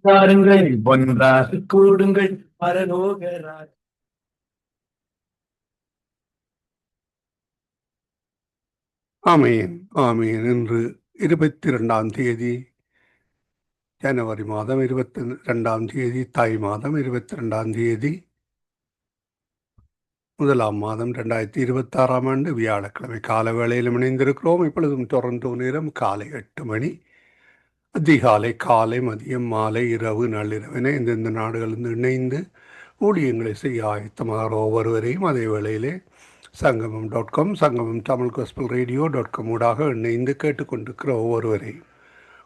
தாருங்கள் ஒன்றாக கூடுங்கள் பரலோகராஜ். ஆமீன் ஆமீன். இன்று 22ஆம் தேதி ஜனவரி மாதம் 22ஆம் தேதி தை மாதம் 22ஆம் தேதி முதலாம் மாதம் 2026ஆம் ஆண்டு வியாழக்கிழமை கால வேளையில் இணைந்திருக்கிறோம். இப்பொழுதும் டொரண்டோ நேரம் காலை 8 மணி. அதிகாலை, காலை, மதியம், மாலை, இரவு, நள்ளிரவினை இந்தந்த நாடுகளிலிருந்து இணைந்து ஊழியங்களை செய்ய ஆயத்தமாக ஒவ்வொருவரையும் அதே வேளையிலே சங்கமம் சங்கமம் தமிழ் காஸ்பல் ரேடியோ.com ஊடாக இணைந்து கேட்டுக்கொண்டிருக்கிற ஒவ்வொருவரையும்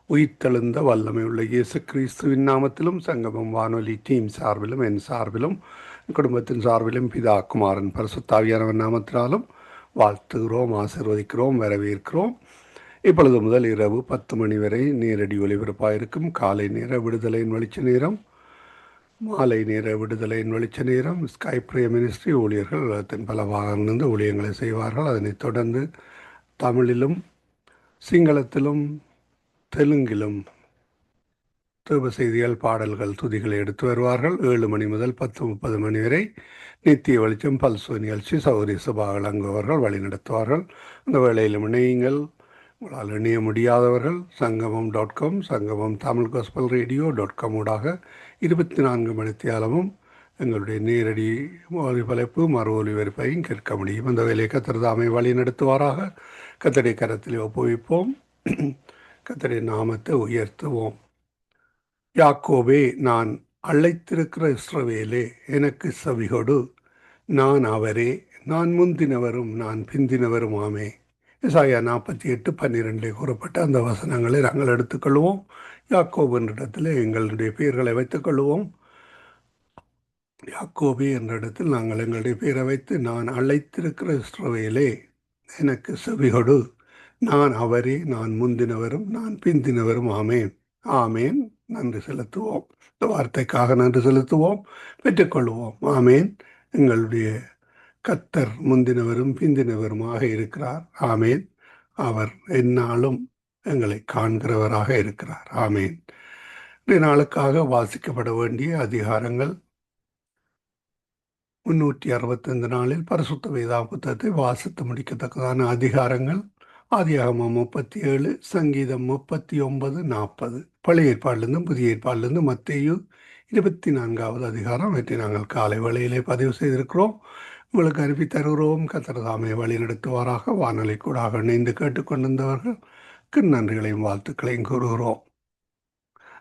உயிர்த்தெழுந்த வல்லமை உள்ள இயேசு கிறிஸ்துவின் நாமத்திலும் சங்கமம் வானொலி டீம் சார்பிலும் என் சார்பிலும் குடும்பத்தின் சார்பிலும் பிதா குமாரன் பரிசுத்தாவியானவன் நாமத்தினாலும் வாழ்த்துகிறோம், ஆசீர்வதிக்கிறோம், வரவேற்கிறோம். இப்பொழுது முதல் இரவு 10 மணி வரை நேரடி ஒலிபரப்பாயிருக்கும் காலை நேர விடுதலையின் வெளிச்ச நேரம், மாலை நேர விடுதலையின் வெளிச்ச நேரம். ஸ்கை பிரே மினிஸ்ட்ரி ஊழியர்கள் உலகத்தின் பல பாகங்களிலிருந்து ஊழியங்களை செய்வார்கள். அதனைத் தொடர்ந்து தமிழிலும் சிங்களத்திலும் தெலுங்கிலும் தேவ செய்திகள், பாடல்கள், துதிகளை எடுத்து வருவார்கள். 7 மணி முதல் 10:30 மணி வரை நித்திய வெளிச்சம் பல்சுவ நிகழ்ச்சி சௌரி சபா வழங்குபவர்கள் வழிநடத்துவார்கள். அந்த வேளையிலும் இணையுங்கள். உங்களால் இணைய முடியாதவர்கள் சங்கமம் சங்கமம் தமிழ் காஸ்பல் ரேடியோ.com ஊடாக 24 மணித்தியாலமும் எங்களுடைய நேரடி ஒலிபரப்பு மறு ஒலிபரப்பையும் கேட்க முடியும். அந்த வேலையை கர்த்தர் தாமே வழி நடத்துவாராக. கர்த்தருடைய கரத்தில் ஒப்புவிப்போம். கர்த்தருடைய நாமத்தை உயர்த்துவோம். யாக்கோபே, நான் அழைத்திருக்கிற இஸ்ரவேலே, எனக்கு செவிகொடு. நான் அவரே, நான் முந்தினவரும் நான் பிந்தினவரும் ஆமே. எசாயா 48:12 கூறப்பட்ட அந்த வசனங்களை நாங்கள் எடுத்துக்கொள்வோம். யாக்கோபு என்ற இடத்துல எங்களுடைய பெயர்களை வைத்துக்கொள்வோம். யாக்கோபே என்ற இடத்தில் நாங்கள் எங்களுடைய பெயரை வைத்து, நான் அழைத்திருக்கிற இஸ்ரவேலே, எனக்கு செவிகொடு. நான் அவரே, நான் முந்தினவரும் நான் பிந்தினவரும் ஆமேன். ஆமேன். நன்றி செலுத்துவோம். இந்த வார்த்தைக்காக நன்றி செலுத்துவோம், பெற்றுக்கொள்வோம். ஆமேன். எங்களுடைய கர்த்தர் முந்தினவரும் பிந்தினவருமாக இருக்கிறார். ஆமேன். அவர் எந்நாளும் எங்களை காண்கிறவராக இருக்கிறார். ஆமேன். இந்த நாளுக்காக வாசிக்கப்பட வேண்டிய அதிகாரங்கள் 365 நாளில் பரிசுத்த வேதா புத்தகத்தை வாசித்து முடிக்கத்தக்கதான அதிகாரங்கள் ஆதியாகமம் 37, சங்கீதம் 39, 40, பழைய ஏற்பாடிலிருந்து புதிய ஏற்பாடிலிருந்து மத்தேயு 24வது அதிகாரம். இவற்றை நாங்கள் காலை வேளையிலே பதிவு செய்திருக்கிறோம், உங்களுக்கு அனுப்பி தருகிறோம். கர்த்தர் தாமே வழி நடத்துவாராக. வானொலி கூடாக இணைந்து கேட்டுக்கொண்டிருந்தவர்களுக்கு நன்றிகளையும் வாழ்த்துக்களையும் கூறுகிறோம்.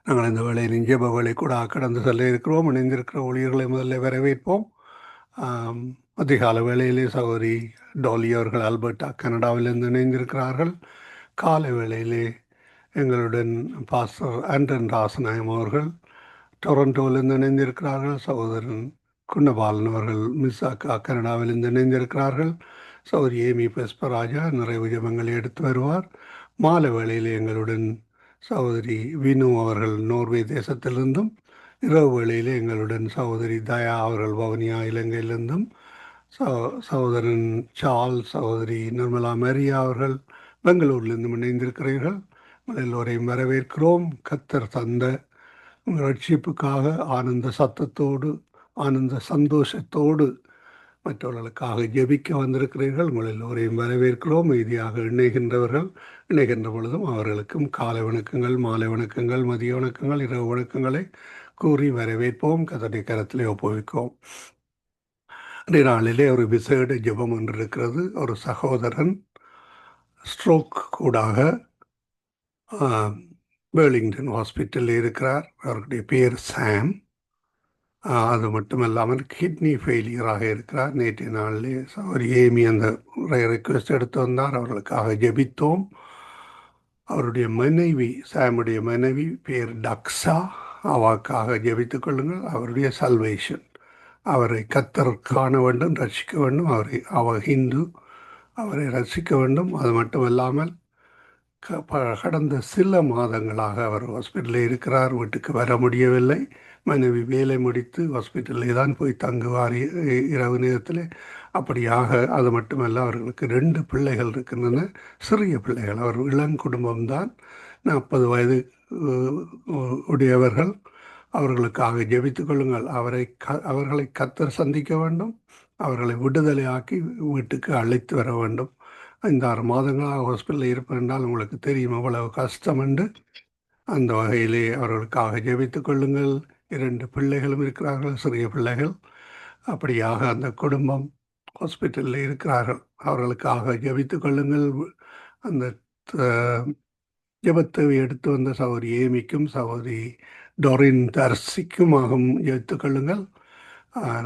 நாங்கள் இந்த வேளையில் ஜெப வேளை கூட கடந்து செல்ல இருக்கிறோம். இணைந்திருக்கிற ஊழியர்களை முதல்ல வரவேற்போம். அதிகால வேளையிலே சகோதரி டோலி அவர்கள் அல்பர்டா கனடாவிலிருந்து இணைந்திருக்கிறார்கள். காலை வேளையிலே எங்களுடன் பாஸ்டர் ஆண்டன் ராசநாயம் அவர்கள் டொரண்டோவிலிருந்து இணைந்திருக்கிறார்கள். சகோதரன் குன்னபாலன் அவர்கள் மிஸ்ஸாக்கா கனடாவிலிருந்து இணைந்திருக்கிறார்கள். சகோதரி ஏமி பெஸ்பராஜா நிறைவு ஜெபங்களை எடுத்து வருவார். மாலை வேளையிலே எங்களுடன் சகோதரி வினு அவர்கள் நோர்வே தேசத்திலிருந்தும், இரவு வேளையிலே எங்களுடன் சகோதரி தயா அவர்கள் வவுனியா இலங்கையிலிருந்தும், சகோதரன் சார்ல்ஸ், சகோதரி நிர்மலா மரியா அவர்கள் பெங்களூரிலிருந்தும் இணைந்திருக்கிறீர்கள். உங்கள் எல்லோரையும் வரவேற்கிறோம். கர்த்தர் தந்த ரட்சிப்புக்காக ஆனந்த சத்தத்தோடு ஆனந்த சந்தோஷத்தோடு மற்றவர்களுக்காக ஜெபிக்க வந்திருக்கிறீர்கள். உங்கள் எல்லோரையும் வரவேற்கிறோம். மீதியாக இணைகின்ற பொழுதும் அவர்களுக்கும் காலை வணக்கங்கள், மாலை வணக்கங்கள், மதிய வணக்கங்கள், இரவு வணக்கங்களை கூறி வரவேற்போம். கர்த்தருடைய கரத்திலே ஒப்புவிப்போம். அன்றைய நாளிலே ஒரு விசேட ஜெபம் ஒன்று இருக்கிறது. ஒரு சகோதரன் ஸ்ட்ரோக் கூடாக பெர்லிங்டன் ஹாஸ்பிட்டலில் இருக்கிறார். அவருடைய பேர் சாம். அது மட்டுமல்லாமல் கிட்னி ஃபெயிலியராக இருக்கிறார். நேற்றைய நாளிலே ஒரு ஏமி அந்த ரெக்வெஸ்ட் எடுத்து வந்தார். அவர்களுக்காக ஜெபித்தோம். அவருடைய மனைவி, சாமுடைய மனைவி பேர் டக்ஸா. அவருக்காக ஜெபித்துக் கொள்ளுங்கள். அவருடைய சல்வேஷன், அவரை கர்த்தர் காண வேண்டும், ரட்சிக்க வேண்டும். அவர் ஹிந்து, அவரை ரட்சிக்க வேண்டும். அது மட்டுமல்லாமல் கடந்த சில மாதங்களாக அவர் ஹாஸ்பிட்டலில் இருக்கிறார். வீட்டுக்கு வர முடியவில்லை. மனைவி வேலை முடித்து ஹாஸ்பிட்டலில் தான் போய் தங்குவார் இரவு நேரத்தில். அப்படியாக அது மட்டுமல்ல, அவர்களுக்கு 2 பிள்ளைகள் இருக்கின்றன, சிறிய பிள்ளைகள். அவர் இளங்குடும்பம்தான், 40 வயது உடையவர்கள். அவர்களுக்காக ஜெபித்துக் கொள்ளுங்கள். அவர்களை கர்த்தர் சந்திக்க வேண்டும், அவர்களை விடுதலையாக்கி வீட்டுக்கு அழைத்து வர வேண்டும். 5-6 மாதங்களாக ஹாஸ்பிட்டலில் இருப்பேன் என்றால் உங்களுக்கு தெரியும் அவ்வளவு கஷ்டம் என்று. அந்த வகையிலே அவர்களுக்காக ஜெபித்துக் கொள்ளுங்கள். 2 பிள்ளைகளும் இருக்கிறார்கள், சிறிய பிள்ளைகள். அப்படியாக அந்த குடும்பம் ஹாஸ்பிட்டலில் இருக்கிறார்கள், அவர்களுக்காக ஜெபித்துக் கொள்ளுங்கள். அந்த ஜெபத்தேவை எடுத்து வந்த சகோதரி ஏமிக்கும் சகோதரி டொரின் தர்சிக்குமாகவும் ஜெபித்துக் கொள்ளுங்கள்.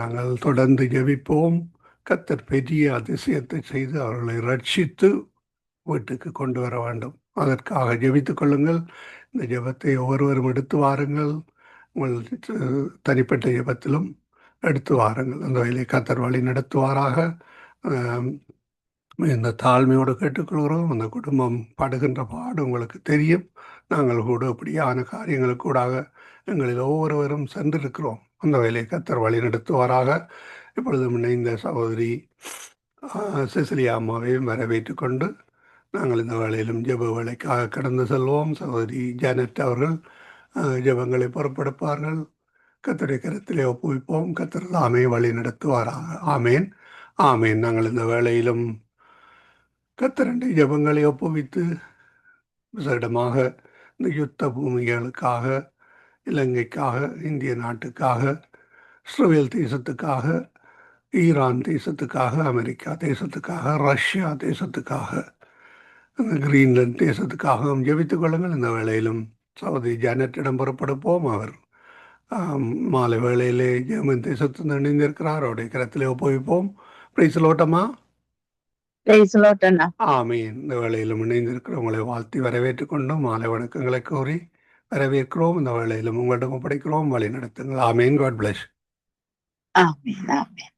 நாங்கள் தொடர்ந்து ஜெபிப்போம். கர்த்தர் பெரிய அதிசயத்தை செய்து அவர்களை ரட்சித்து வீட்டுக்கு கொண்டு வர வேண்டும். அதற்காக ஜெபித்துக் கொள்ளுங்கள். இந்த ஜெபத்தை ஒவ்வொருவரும் எடுத்து வாருங்கள். உங்கள் தனிப்பட்ட ஜெபத்திலும் எடுத்து வாருங்கள். அந்த வகையிலே கர்த்தர் வழி நடத்துவாராக. இந்த தாழ்மையோடு கேட்டுக்கொள்கிறோம். அந்த குடும்பம் படுகின்ற பாடு உங்களுக்கு தெரியும். நாங்கள் கூட இப்படியான காரியங்களுக்கூடாக எங்களில் ஒவ்வொருவரும் சென்றிருக்கிறோம். அந்த வகையிலே கர்த்தர் வழி நடத்துவாராக. இப்பொழுதும் இணைந்த சகோதரி செசிலியா அம்மாவையும் வரவேற்று கொண்டு நாங்கள் இந்த வேளையிலும் ஜெப வேலைக்காக கடந்து செல்வோம். சகோதரி ஜானட் அவர்கள் ஜெபங்களை பொறுப்பெடுப்பார்கள். கர்த்தருடைய கரத்திலே ஒப்புவிப்போம். கர்த்தர் தாமே வழி நடத்துவாராக. ஆமேன், ஆமேன். நாங்கள் இந்த வேளையிலும் கர்த்தருடைய ஜெபங்களை ஒப்புவித்து விசேடமாக இந்த யுத்த பூமிகளுக்காக, இலங்கைக்காக, இந்திய நாட்டுக்காக, இஸ்ரேல் தேசத்துக்காக, ஈரான் தேசத்துக்காக, அமெரிக்கா தேசத்துக்காக, ரஷ்யா தேசத்துக்காக, கிரீன்லாந்து தேசத்துக்காகவும் ஜெபித்துக் கொள்ளுங்கள். இந்த வேளையிலும் சகோதரி ஜானட்டிடம் புறப்படுப்போம். அவர் மாலை வேளையிலே ஜெர்மன் தேசத்தில் இணைந்திருக்கிறார். அவருடைய கரத்திலே ஒப்புவிப்போம். பிரைஸ் லோட்டமா. ஆமீன். இந்த வேளையிலும் இணைந்திருக்கிறவங்களை வாழ்த்தி வரவேற்றுக் கொண்டும் மாலை வணக்கங்களை கூறி வரவேற்கிறோம். இந்த வேளையிலும் உங்களிடம் ஒப்படைக்கிறோம். வழி நடத்துங்கள். ஆமீன். God bless. ஆமீன், ஆமீன்.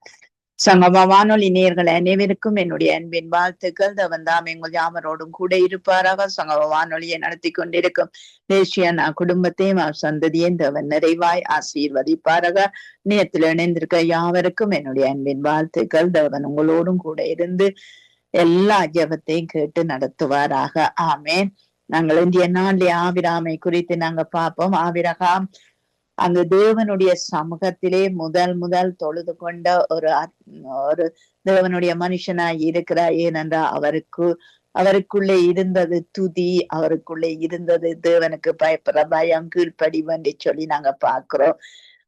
சங்கம வானொலி நேயர்கள் அனைவருக்கும் என்னுடைய அன்பின் வாழ்த்துக்கள். தவந்தாம் எங்கள் யாவரோடும் கூட இருப்பாராக. சங்கம வானொலியை நடத்தி கொண்டிருக்கும் தேசிய குடும்பத்தையும் சந்ததியும் தவன் நிறைவாய் ஆசீர்வதிப்பாராக. நேயத்தில் இணைந்திருக்க யாவருக்கும் என்னுடைய அன்பின் வாழ்த்துக்கள். தவன் உங்களோடும் கூட இருந்து எல்லா ஜெபத்தையும் கேட்டு நடத்துவாராக. ஆமேன். நாங்கள் இந்திய நாளிலே ஆபிராமை குறித்து நாங்க பார்ப்போம். ஆபிரகாம் அங்கு தேவனுடைய சமூகத்திலே முதல் தொழுது கொண்ட ஒரு தேவனுடைய மனுஷனாய் இருக்கிறார். ஏனென்றால் அவருக்குள்ளே இருந்தது துதி, அவருக்குள்ளே இருந்தது தேவனுக்கு பயப்படுற பயம், கீழ்ப்படிவு என்று சொல்லி நாங்க பார்க்கிறோம்.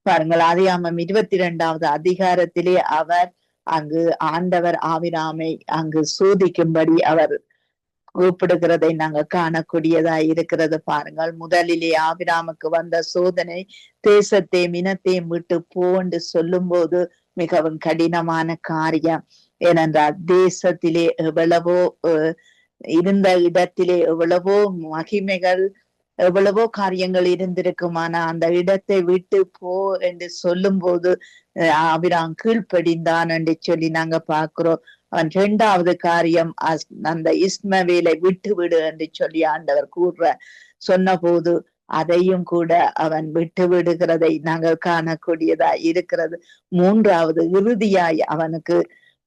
பாருங்கள், ஆதியாகமம் 22வது அதிகாரத்திலே அவர் அங்கு ஆண்டவர் ஆபிராமை அங்கு சோதிக்கும்படி அவர் கூப்பிடுகிறதை நாங்க காணக்கூடியதா இருக்கிறது. பாருங்கள், முதலிலே ஆபிராமுக்கு வந்த சோதனை தேசத்தையும் இனத்தையும் விட்டு போன்று சொல்லும் போது மிகவும் கடினமான காரியம். ஏனென்றால் தேசத்திலே எவ்வளவோ இருந்த இடத்திலே எவ்வளவோ மகிமைகள், எவ்வளவோ காரியங்கள் இருந்திருக்குமானா அந்த இடத்தை விட்டு போ என்று சொல்லும் போது ஆபிராம் கீழ்ப்படிந்தான் என்று சொல்லி நாங்க பார்க்கிறோம். அவன் 2வது காரியம் அந்த இஸ்மவேலை விட்டு விடு என்று சொல்லி ஆண்டவர் சொன்ன போது அதையும் கூட அவன் விட்டு விடுகிறதை நாங்கள் காணக்கூடியதா இருக்கிறது. 3வது இறுதியாய் அவனுக்கு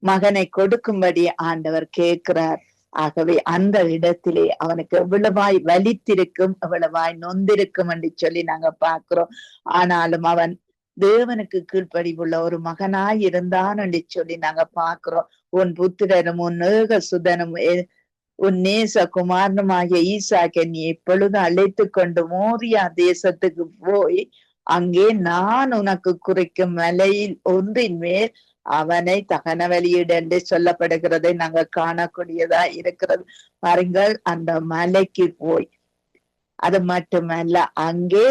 மகனை கொடுக்கும்படி ஆண்டவர் கேட்கிறார். ஆகவே அந்த இடத்திலே அவனுக்கு எவ்வளவாய் வலித்திருக்கும், எவ்வளவாய் நொந்திருக்கும் என்று சொல்லி நாங்க பார்க்கிறோம். ஆனாலும் அவன் தேவனுக்கு கீழ்ப்படிவுள்ள ஒரு மகனாய் இருந்தான் என்று சொல்லி நாங்க பார்க்கிறோம். உன் புத்திரனும் உன் ஏக சுதனும் உன் நேச குமாரனுமாகிய ஈசாக்கை நீ இப்பொழுது அழைத்து கொண்டு மோரியா தேசத்துக்கு போய் அங்கே நான் உனக்கு குறிக்கும் மலையில் ஒன்றின் மேல் அவனை தகன வழியிட என்று சொல்லப்படுகிறதை நாங்க காணக்கூடியதா இருக்கிறது. பாருங்கள், அந்த மலைக்கு போய், அது மட்டுமல்ல அங்கே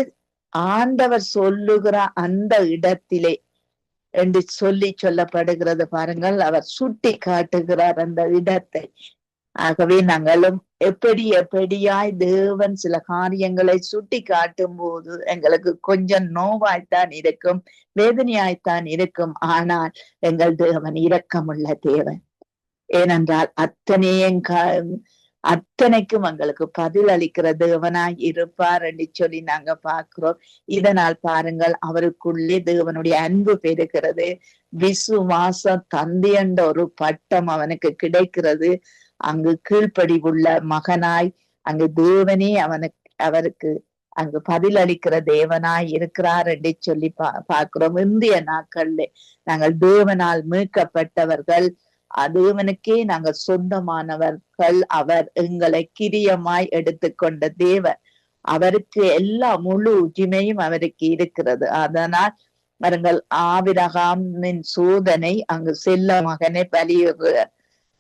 ஆண்டவர் சொல்லுகிற அந்த இடத்திலே என்று சொல்லப்படுகிறது. பாருங்கள், அவர் சுட்டி காட்டுகிறார் அந்த இடத்தை. ஆகவே நாங்களும் எப்படியாய் தேவன் சில காரியங்களை சுட்டி காட்டும் போது எங்களுக்கு கொஞ்சம் நோவாய்த்தான் இருக்கும், வேதனையாய்த்தான் இருக்கும். ஆனால் எங்கள் தேவன் இரக்கமுள்ள தேவன். ஏனென்றால் அத்தனையும் அத்தனைக்கும் எங்களுக்கு பதில் அளிக்கிற தேவனாய் இருப்பார் என்று சொல்லி நாங்க பார்க்கிறோம். இதனால் பாருங்கள், அவருக்குள்ளே தேவனுடைய அன்பு பெறுகிறது. விசுவாச தந்தை என்ற ஒரு பட்டம் அவனுக்கு கிடைக்கிறது. அங்கு கீழ்ப்படிவுள்ள மகனாய் அங்கு தேவனே அவருக்கு அங்கு பதில் அளிக்கிற தேவனாய் இருக்கிறார் என்று சொல்லி பார்க்கிறோம். இந்திய நாட்கள்ல நாங்கள் தேவனால் மீட்கப்பட்டவர்கள், தேவனுக்கே நாங்கள் சொந்தமானவர்கள். அவர் எங்களை கிரியமாய் எடுத்துக்கொண்ட தேவன். அவருக்கு எல்லா முழு உரிமையும் அவருக்கு இருக்கிறது. அதனால் அவர்கள் ஆபிரகாமின் சோதனை அங்கு செல்ல மகனை பலியிடுற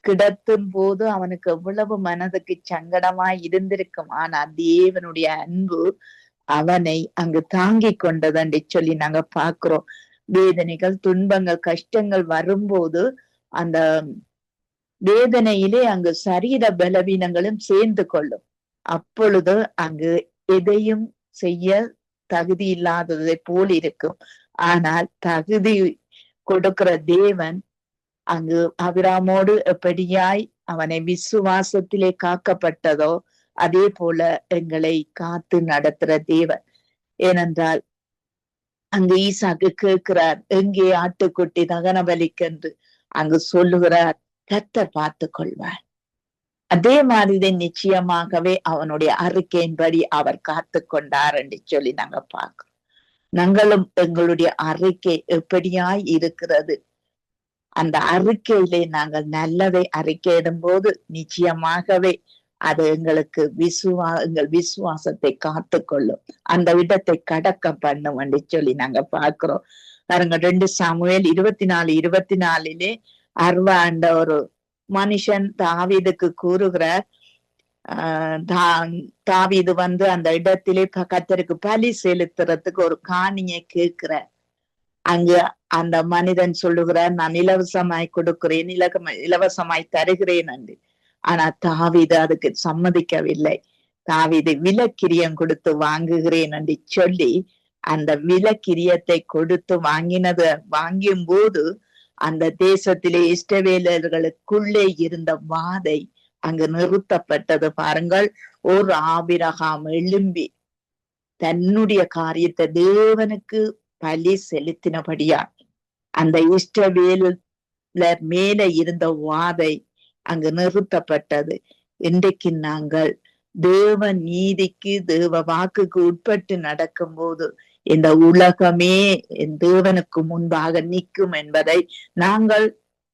கிடத்தும் போது அவனுக்கு எவ்வளவு மனதுக்கு சங்கடமாய் இருந்திருக்கும். ஆனா தேவனுடைய அன்பு அவனை அங்கு தாங்கி கொண்டதுன்னு சொல்லி நாங்க பாக்குறோம். வேதனைகள், துன்பங்கள், கஷ்டங்கள் வரும்போது அந்த வேதனையிலே அங்கு சரீர பலவீனங்களும் சேர்ந்து கொள்ளும். அப்பொழுது அங்கு எதையும் செய்ய தகுதி இல்லாததை போல் இருக்கும். ஆனால் தகுதி கொடுக்கிற தேவன் அங்கு ஆபிரகாமோடு எப்படியாய் அவனை விசுவாசத்திலே காக்கப்பட்டதோ அதே போல எங்களை காத்து நடத்துற தேவன். ஏனென்றால் அங்கு ஈசாக்கு கேட்கிறார், எங்கே ஆட்டுக்குட்டி தகன பலிக்கென்று. அங்கு சொல்லுகிறார், கர்த்தர் பார்த்து கொள்வார். அதே மாதிரி நிச்சயமாகவே அவனுடைய அறிக்கையின்படி அவர் காத்து கொண்டார் என்று சொல்லி நாங்க பார்க்கிறோம். நாங்களும் எங்களுடைய அறிக்கை எப்படியாய் இருக்கிறது, அந்த அறிக்கையிலே நாங்கள் நல்லதை அறிக்கையிடும் போது நிச்சயமாகவே அது எங்களுக்கு எங்கள் விசுவாசத்தை காத்து கொள்ளும், அந்த இடத்தை கடக்க பண்ணும் என்று சொல்லி நாங்க பார்க்கிறோம். பாருங்க, 2 சாமுவேல் 24:24 அர்வாண்ட ஒரு மனுஷன் தாவீதுக்கு கூறுகிறார், தாவீது அந்த இடத்திலே கர்த்தருக்கு பலி செலுத்துறதுக்கு ஒரு காணியை கேட்கிறார். அங்கு அந்த மனிதன் சொல்லுகிறார், நான் இலவசமாய் கொடுக்கிறேன், இலவசமாய் தருகிறேன் என்று. ஆனா தாவீது அதுக்கு சம்மதிக்கவில்லை. தாவீது விலக்கிரியம் கொடுத்து வாங்குகிறேன் என்று சொல்லி அந்த விலக்கிரியத்தை கொடுத்து வாங்கியும் போது அந்த தேசத்திலே இஸ்ரவேலர்களுக்குள்ளே இருந்த வாதை அங்கு நிறுத்தப்பட்டது. பாருங்கள், ஒரு ஆபிரகாம் எழும்பி தன்னுடைய காரியத்தை தேவனுக்கு பலி செலுத்தினபடியா அந்த இஸ்ரவேலர் மேல இருந்த வாதை அங்கு நிறுத்தப்பட்டது. இன்றைக்கு நாங்கள் தேவ நீதிக்கு, தேவ வாக்குக்கு உட்பட்டு நடக்கும் போது இந்த உலகமே தேவனுக்கு முன்பாக நிற்கும் என்பதை, நாங்கள்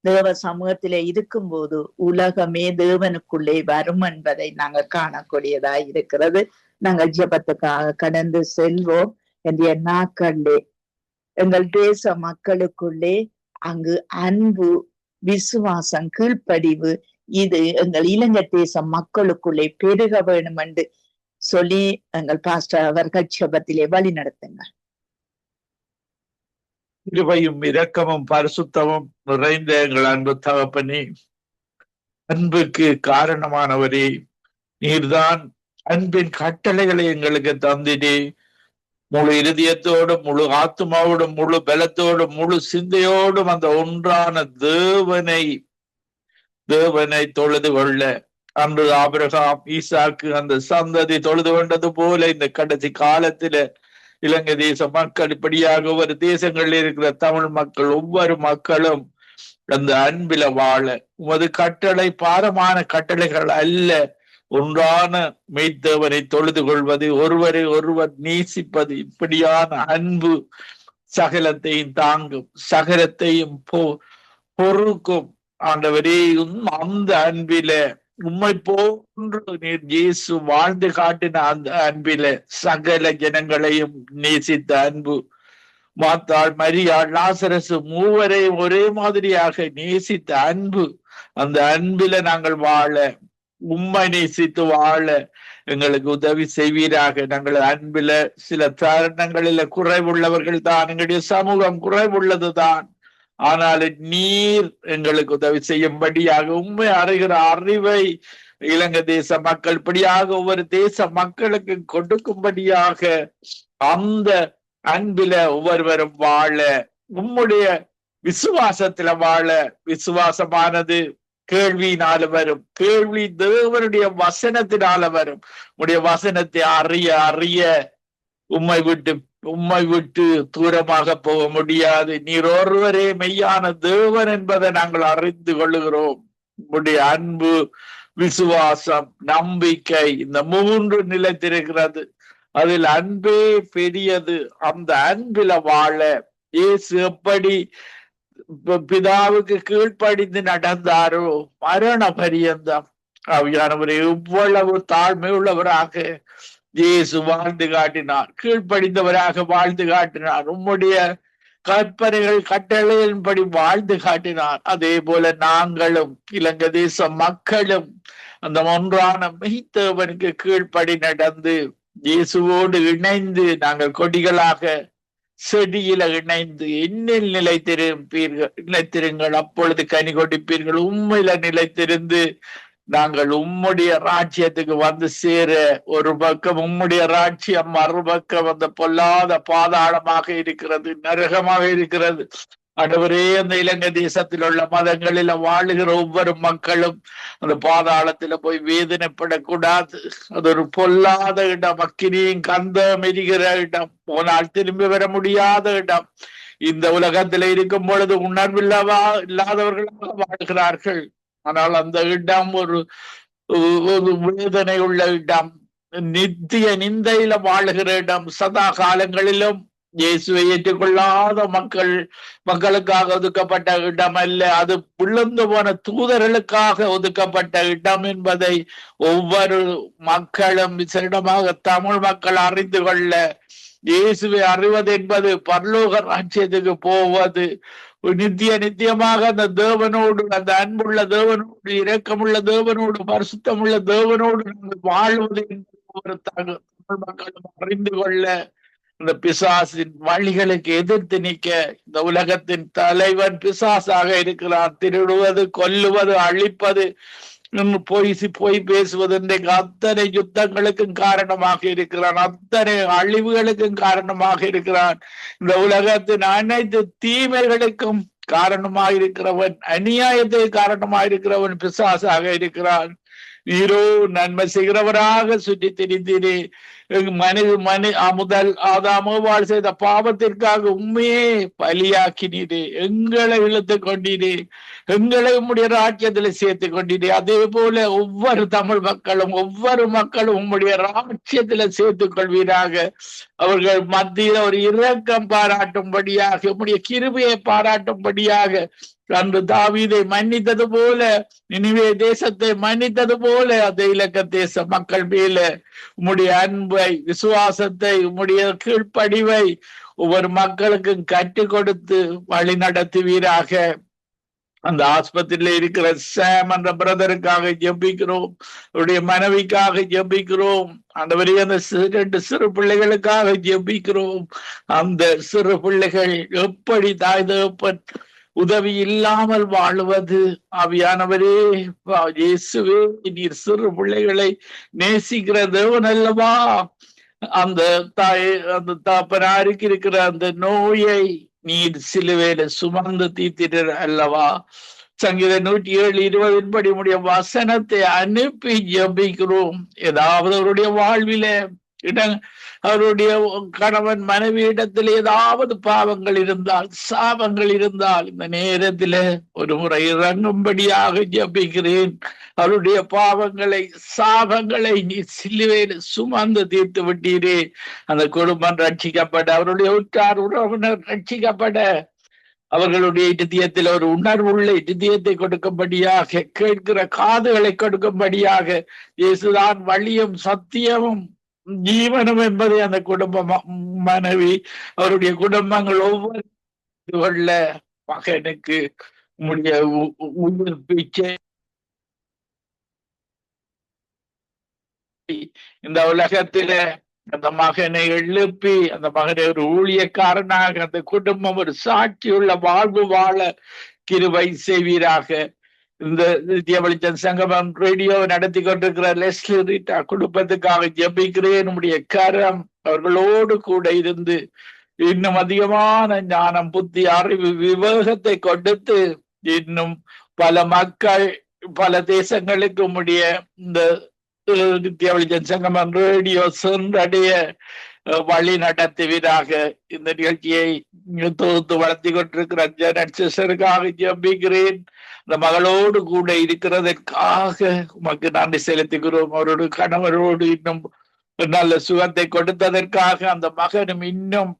தேவ சமூகத்திலே இருக்கும் போது உலகமே தேவனுக்குள்ளே வரும் என்பதை நாங்கள் காணக்கூடியதாய் இருக்கிறது. நாங்கள் ஜெபத்துக்காக கடந்து செல்வோம். என்ற நாட்களே எங்கள் தேச மக்களுக்குள்ளே அங்கு அன்பு, விசுவாசம், கீழ்ப்படிவு இது எங்கள் இலங்கை தேச மக்களுக்குள்ளே பெருக வேண்டும் என்று சொல்லி எங்கள் பாஸ்டர் அவர்கள் ஜெபத்திலே வழி நடத்துங்க. கிருபையும் இரக்கமும் பரிசுத்தமும் நிறைந்த எங்கள் அன்பு தகப்பனே, அன்புக்கு காரணமானவரே, நீர்தான் அன்பின் கட்டளைகளை எங்களுக்கு தந்தினே. முழு இருதயத்தோடும், முழு ஆத்மாவோடும், முழு பலத்தோடும், முழு சிந்தையோடும் அந்த ஒன்றான தேவனை தொழுது கொள்ள அன்று ஆபிரகாம், ஈசாக்கு அந்த சந்ததி தொழுது கொண்டது போல இந்த கடைசி காலத்தில இலங்கை தேச மக்கள், இப்படியாக ஒவ்வொரு தேசங்களில் இருக்கிற தமிழ் மக்கள், ஒவ்வொரு மக்களும் அந்த அன்பில வாழ உமது கட்டளை பாரமான கட்டளைகள் அல்ல, ஒன்றான மெய்த்தேவனை தொழுது கொள்வது, ஒருவரை ஒருவர் நேசிப்பது, இப்படியான அன்பு சகலத்தையும் தாங்கும், சகலத்தையும் பொறுக்கும். ஆண்டவரே, அந்த அன்பில உம்மை போன்று நீர் இயேசு வாழ்ந்து காட்டின அந்த அன்பில சகல ஜனங்களையும் நேசித்த அன்பு, மாத்தாள், மரியாள், லாசரசு மூவரையும் ஒரே மாதிரியாக நேசித்த அன்பு, அந்த அன்பில நாங்கள் வாழ, உம்மை நேசித்து வாழ எங்களுக்கு உதவி செய்வீராக. நாங்கள் அன்பில சில தருணங்களில குறைவுள்ளவர்கள் தான், எங்களுடைய சமூகம் குறைவுள்ளது தான். ஆனாலும் நீர் எங்களுக்கு உதவி செய்யும்படியாக, உண்மை அறிகிற அறிவை இலங்கை தேச மக்கள் படியாக ஒவ்வொரு தேச மக்களுக்கு கொடுக்கும்படியாக அந்த அன்பில ஒவ்வொருவரும் வாழ, உம்முடைய விசுவாசத்துல வாழ, விசுவாசமானது கேள்வியினால வரும். கேள்வி தேவனுடைய வசனத்தினால வரும். உடைய வசனத்தை அறிய அறிய உம்மை விட்டு தூரமாக போக முடியாது. நீர் ஒருவரே மெய்யான தேவன் என்பதை நாங்கள் அறிந்து கொள்ளுகிறோம். உடைய அன்பு, விசுவாசம், நம்பிக்கை, இந்த மூன்று நிலைத்திருக்கிறது. அதில் அன்பே பெரியது. அந்த அன்பில வாழ இயேசு எப்படி பிதாவுக்கு கீழ்ப்படிந்து நடந்தாரோ மரண பரியந்தம் ஆவியானவரை எவ்வளவு தாழ்மை உள்ளவராக இயேசு வாழ்ந்து காட்டினார். கீழ்ப்படிந்தவராக வாழ்ந்து காட்டினார். உம்முடைய கற்பனைகள் கட்டளையின்படி வாழ்ந்து காட்டினார். அதே போல நாங்களும் இலங்கை தேச மக்களும் அந்த ஒன்றான மெய்த்தேவனுக்கு கீழ்ப்படி நடந்து இயேசுவோடு இணைந்து நாங்கள் கொடிகளாக செடியில இணைந்து என்னில் நிலைத்திருங்கள், அப்பொழுது கனி கொடுப்பீர்கள். உண்மையில நிலைத்திருந்து நாங்கள் உம்முடைய ராஜ்யத்துக்கு வந்து சேர, ஒரு பக்கம் உம்முடைய ராஜ்யம், மறுபக்கம் அந்த பொல்லாத பாதாளமாக இருக்கிறது, நரகமாக இருக்கிறது. ஆண்டவரே, அந்த இலங்கை தேசத்தில் உள்ள மதங்களில வாழுகிற ஒவ்வொரு மக்களும் அந்த பாதாளத்துல போய் வேதனைப்படக்கூடாது. அது ஒரு பொல்லாத இடம், அக்கினியும் கந்தம் எரிகிற இடம், போனால் திரும்பி வர முடியாத இடம். இந்த உலகத்துல இருக்கும் பொழுது இல்லாதவர்களாக வாழ்கிறார்கள். ஆனால் அந்த இடம் ஒரு வேதனை உள்ள இடம், நித்திய நிந்தையில வாழுகிற இடம், சதா காலங்களிலும் இயேசுவை ஏற்றுக்கொள்ளாத மக்களுக்காக ஒதுக்கப்பட்ட இடம் அல்ல, அது விழுந்து போன தூதர்களுக்காக ஒதுக்கப்பட்ட இடம் என்பதை ஒவ்வொரு மக்களும் விசேடமாக தமிழ் மக்கள் அறிந்து கொள்ள, இயேசுவை அறிவது என்பது பரலோக ராஜ்யத்துக்கு போவது, நித்தியமாக அந்த தேவனோடு, அந்த அன்புள்ள தேவனோடு, இரக்கமுள்ள தேவனோடு, பரிசுத்தமுள்ள தேவனோடு வாழ்வது என்பது ஒரு தமிழ் மக்களும் அறிந்து கொள்ள, இந்த பிசாசின் வழிகளுக்கு எதிர்த்து நிற்க. இந்த உலகத்தின் தலைவன் பிசாசாக இருக்கிறான். திருடுவது, கொல்லுவது, அழிப்பது, பொய் பேசுவது, இன்றைக்கு அத்தனை யுத்தங்களுக்கும் காரணமாக இருக்கிறான், அத்தனை அழிவுகளுக்கும் காரணமாக இருக்கிறான். இந்த உலகத்தின் அனைத்து தீமைகளுக்கும் காரணமாக இருக்கிறவன், அநியாயத்துக்கு காரணமாக இருக்கிறவன் பிசாசாக இருக்கிறான். நீரோ நன்மை செய்கிறவராக சுற்றி திரிந்தீரே. முதல் ஆதாமோவாள் செய்த பாவத்திற்காக உண்மையே பலியாக்கினீரே. எங்களை இழுத்து கொண்டீரே, எங்களை உம்முடைய ராஜ்யத்துல சேர்த்து கொண்டீரே. அதே போல ஒவ்வொரு தமிழ் மக்களும் உம்முடைய ராஜ்யத்துல சேர்த்துக் கொள்வீராக. அவர்கள் மத்தியில ஒரு இரக்கம் பாராட்டும்படியாக, உம்முடைய கிருபையை பாராட்டும்படியாக, அன்று தாவீதை மன்னித்தது போல, நினிவே தேசத்தை மன்னித்தது போல, அந்த இலங்கை தேச மக்கள் மேல உம்முடைய அன்பை, விசுவாசத்தை, உம்முடைய கீழ்ப்படிவை ஒவ்வொரு மக்களுக்கும் கற்றுக் கொடுத்து வழி நடத்துவீராக. அந்த ஆஸ்பத்திரியில இருக்கிற சாம் என்ற பிரதருக்காக ஜெபிக்கிறோம், அவருடைய மனைவிக்காக ஜெபிக்கிறோம். ஆண்டவரே, அந்த 2 சிறு பிள்ளைகளுக்காக ஜெபிக்கிறோம். அந்த சிறு பிள்ளைகள் எப்படி தாய் தகப்பன் உதவி இல்லாமல் வாழுவது, ஆவியானவரே, இயேசுவே, நீர் சிறு பிள்ளைகளை நேசிக்கிற தேவன் அல்லவா? அந்த தாப்பனாருக்கு இருக்கிற அந்த நோயை நீர் சிலுவையில சுமந்து தீர்த்திட அல்லவா? சங்கீதம் 107:20 படி உடைய வசனத்தை அனுப்பி ஜெபிக்கிறோம். ஏதாவது அவருடைய வாழ்வில அவருடைய கணவன் மனைவி இடத்தில் ஏதாவது பாவங்கள் இருந்தால், சாபங்கள் இருந்தால், இந்த நேரத்துல ஒரு முறை இறங்கும்படியாக ஜெபிக்கிறேன். அவருடைய பாவங்களை, சாபங்களை நீ சிலுவையில் சுமந்து தீர்த்து விட்டீரே. அந்த குடும்பம் ரட்சிக்கப்பட, அவருடைய உற்றார் உறவினர் ரட்சிக்கப்பட, அவர்களுடைய இதயத்தில் ஒரு உணர்வுள்ள இதயத்தை கொடுக்கும்படியாக, கேட்கிற காதுகளை கொடுக்கும்படியாக, இயேசுதான் வழியும் சத்தியமும் ஜீவனம் என்பதை அந்த குடும்பம், மனைவி, அவருடைய குடும்பங்கள் ஒவ்வொரு மகனுக்கு உயிர் பிச்சை இந்த உலகத்தில அந்த மகனை எழுப்பி, அந்த மகனை ஒரு ஊழியக்காரனாக, அந்த குடும்பம் ஒரு சாட்சியுள்ள வாழ்வு வாழ கிருபை செய்வீராக. இந்த நித்திய வெளிச்சம் சங்கமம் ரேடியோ நடத்தி கொண்டிருக்கிற லெஸ்லி ரீட்டா குடும்பத்துக்காக ஜெபிக்கிறேன். நம்முடைய கரம் அவர்களோடு கூட இருந்து இன்னும் அதிகமான ஞானம், புத்தி, அறிவு, விவேகத்தை கொடுத்து இன்னும் பல மக்கள் பல தேசங்களுக்கு உம்முடைய இந்த நித்திய வெளிச்சம் சங்கமம் ரேடியோ சென்றடைய வழி நடத்துவீராக. இந்த நிகழ்ச்சியை தொகுத்து வளர்த்தி கொண்டிருக்கிற ஜெனட் சிஸ்டருக்காக ஜெபிக்கிறேன். இந்த மகளோடு கூட இருக்கிறதற்காக உமக்கு நன்றி செலுத்துகிறோம். அவரோட கணவரோடு இன்னும் நல்ல சுகத்தை கொடுத்ததற்காக, அந்த மகனும் இன்னும்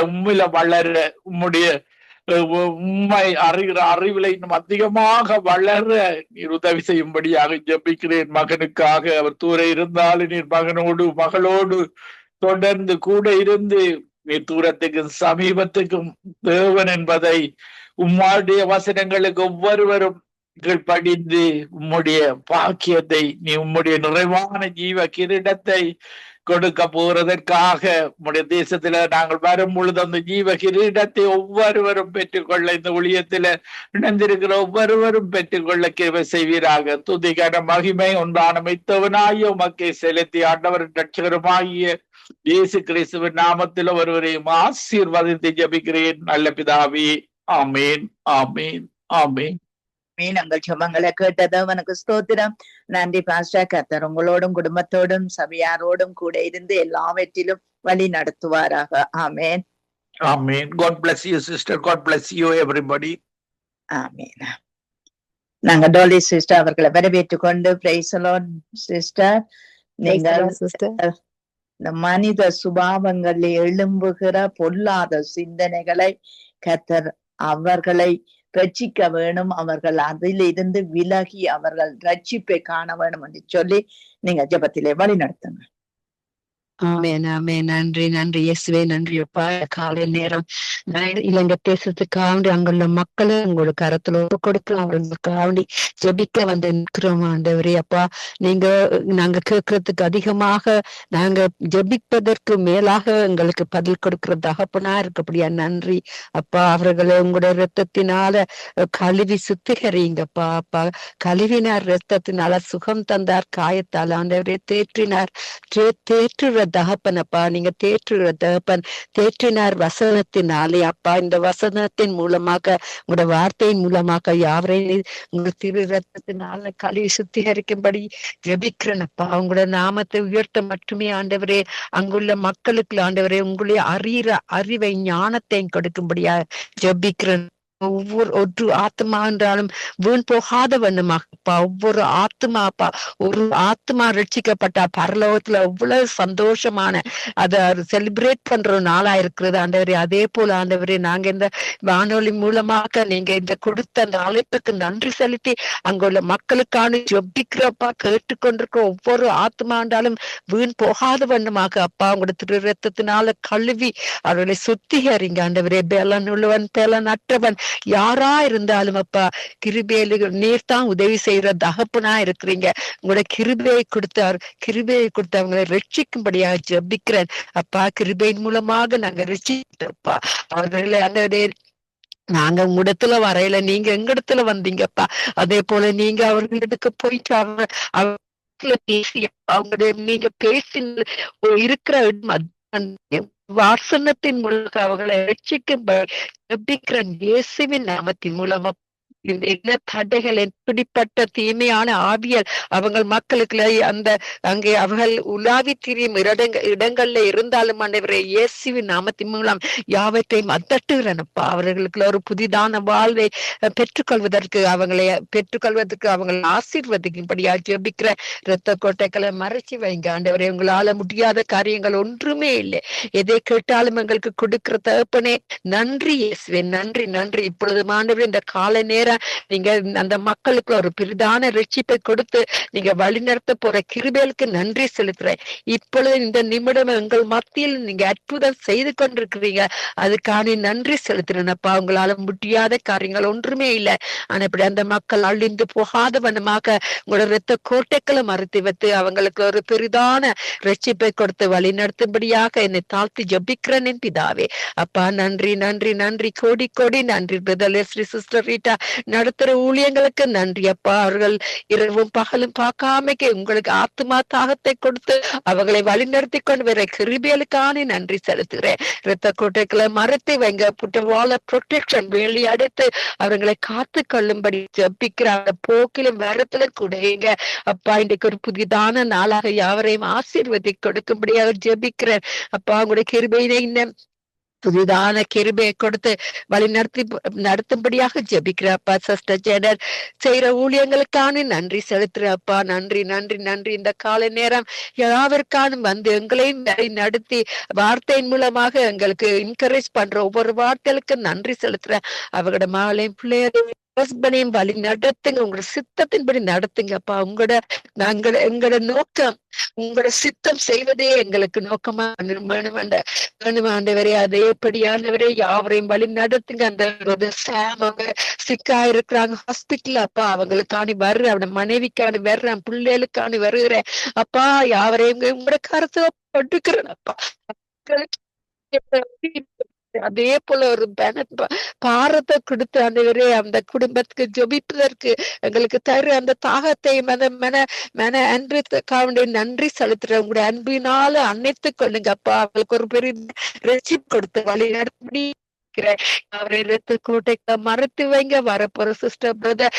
உம்மில வளர, உம்முடைய உண்மை அறிகிற அறிவிலை இன்னும் அதிகமாக வளர நீர் உதவி செய்யும்படியாக ஜெபிக்கிறேன். மகனுக்காக அவர் தூர இருந்தாலும் நீர் மகனோடு மகளோடு தொடர்ந்து கூட இருந்து நீர் தூரத்துக்கும் சமீபத்துக்கும் தேவன் என்பதை உம்முடைய வசனங்களுக்கு ஒவ்வொருவரும் படிந்து உம்முடைய பாக்கியத்தை, நீ உம்முடைய நிறைவான ஜீவ கிரீடத்தை கொடுக்க போறதற்காக உம்முடைய தேசத்துல நாங்கள் வரும் பொழுது அந்த ஜீவ கிரீடத்தை ஒவ்வொருவரும் பெற்றுக்கொள்ள, இந்த ஊழியத்துல இணைந்திருக்கிற ஒவ்வொருவரும் பெற்றுக்கொள்ள கிருபை செய்வீராக. துதிக்கான மகிமை ஒன்றான மைத்தவனாய உமக்கை செலுத்தி ஆண்டவரின் ரட்சகருமாகிய இயேசு கிறிஸ்துவின் நாமத்தில் ஒருவரையும் ஆசீர்வதித்து ஜெபிக்கிறேன் நல்ல பிதாவே. ஆமேன், ஆமேன், ஆமேன். நாங்கள் ஜெபங்களை கேட்டது அவனுக்கு ஸ்தோத்திரம். நன்றி பாஸ்டர். கர்த்தர் உங்களோடும் குடும்பத்தோடும் சபையாரோடும் கூட இருந்து எல்லாவற்றிலும் வழி நடத்துவாராக. ஆமேன், ஆமேன். God bless you sister. God bless you everybody. ஆமேன். நாங்க டோலி சிஸ்டர் அவர்களை வரவேற்றுக் கொண்டு பிரைஸ் தி லார்ட் சிஸ்டர். நீங்கள் இந்த மனித சுபாவங்களில் எழும்புகிற பொல்லாத சிந்தனைகளை கர்த்தர் அவர்களை ரட்சிக்க வேணும், அவர்கள் அதிலிருந்து விலகி அவர்கள் ரட்சிப்பை காண வேணும் என்று சொல்லி நீங்க ஜெபத்திலே வழி நடத்துங்க. ஆமென், ஆமென். நன்றி, நன்றி இயேசுவே, நன்றி அப்பா. காலை நேரம் இலங்கை தேசத்துக்காண்டி அங்குள்ள மக்களை உங்களோட கரத்துல ஒப்பு கொடுக்கலாம், அவர்களுக்காண்டி ஜெபிக்க வந்து நிற்கிறோம் ஆண்டவரே. அப்பா, நாங்க கேட்கறதுக்கு அதிகமாக நாங்க ஜெபிப்பதற்கு மேலாக எங்களுக்கு பதில் கொடுக்கிற தகப்பனா இருக்கப்படியா நன்றி அப்பா. அவர்களை உங்களோட ரத்தத்தினால கழுவி சுத்திகரிங்கப்பா. அப்பா, கழுவினார் ரத்தத்தினால, சுகம் தந்தார் காயத்தால் ஆண்டவரே, தேற்றினார் தேற்றுற தகப்பன் அப்பா. நீங்க தேற்றுகிற தகப்பன், தேற்றினார் வசனத்தினாலே அப்பா. இந்த வசனத்தின் மூலமாக, உங்களோட வார்த்தையின் மூலமாக யாவரையும் உங்க திரு ரத்தத்தினால கழுவி சுத்திகரிக்கும்படி ஜெபிக்கிறேனப்பா. உங்களோட நாமத்தை உயர்த்த மட்டுமே ஆண்டவரே, அங்குள்ள மக்களுக்கு ஆண்டவரே உங்களுடைய அறிவை ஞானத்தையும் கொடுக்கும்படியா ஜெபிக்கிறேன். ஒவ்வொரு ஆத்மா என்றாலும் வீண் போகாத வண்ணமாப்பா. ஒவ்வொரு ஆத்மாப்பா, ஒரு ஆத்மா ரட்சிக்கப்பட்டா பரலோகத்துல எவ்வளவு சந்தோஷமான அதை செலிப்ரேட் பண்ற ஒரு நாளா இருக்கிறது ஆண்டவரே. அதே போல ஆண்டவரே, நாங்க இந்த வானொலி மூலமாக நீங்க இந்த கொடுத்த அந்த அழைப்புக்கு நன்றி செலுத்தி அங்குள்ள மக்களுக்கான ஜெபிக்கிறப்பா. கேட்டுக்கொண்டிருக்க ஒவ்வொரு ஆத்மா என்றாலும் வீண் போகாத வண்ணமாக அப்பா உங்களோட திரு ரத்தத்தினால கழுவி அவர்களை சுத்திகரிங்க ஆண்டவரே. பேலன் உள்ளவன் பேலன் அற்றவன் யாரா இருந்தாலும் அப்பா, கிருபையில நீர் தான் உதவி செய்யற தகப்பனா இருக்கிறீங்க. உங்களோட கிருபையை கொடுத்து அவங்களை ரட்சிக்கும்படியாக ஜெபிக்கிறேன் அப்பா. கிருபையின் மூலமாக நாங்க ரட்சிப்பா அவர்களை அந்த நாங்க உங்களிடத்துல வரையில, நீங்க எங்க இடத்துல வந்தீங்கப்பா. அதே போல நீங்க அவர்களிடத்துக்கு போயிட்டு அவங்க பேசி அவங்களுடைய நீங்க பேசி இருக்கிற வாசனத்தின் மூலம் அவர்களை ரட்சிக்கும் ஜெபிக்கிறேன் இயேசுவின் நாமத்தின் மூலமா. என்ன தடைகள், பிடிப்பட்ட தீமையான ஆவியல் அவங்கள் மக்களுக்கு அந்த அங்கே அவர்கள் உலாவி திரியும் இடங்கள்ல இருந்தாலும் ஆண்டவரே, இயேசுவின் நாமத்தின் மூலம் யாவற்றையும் அதட்டுகிறனப்பா. அவர்களுக்கு ஒரு புதிதான வாழ்வை பெற்றுக்கொள்வதற்கு அவங்களை ஆசீர்வதிக்கும்படியா ஜெபிக்கிற. இரத்த கோட்டைகளை மறைச்சி வைங்க ஆண்டவரே. உங்களால முடியாத காரியங்கள் ஒன்றுமே இல்லை. எதை கேட்டாலும் எங்களுக்கு கொடுக்கிற தகப்பனே நன்றி இயேசுவே, நன்றி, நன்றி. இப்பொழுது ஆண்டவரே, இந்த காலை நேரம் நீங்க அந்த மக்களுக்கு ஒரு பெரிதான ரட்சிப்பை கொடுத்து நீங்க வழிநடத்த போற கிருபைகளுக்கு நன்றி செலுத்துறேன். இப்பொழுது இந்த நிமிடம் எங்கள் மத்தியில் நீங்க அற்புதம் செய்து கொண்டிருக்கிறீங்க, அதுக்கான நன்றி செலுத்துறேன்ப்பா. உங்களால முடியாத காரியங்கள் ஒன்றுமே இல்லை. ஆனா இப்படி அந்த மக்கள் அழிந்து போகாத வண்ணமாக உங்களோட இரத்த கோட்டைகளை மறைத்து வைத்து அவங்களுக்கு ஒரு பெரிதான ரட்சிப்பை கொடுத்து வழி நடத்தும்படியாக என்னை தாழ்த்தி ஜெபிக்கிறேன் என் பிதாவே. அப்பா, நன்றி, நன்றி, நன்றி, கோடி கோடி நன்றி. பிரதர் லெஸ்லி, சிஸ்டர் ரீட்டா, நடத்துற ஊழியங்களுக்கு நன்றி அப்பா. அவர்கள் இரவும் பகலும் பார்க்காமக்கு உங்களுக்கு ஆத்மா தாகத்தை கொடுத்து அவர்களை வழிநடத்தி கொண்டு வர கிருபைகளுக்கான நன்றி செலுத்துகிறேன். இரத்த கோட்டைகளை மறைத்து வைங்க, புட்டவால ப்ரொடெக்ஷன் வேலி அடைத்து அவர்களை காத்து கொள்ளும்படி ஜபிக்கிற அந்த போக்கிலும் வரத்திலும் கூடங்க அப்பா. இன்றைக்கு ஒரு புதிதான நாளாக யாவரையும் ஆசீர்வதி கொடுக்கும்படியாக ஜபிக்கிறேன் அப்பா. உங்களுடைய கிருபையினை இன்னும் புதிதான கிருபையை கொடுத்து வழி நடத்தும்படியாக ஜபிக்கிறப்பா. சிஸ்டர் ஜெனர் செய்யற ஊழியங்களுக்கான நன்றி செலுத்துறப்பா. நன்றி நன்றி நன்றி. இந்த காலை நேரம் யாவருக்கானும் வந்து எங்களையும் வழி நடத்தி வார்த்தையின் மூலமாக எங்களுக்கு என்கரேஜ் பண்ற ஒவ்வொரு வார்த்தைகளுக்கு நன்றி செலுத்துறேன். அவங்களோட மகளையும் பிள்ளைகளையும் ஹஸ்பண்டையும் வழி நடத்துங்க, உங்களோட சித்தத்தின்படி நடத்துங்கப்பா. எங்களோட நோக்கம் உங்களோட சித்தம் செய்வதே எங்களுக்கு நோக்கமா வேணுமாண்டவரே. அதேபடியானவரே யாவரையும் வழி நடத்துங்க. அந்த சாம் அவங்க சிக்கா இருக்கிறாங்க ஹாஸ்பிட்டல் அப்பா, அவங்களுக்கான வர்ற அவன மனைவிக்கான வர்றேன், பிள்ளைகளுக்கான வருகிறேன் அப்பா. யாவரையும் உங்களோட கருத்தை பட்டுக்கிறேன் அப்பா. அதே போல ஒரு பாரத்தை கொடுத்து ஆண்டவரே அந்த குடும்பத்துக்கு ஜெபிப்பதற்கு எங்களுக்கு தரு அந்த தாகத்தை மன அன்புக்காக நன்றி செலுத்துற உங்களுடைய அன்பினால அணைத்து கொள்ளுங்க அப்பா. அவங்களுக்கு ஒரு பெரிய ரெசிப் கொடுத்து வழி நடத்தி அவரை கோட்டைக்கு மறைத்து வைங்க. வரப்போற சிஸ்டர் பிரதர்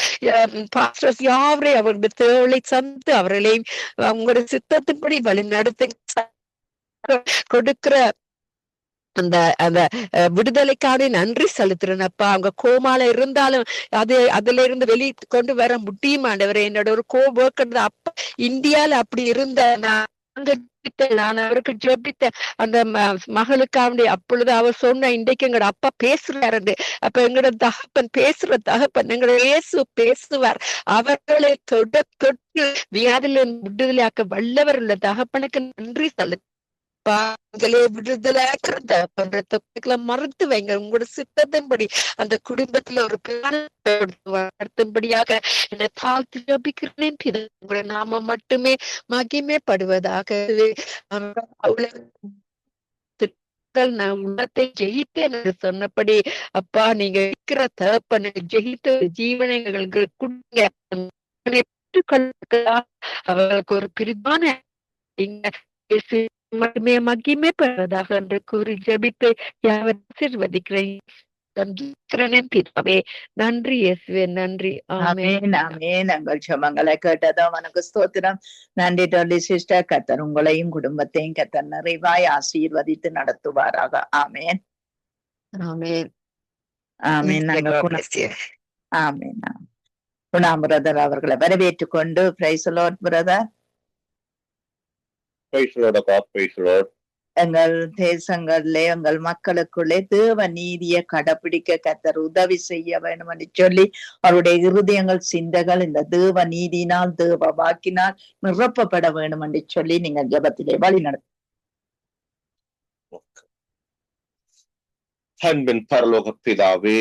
பாஸ்டர்ஸ் யாவரையும் அவருடைய தேவை சந்து அவர்களையும் அவங்களுடைய சித்தத்தின்படி வழி நடத்தி கொடுக்கிற அந்த அந்த விடுதலைக்கான நன்றி செலுத்துறேனப்பா. அவங்க கோமால இருந்தாலும் அதுல இருந்து வெளியே கொண்டு வர முடியுமாண்டவரே. என்னோட ஒரு கோபுறது அப்பா இந்தியால அப்படி இருந்த நான் அவருக்கு ஜெபித்தேன் அந்த மகளுக்காக. அப்பொழுது அவர் சொன்ன இன்றைக்கு எங்களோட அப்பா பேசுறாரு. அப்ப எங்களோட தகப்பன் பேசுற தகப்பன் எங்களோட இயேசு பேசுவார். அவர்களை தொட்டு வியாதில விடுதலையாக்க வல்லவர் உள்ள தகப்பனுக்கு நன்றி செலுத்த விடுதலை மறுத்து வைங்க. உங்களோட சித்தத்தின்படி அந்த குடும்பத்துல ஒரு நடத்தும்படியாக என்னை தாழ்த்தி ஜபிக்கிறேன். உங்களோட நாம மட்டுமே மகிமைப்படுவதாக. நான் உள்ளத்தை ஜெயித்தேன் என்று சொன்னபடி அப்பா நீங்க இருக்கிற தகப்பனை ஜெயித்த ஜீவனை கொடுங்க. அவர்களுக்கு ஒரு பிரிவான மட்டுமே மகிமை பெறுவதாக என்று கூறி ஜெபித்து யாவர் ஆசீர்வதிக்கிறேன். நன்றி இயேசுவே, நன்றி. ஆமென் ஆமென். எங்கள் ஜெபங்களை கேட்டதோ உனக்கு ஸ்தோத்திரம். நன்றி டோலி சிஸ்டர். கர்த்தர் உங்களையும் குடும்பத்தையும் கர்த்தர் நிறைவாய் ஆசீர்வதித்து நடத்துவாராக. ஆமென் ஆமென் ஆமென். ஆமென். குணா பிரதர் அவர்களை வரவேற்றுக் கொண்டு பிரைஸ் லார்ட் பிரதர். எங்கள் தேசங்களிலே எங்கள் மக்களுக்குள்ளே தேவ நீதியை கடைபிடிக்க கர்த்தர் உதவி செய்ய வேண்டும் என்று சொல்லி அவருடைய இருதயங்கள் சிந்தைகள் இந்த தேவ நீதியினால் தேவ வாக்கினால் நிரப்பப்பட வேண்டும் என்று சொல்லி நீங்க ஜெபத்திலே வழி நடத்த. அன்பின் பரலோக பிதாவே,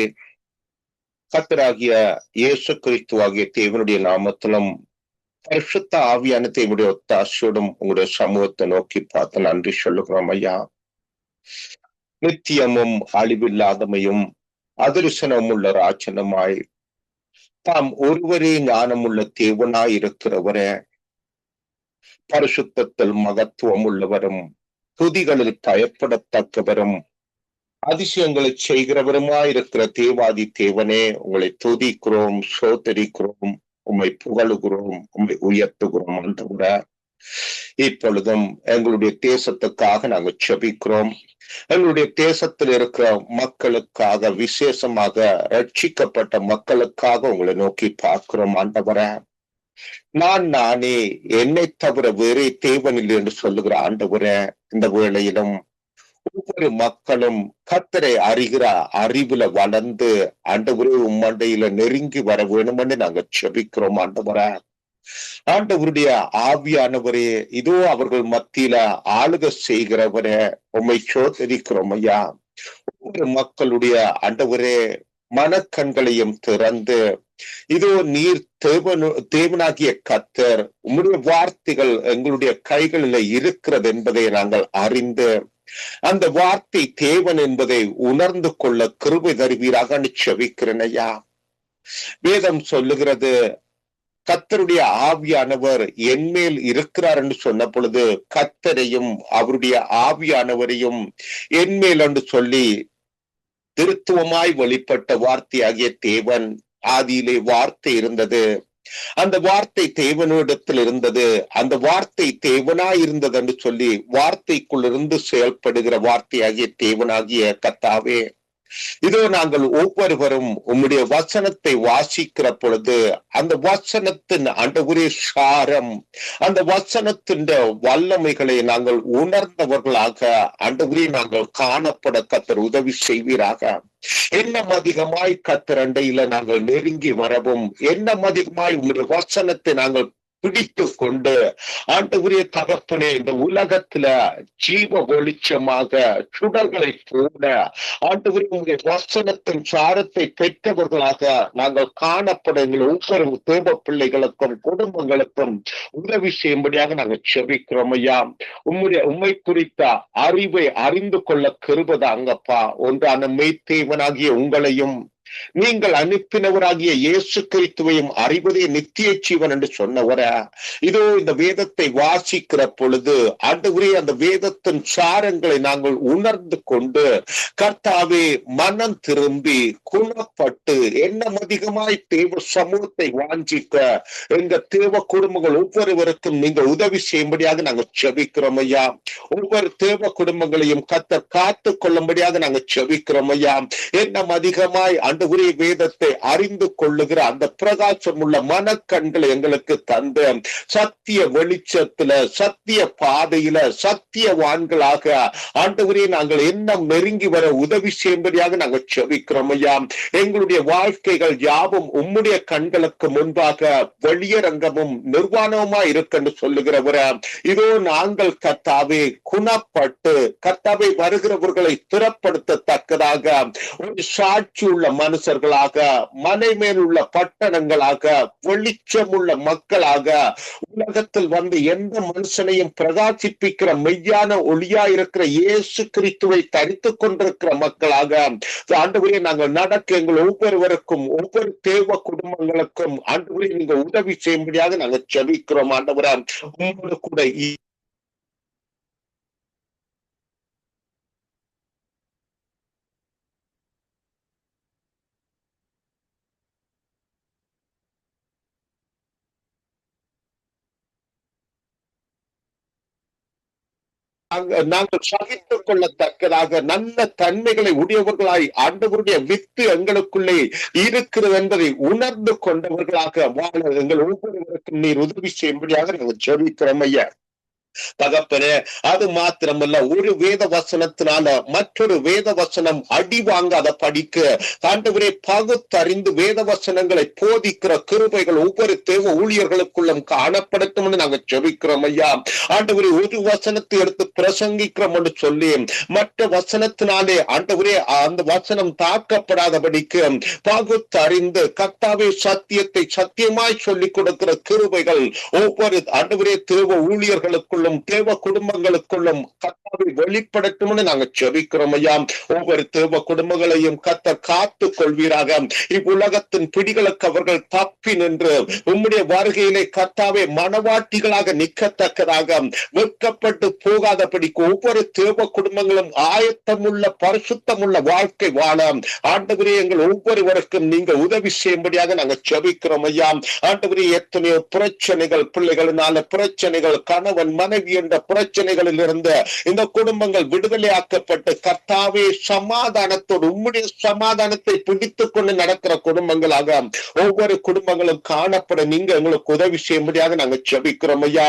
கர்த்தராகிய இயேசு கிறிஸ்துவாகிய தேவனுடைய நாமத்திலும் பரிசுத்த ஆவியான தேவனுடைய ஒத்தாசையோடும் உங்களுடைய சமூகத்தை நோக்கி பார்த்து நன்றி சொல்லுகிறோம் ஐயா. நித்தியமும் அழிவில்லாதமையும் அதிருஷனமும் உள்ள ராஜனமாய் தாம் ஒருவரே ஞானமுள்ள தேவனாய் இருக்கிறவரே, பரிசுத்தத்தில் மகத்துவம் உள்ளவரும் துதிகளில் பயப்படத்தக்கவரும் அதிசயங்களை செய்கிறவருமாயிருக்கிற தேவாதி தேவனே, உங்களை துதிக்கிறோம், சோதரிக்கிறோம், உம்மை புகழுகிறோம், உம்மை உயர்த்துகிறோம். ஆண்டவரே, இப்பொழுதும் எங்களுடைய தேசத்துக்காக நாங்கள் ஜெபிக்கிறோம். எங்களுடைய தேசத்தில் இருக்கிற மக்களுக்காக, விசேஷமாக ரட்சிக்கப்பட்ட மக்களுக்காக உங்களை நோக்கி பார்க்கிறோம். ஆண்டவரே, நானே என்னை தவிர வேறே தேவனில்லை என்று சொல்லுகிற ஆண்டவரே, இந்த வேளையிலும் ஒவ்வொரு மக்களும் கர்த்தரை அறிகிற அறிவுல வளர்ந்து ஆண்டவரே உம்மண்டையில நெருங்கி வர வேணும்னு நாங்க ஜெபிக்கிறோம். ஆண்டவருடைய ஆவியானவரே, இதோ அவர்கள் மத்தியில ஆளுக செய்கிறவரே, உம்மை சோதரிக்கிறோம் ஐயா. ஒவ்வொரு மக்களுடைய ஆண்டவரே மனக்கண்களையும் திறந்து, இதோ நீர் தேவனாகிய கர்த்தர், உம்முடைய வார்த்தைகள் எங்களுடைய கைகளில் இருக்கிறது என்பதை நாங்கள் அறிந்து அந்த வார்த்தை தேவன் என்பதை உணர்ந்து கொள்ள கிருபை தருவீராக ஜெபிக்கிறேன் ஐயா. வேதம் சொல்லுகிறது, கர்த்தருடைய ஆவியானவர் என்மேல் இருக்கிறார் என்று சொன்ன பொழுது கர்த்தரையும் அவருடைய ஆவியானவரையும் என்மேல் என்று சொல்லி திருத்துவமாய் வெளிப்பட்ட வார்த்தையாகிய தேவன். ஆதியிலே வார்த்தை இருந்தது, அந்த வார்த்தை தேவனிடத்தில் இருந்தது, அந்த வார்த்தை தேவனாய் இருந்தது என்று சொல்லி வார்த்தைக்குள் இருந்து செயல்படுகிற வார்த்தையாகிய தேவனாகிய கர்த்தாவே, இதோ நாங்கள் ஒவ்வொருவரும் உம்முடைய வசனத்தை வாசிக்கிற பொழுது அந்த வசனத்தின் ஆண்டவரே சாரம், அந்த வசனத்தின் வல்லமைகளை நாங்கள் உணர்ந்தவர்களாக ஆண்டவரே நாங்கள் காணப்பட கர்த்தர் உதவி செய்வீராக. இன்னும் அதிகமாய் கர்த்தர் அண்டையில நாங்கள் நெருங்கி வரவும், இன்னும் அதிகமாய் உங்களுடைய வசனத்தை நாங்கள் பிடித்து கொண்டு ஆண்டவரே தகப்பனே, இந்த உலகத்துல ஜீவ வெளிச்சமாக சுடர்களை போல ஆண்டவரே உங்களுடைய வசனத்தின் சாரத்தை பெற்றவர்களாக நாங்கள் காணப்பட எங்கள் ஒவ்வொரு தேவ பிள்ளைகளுக்கும் குடும்பங்களுக்கும் உதவி செய்யும்படியாக நாங்கள் செபிக்கிறோம் ஐயா. உம்மை குறித்த அறிவை அறிந்து கொள்ள கிருபதாங்கப்பா. ஒன்றான மெய்த்தேவனாகிய உங்களையும் நீங்கள் அனுப்பினவராகிய இயேசு கிறிஸ்துவையும் அறிவதே நித்திய ஜீவன் என்று சொன்னவர, இதோ இந்த வேதத்தை வாசிக்கிற பொழுது ஆண்டவரே அந்த வேதத்தின் சாரங்களை நாங்கள் உணர்ந்து கொண்டு கர்த்தாவே மனம் திரும்பி குணப்பட்டு என்ன அதிகமாய் தேவ சமூகத்தை வாஞ்சிக்க எங்க தேவ குடும்பங்கள் ஒவ்வொருவருக்கும் நீங்கள் உதவி செய்யும்படியாக நாங்கள் செபிக்கிறோம் ஐயா. ஒவ்வொரு தேவ குடும்பங்களையும் கர்த்தர் காத்து கொள்ளும்படியாக நாங்கள் செபிக்கிறோம் ஐயா. என்ன அதிகமாய் ஆண்டவரே வேதத்தை அறிந்து கொள்ளுகிற அந்த பிரகாசம் உள்ள மனக்கண்களை எங்களுக்கு தந்து சத்திய வெளிச்சத்துல சத்திய பாதையில சத்தியவான்களாக ஆண்டவரே நாங்கள் என்ன நெருங்கி வர உதவி செய்யும்படியாக நாங்கள் செபிக்கிறோம் ஐயா. எங்களுடைய வாழ்க்கைகள் யாவும் உம்முடைய கண்களுக்கு முன்பாக வெளியரங்கமும் நிர்வாணமா இருக்குன்னு சொல்லுகிறவர, இதோ நாங்கள் கர்த்தாவே குணப்பட்டு கர்த்தாவே வருகிறவர்களை திறப்படுத்தத்தக்கதாக ஒரு சாட்சி உள்ள மனுஷர்களாக, மலை மேல் உள்ள பட்டணங்களாக, வெளிச்சம் உள்ள மக்களாக, உலகத்தில் வந்து எந்த மனுஷனையும் பிரகாசிப்பிக்கிற மெய்யான ஒளியா இருக்கிற இயேசு கிறிஸ்துவை தரித்துக் கொண்டிருக்கிற மக்களாக ஆண்டவரே நாங்கள் நடக்க எங்கள் ஒவ்வொருவருக்கும் ஒவ்வொரு தேவ குடும்பங்களுக்கும் ஆண்டவரே நீங்க உதவி செய்யும்படியாக நாங்கள் ஜெபிக்கிறோம். ஆண்டவரே உங்களோடு கூட நாங்கள் சகித்துக் கொள்ளத்தக்கதாக நல்ல தன்மைகளை உடையவர்களாய் ஆண்டவருடைய வித்து எங்களுக்குள்ளே இருக்கிறது என்பதை உணர்ந்து கொண்டவர்களாக வாழ எங்கள் ஒவ்வொருவருக்கும் நீர் உதவி செய்யும்படியாக நாங்கள் ஜெபிக்கிறோம் ஐயா. தகப்பனே, அது மாத்திரமல்ல, ஒரு வேத வசனத்தினால மற்றொரு வேத வசனம் அடி வாங்காத படிக்க ஆண்டவரே பகுத்தறிந்து வேத வசனங்களை போதிக்கிற கிருபைகள் ஒவ்வொரு தேவ ஊழியர்களுக்குள்ளும் காணப்படட்டும் என்று நாங்கள் ஜெபிக்கிறோம் ஐயா. ஆண்டவரே, ஒரு வசனத்தை எடுத்து பிரசங்கிக்கிறோம் என்று சொல்லி மற்ற வசனத்தினாலே ஆண்டவரே அந்த வசனம் தாக்கப்படாதபடிக்கு பகுத்தறிந்து கர்த்தாவே சத்தியத்தை சத்தியமாய் சொல்லிக் கொடுக்கிற கிருபைகள் ஒவ்வொரு ஆண்டவரே தேவ ஊழியர்களுக்குள்ள தேவ குடும்பங்களுக்குள்ளும் கர்த்தாவை வெளிப்படட்டும் நாங்க ஜெபிக்கிறோம் ஐயா. ஒவ்வொரு தேவ குடும்பங்களையும் கர்த்தர் காத்து கொள்வீராக. இவ்வுலகத்தின் பிடிகளுக்கு அவர்கள் தப்பி நின்று உம்முடைய வருகையிலே கர்த்தாவே மனவாட்டிகளாக நிற்கத்தக்கதாக வெட்கப்பட்டு போகாதபடிக்கு ஒவ்வொரு தேவ குடும்பங்களும் ஆயத்தமுள்ள பரிசுத்தமுள்ள வாழ்க்கை வாழ ஆண்டவரே எங்கள் ஒவ்வொருவருக்கும் நீங்க உதவி செய்யும்படியாக நாங்க ஜெபிக்கிறோம் ஐயா. ஆண்டவரே, எத்தனையோ பிரச்சனைகள், பிள்ளைகளினால பிரச்சனைகள், கணவன் மனைவி என்ற பிரச்சனைகளில் இருந்து இந்த குடும்பங்கள் விடுதலையாக்கப்பட்டு கர்த்தாவே சமாதானத்தோடு உம்முடைய சமாதானத்தை பிடித்துக் கொண்டு நடக்கிற குடும்பங்களாக ஒவ்வொரு குடும்பங்களும் காணப்பட நீங்க எங்களுக்கு உதவி செய்யும்படியாக நாங்கள் ஜெபிக்கிறோம் ஐயா.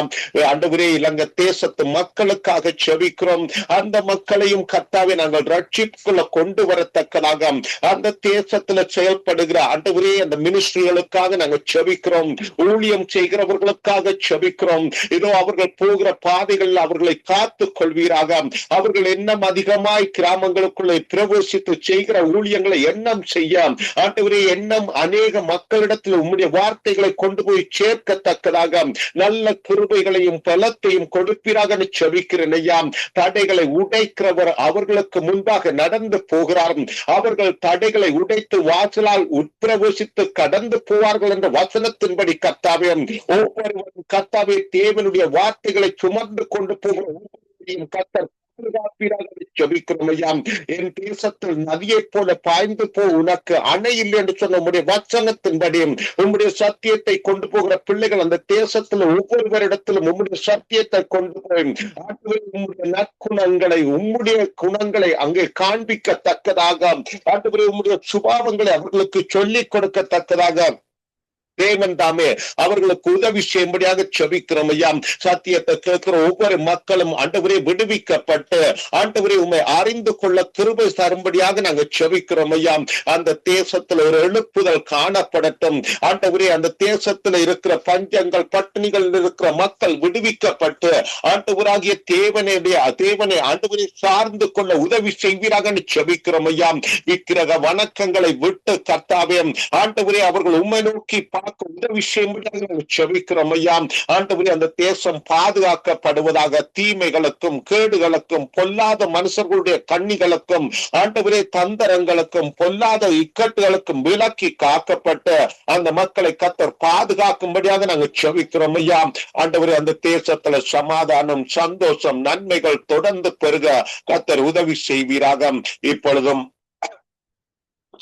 ஆண்டவரே, இலங்கை தேசத்து மக்களுக்காக ஜெபிக்கிறோம். அந்த மக்களையும் கர்த்தாவே நாங்கள் ரட்சிப்புக்குள்ள கொண்டு வரத்தக்கதாக அந்த தேசத்துல செயல்படுகிற ஆண்டவரே அந்த மினிஸ்ட்ரிகளுக்காக நாங்கள் ஜெபிக்கிறோம். ஊழியம் செய்கிறவர்களுக்காக ஜெபிக்கிறோம். இதோ அவர்கள் போகிற பாதைகள் அவர்களை காத்துக் கொள்வீராக. செய்வீராக. அவர்கள் எண்ணம் அதிகமாய் கிராமங்களுக்குள்ளே பிரவேசித்து செய்கிற ஊழியங்களை எண்ணம் செய்ய ஆண்டவரே எண்ணம் அநேக மக்களிடத்தில் உம்முடைய வார்த்தைகளை கொண்டு போய் சேர்க்கத்தக்கதாக நல்ல கிருபைகளையும் பலத்தையும் கொடுப்பீராக செபிக்கிறேன் ஐயா. தடைகளை உடைக்கிறவர் அவர்களுக்கு முன்பாக நடந்து போகிறார். அவர்கள் தடைகளை உடைத்து வாசலால் உட்பிரவேசித்து கடந்து போவார்கள் என்ற வசனத்தின்படி கர்த்தாவே ஒவ்வொருவரும் கர்த்தாவே தேவனுடைய வார்த்தைகளை சுமந்து கொண்டு போகிற ஒவ்வொருவரையும் கர்த்தர் ஜெபிக்கிறோம் ஐயா. என் தேசத்தில் நதியை போல பாய்ந்து போ, உனக்கு அணை இல்லை என்று சொன்ன உம்முடைய வசனத்தின்படி உம்முடைய சத்தியத்தை கொண்டு போகிற பிள்ளைகள் அந்த தேசத்தில் ஒவ்வொருவரிடத்திலும் உம்முடைய சத்தியத்தை கொண்டு போய் உம்முடைய நற்குணங்களை உம்முடைய குணங்களை அங்கே காண்பிக்கத்தக்கதாக ஆண்டவரே உம்முடைய சுபாவங்களை அவர்களுக்கு சொல்லிக் கொடுக்கத்தக்கதாக தேவன் தாமே அவர்களுக்கு உதவி செய்யும்படியாக செபிக்கிறோம் ஐயா. சத்தியத்தை கேட்கிற ஒவ்வொரு மக்களும் ஆண்டவரே விடுவிக்கப்பட்டு ஆண்டவரே உண்மை அறிந்து கொள்ள கிருபை தரும்படியாக நாங்கள் செபிக்கிறோம் ஐயா. அந்த தேசத்துல ஒரு எழுப்புதல் காணப்படட்டும் ஆண்டவரே. அந்த தேசத்துல இருக்கிற பஞ்சங்கள் பட்டினிகள் இருக்கிற மக்கள் விடுவிக்கப்பட்டு ஆண்டவராகிய தேவனை ஆண்டவரை சார்ந்து கொள்ள உதவி செய்வீராக செபிக்கிறோம் ஐயா. விக்கிரக வணக்கங்களை விட்டு கர்த்தாவே ஆண்டவரே அவர்கள் உண்மை நோக்கி உதவி செய்யும்படியாக செபிக்கிறோம் ஐயா. ஆண்டவரே அந்த தேசம் பாதுகாக்கப்படுவதாக தீமைகளுக்கும் கேடுகளுக்கும் பொல்லாத மனுஷர்களுடைய கண்ணிகளுக்கும் ஆண்டவரே தந்திரங்களுக்கும் பொல்லாத இக்கட்டுகளுக்கும் விலக்கி காக்கப்பட்டு அந்த மக்களை கர்த்தர் பாதுகாக்கும்படியாக நாங்கள் செபிக்கிறோம் ஐயா. ஆண்டவரே அந்த தேசத்துல சமாதானம் சந்தோஷம் நன்மைகள் தொடர்ந்து பெருக கர்த்தர் உதவி செய்வீராக. இப்பொழுதும்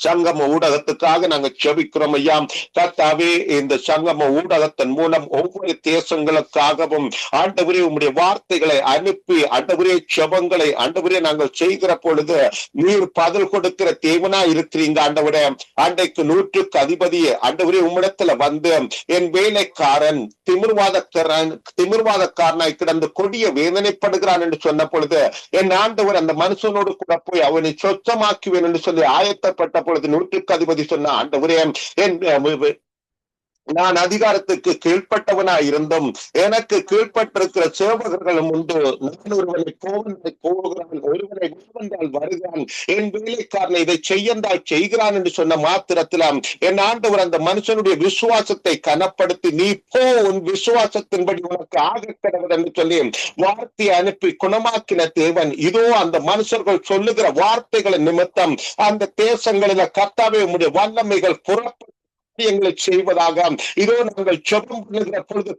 சங்கம ஊடகத்துக்காக நாங்கள் செபிக்கிறோம் ஐயா. கர்த்தாவே இந்த சங்கம ஊடகத்தின் மூலம் ஒவ்வொரு தேசங்களுக்காகவும் ஆண்டவரே உம்முடைய வார்த்தைகளை அனுப்பி ஆண்டவரே செபங்களை ஆண்டவரே நாங்கள் செய்கிற பொழுது நீர் பதில் கொடுக்கிற தேவனா இருக்கிறீங்க ஆண்டவரே. அன்றைக்கு 100க்கு அதிபதியே ஆண்டவரே உம்மிடத்துல வந்து என் வேலைக்காரன் திமிர்வாதக்காரனாய் கிடந்து கொடிய வேதனைப்படுகிறான் என்று சொன்ன பொழுது என் ஆண்டவர் அந்த மனுஷனோடு கூட போய் அவனை சொச்சமாக்குவேன் என்று சொல்லி ஆயத்தப்பட்ட பொழுது 100க்கு அதிபதி சொன்ன ஆண்டவரே நான் அதிகாரத்துக்கு கீழ்பட்டவனா இருந்தும் எனக்கு கீழ்பட்டிருக்கிற சேவகர்களும் உண்டு. நான் ஒருவனை போகிறான் ஒருவனை வந்தால் வருகிறான் என் வேலைக்காரனை இதை செய்யந்தால் செய்கிறான் என்று சொன்ன மாத்திரத்தில் என் ஆண்டவர் அந்த மனுஷனுடைய விசுவாசத்தை கனப்படுத்தி நீ போ உன் விசுவாசத்தின்படி உனக்கு ஆக கடவுள் என்று சொல்லி வார்த்தையை அனுப்பி குணமாக்கின தேவன். இதோ அந்த மனுஷர்கள் சொல்லுகிற வார்த்தைகளின் நிமித்தம் அந்த தேசங்களில கர்த்தாவே உம்முடைய வல்லமைகள் புறப்பட்டு எங்களை செய்வதாக இதோ நாங்கள் ஜெபம் பண்ணுகிற பொழுது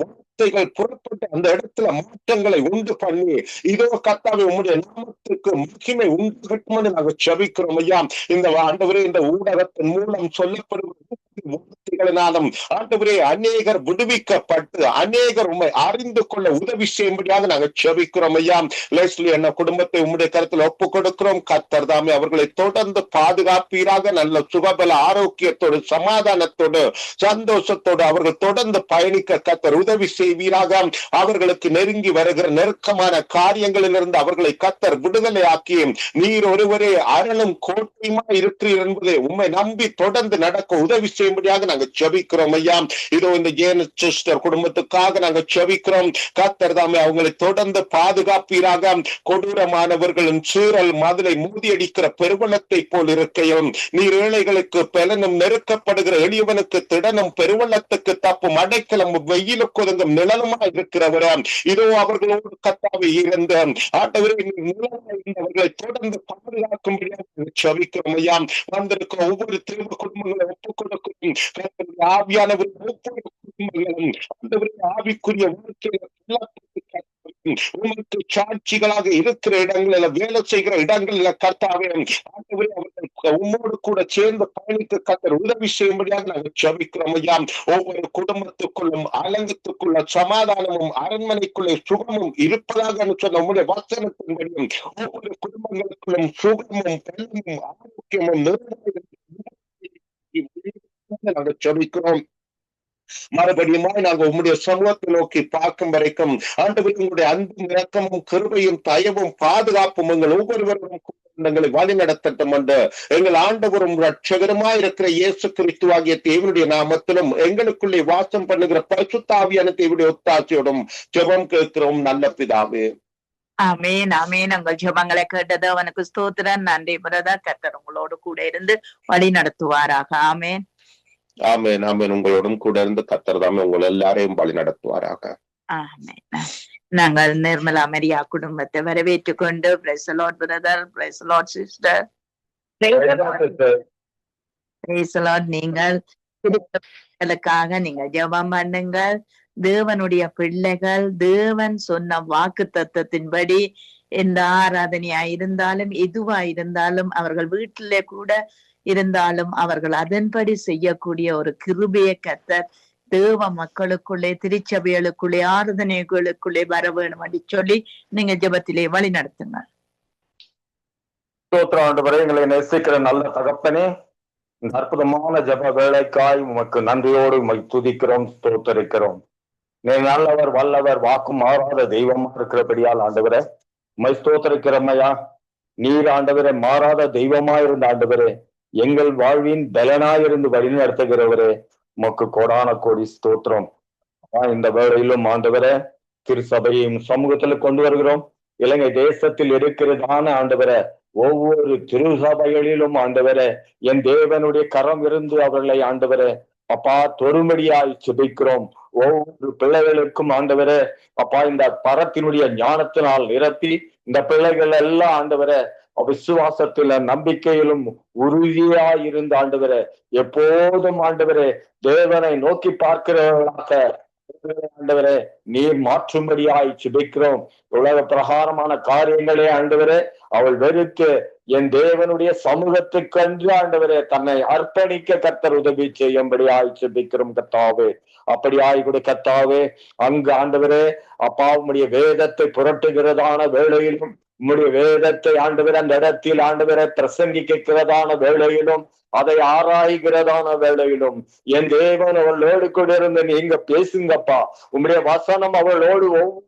வார்த்தைகள் புறப்பட்டு அந்த இடத்துல மாற்றங்களை உண்டு பண்ணி இதோ கர்த்தாவே உம்முடைய நாமத்துக்கு மகிமை உண்டு கட்டும் என்று நாங்கள் ஜெபிக்கிறோம் ஐயா. இந்த ஆண்டவரே இந்த ஊடகத்தின் மூலம் சொல்லப்படுகிற வார்த்தைகளினாலும் ஆண்டவரே அநேகர் விடுவிக்கப்பட்டு அநேகர் உண்மை அறிந்து கொள்ள உதவி செய்யும்படியாக நாங்கள் ஜெபிக்கிறோம் ஐயா. லெஸ்லி என்ன குடும்பத்தை உம்முடைய கருத்தில் ஒப்புக் கொடுக்கிறோம். கர்த்தர் தாமே அவர்களை தொடர்ந்து பாதுகாப்பீராக. நல்ல சுகபல ஆரோக்கியத்தோடு சமாதானத்தோடு சந்தோஷத்தோடு அவர்கள் தொடர்ந்து பயணிக்க கர்த்தர் உதவி செய்வீராக. அவர்களுக்கு நெருங்கி வருகிற நெருக்கமான காரியங்களிலிருந்து அவர்களை கர்த்தர் விடுதலை ஆக்கி நீர் ஒருவரே அரணும் கோட்டையுமா இருக்கிறீர் என்பதை உண்மை நம்பி தொடர்ந்து நடக்க உதவி செய்யும்படியாக நாங்கள் ஜெபிக்கிறோம் ஐயா. இதோ இந்த ஜேனஸ் சிஸ்டர் குடும்பத்துக்காக நாங்கள் ஜெபிக்கிறோம். கர்த்தர் தாமே அவங்களை தொடர்ந்து பாதுகாப்பீராக. கொடூரமானவர்களின் சீரல் மதிலை மூடியடிக்கிற பெருவெள்ளத்தை போல் இருக்கையும் நீர் ஏழைகளுக்கு பலனும் நெருக்கப்படுகிற எளியவனுக்கு திடனும் பெருவெள்ளத்துக்கு தப்பும் அடைக்கலம் வெயிலுக்கு ஒதுங்கும் நிழலுமா இருக்கிறவர இதோ அவர்களோடு கர்த்தாவே இருந்த ஆண்டவரே அவர்களை தொடர்ந்து பாதுகாக்கும்படியாக ஜெபிக்கிறோம் ஐயா. வந்திருக்கிற ஒவ்வொரு திரும்ப குடும்பங்களை ஒப்புக் கொடுக்கும் ஆவியானவர் ஒவ்வொரு குடும்பங்களும் ஆண்டவரே ஆவிக்குரிய வாழ்க்கையில உமக்கு சாட்சிகளாக இருக்கிற இடங்களில் வேலை செய்கிற இடங்களில் கர்த்தாவே ஆண்டவரே அவர்கள் உம்மோடு கூட சேர்ந்து பயணிக்க கர்த்தர் உதவி செய்யும்படியாக நாங்கள் ஜெபிக்கிறோம் ஐயா. ஒவ்வொரு குடும்பத்துக்குள்ளும் அலங்கத்துக்குள்ள சமாதானமும் அரண்மனைக்குள்ளே சுகமும் இருப்பதாக சொன்ன உங்களுடைய வசனத்தின்படியும் ஒவ்வொரு குடும்பங்களுக்குள்ளும் சுகமும் பலமும் ஆரோக்கியமும் நாங்கள் ஜெபிக்கிறோம். மறுபடியும் நாங்கள் உம்முடைய சமூகத்தை நோக்கி பார்க்கும் வரைக்கும் ஆண்டவரே உங்களுடைய அன்பும் இரக்கமும் கிருபையும் தயவும் பாதுகாப்பும் எங்கள் ஒவ்வொருவரும் எங்களை வழி நடத்தட்டும் என்று எங்கள் ஆண்டவரும் ரட்சகருமாய் இருக்கிற இயேசு கிறிஸ்துவாகிய தேவனுடைய நாமத்திலும் எங்களுக்குள்ளே வாசம் பண்ணுகிற பரிசுத்த ஆவியான தேவனுடைய ஒத்தாசையோடும் ஜெபம் கேட்கிறோம் நல்ல பிதாவே. ஆமேன் ஆமேன். உங்கள் ஜெபங்களை கேட்டது அவனுக்கு ஸ்தோத்திரம். நன்றி பிரதர். கர்த்தர் உங்களோடு கூட இருந்து வழி நடத்துவாராக. ஆமேன் ஆமென் ஆமென். உங்களோடும் கூட இருந்து கர்த்தர் தாமே உங்கள் எல்லாரையும் வழி நடத்துவாராக. ஆமேன். நாங்கள் நிர்மலா மரியா குடும்பத்தை வரவேற்றுக் கொண்டு praise the Lord brother, price the Lord sister, price the Lord. நீங்கள் திருப்பதிகளுக்காக நீங்கள் ஜெபம் பண்ணுங்கள். தேவனுடைய பிள்ளைகள் தேவன் சொன்ன வாக்கு தத்தத்தின்படி எந்த ஆராதனையா இருந்தாலும் எதுவா இருந்தாலும் அவர்கள் வீட்டிலே கூட இருந்தாலும் அவர்கள் அதன்படி செய்யக்கூடிய ஒரு கிருபையை கர்த்தர் தேவ மக்களுக்குள்ளே திருச்சபைகளுக்குள்ளே ஆராதனைகளுக்குள்ளே வர வேணும் என்று சொல்லி நீங்க ஜெபத்திலே வழி நடத்துங்க. ஸ்தோத்திரம் ஆண்டவரே, எங்களை நேசிக்கிற நல்ல தகப்பனே, இந்த அற்புதமான ஜெப வேலைக்காய் உமக்கு நன்றியோடு உம்மை துதிக்கிறோம், ஸ்தோத்தரிக்கிறோம். நீ நல்லவர், வல்லவர், வாக்கு மாறாத தெய்வமா இருக்கிறபடியால் ஆண்டவரே உம்மை ஸ்தோத்தரிக்கிறமையா. நீர் ஆண்டவரே மாறாத தெய்வமா இருந்த ஆண்டவரே, எங்கள் வாழ்வின் பலனாயிருந்து வழி நடத்துகிறவரே, உமக்கு கோடான கோடி ஸ்தோத்திரம். இந்த வேளையிலும் ஆண்டவரே திருசபையும் சமூகத்துல கொண்டு வருகிறோம். இலங்கை தேசத்தில் இருக்கிறதான ஆண்டவரே ஒவ்வொரு திருசபைகளிலும் ஆண்டவரே என் தேவனுடைய கரம் இருந்து அவர்களை ஆண்டவரே அப்பா தொடுமடியாய் சுபிக்கிறோம். ஒவ்வொரு பிள்ளைகளுக்கும் ஆண்டவரே அப்பா இந்த பரத்தினுடைய ஞானத்தினால் நிரப்பி இந்த பிள்ளைகள் எல்லாம் ஆண்டவரே விசுவாசத்தில நம்பிக்கையிலும் உறுதியாய் இருந்த ஆண்டவரே எப்போதும் ஆண்டவரே தேவனை நோக்கி பார்க்கிறவர்களாக ஆண்டவரே நீர் மாற்றும்படியாய் சுபிக்கிறோம். உலக பிரகாரமான காரியங்களே ஆண்டவரே அவள் வெறுத்து என் தேவனுடைய சமூகத்துக்கென்று ஆண்டவரே தன்னை அர்ப்பணிக்க கர்த்தர் உதவி செய்யும்படியாய் சுபிக்கிறோம் கர்த்தாவே. அப்படியாய் கூட கர்த்தாவே அங்கு ஆண்டவரே அப்பா உம்முடைய வேதத்தை புரட்டுகிறதான வேளையிலும் உம்முடைய வேதத்தை ஆண்டவரே அந்த இடத்தில் ஆண்டவரை பிரசங்கிக்கிறதான வேளையிலும் அதை ஆராய்கிறதான வேளையிலும் என் தேவன் அவளோடு கூட இருந்து நீங்க பேசுங்கப்பா. உம்முடைய வசனம் அவளோடு ஒவ்வொரு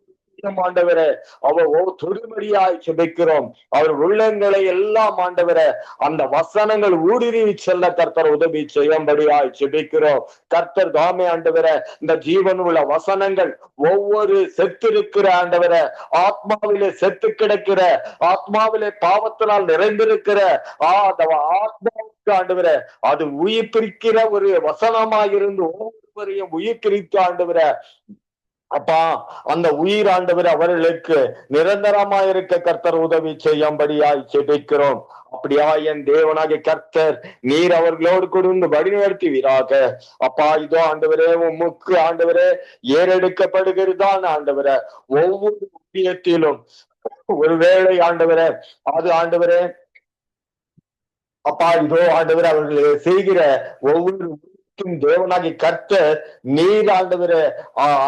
ஆண்டவரே அவ தொடுமடியாய் சுபிக்கிறோம். அவர் உள்ளங்களை எல்லாம் ஆண்டவரே அந்த வசனங்கள் ஊடுருவி செல்ல கர்த்தர் உதவி செய்யும்படியாய் சுபிக்கிறோம். கர்த்தர் தாமே ஆண்டவரே இந்த ஜீவன் உள்ள வசனங்கள் ஒவ்வொரு செத்திருக்கிற ஆண்டவரே ஆத்மாவிலே செத்து கிடக்கிற ஆத்மாவிலே பாவத்தினால் நிறைந்திருக்கிற ஆத்மாவுக்கு ஆண்டவரே அது உயிர்ப்பிக்கிற ஒரு வசனமாயிருந்து ஒவ்வொருவரையும் உயிர்ப்பித்து ஆண்டவரே அப்பா அந்த உயிர் ஆண்டவர் அவர்களுக்கு நிரந்தரமாயிருக்க கர்த்தர் உதவி செய்யும்படியாய் ஜெபிக்கிறோம். அப்படியா என் தேவனாகிய கர்த்தர் நீர் அவர்களோடு கொடுந்து வழிநடத்துவீராக. அப்பா இதோ ஆண்டவரே உமக்கு ஆண்டவரே ஏறெடுக்கப்படுகிறதான ஆண்டவரே ஒவ்வொரு ஊழியத்திலும் ஒருவேளை ஆண்டவரே அது ஆண்டவரே அப்பா இதோ ஆண்டவரே அவர்கள் செய்கிற ஒவ்வொரு தேவனாகி கர்த்தர் நீர் ஆண்டவரை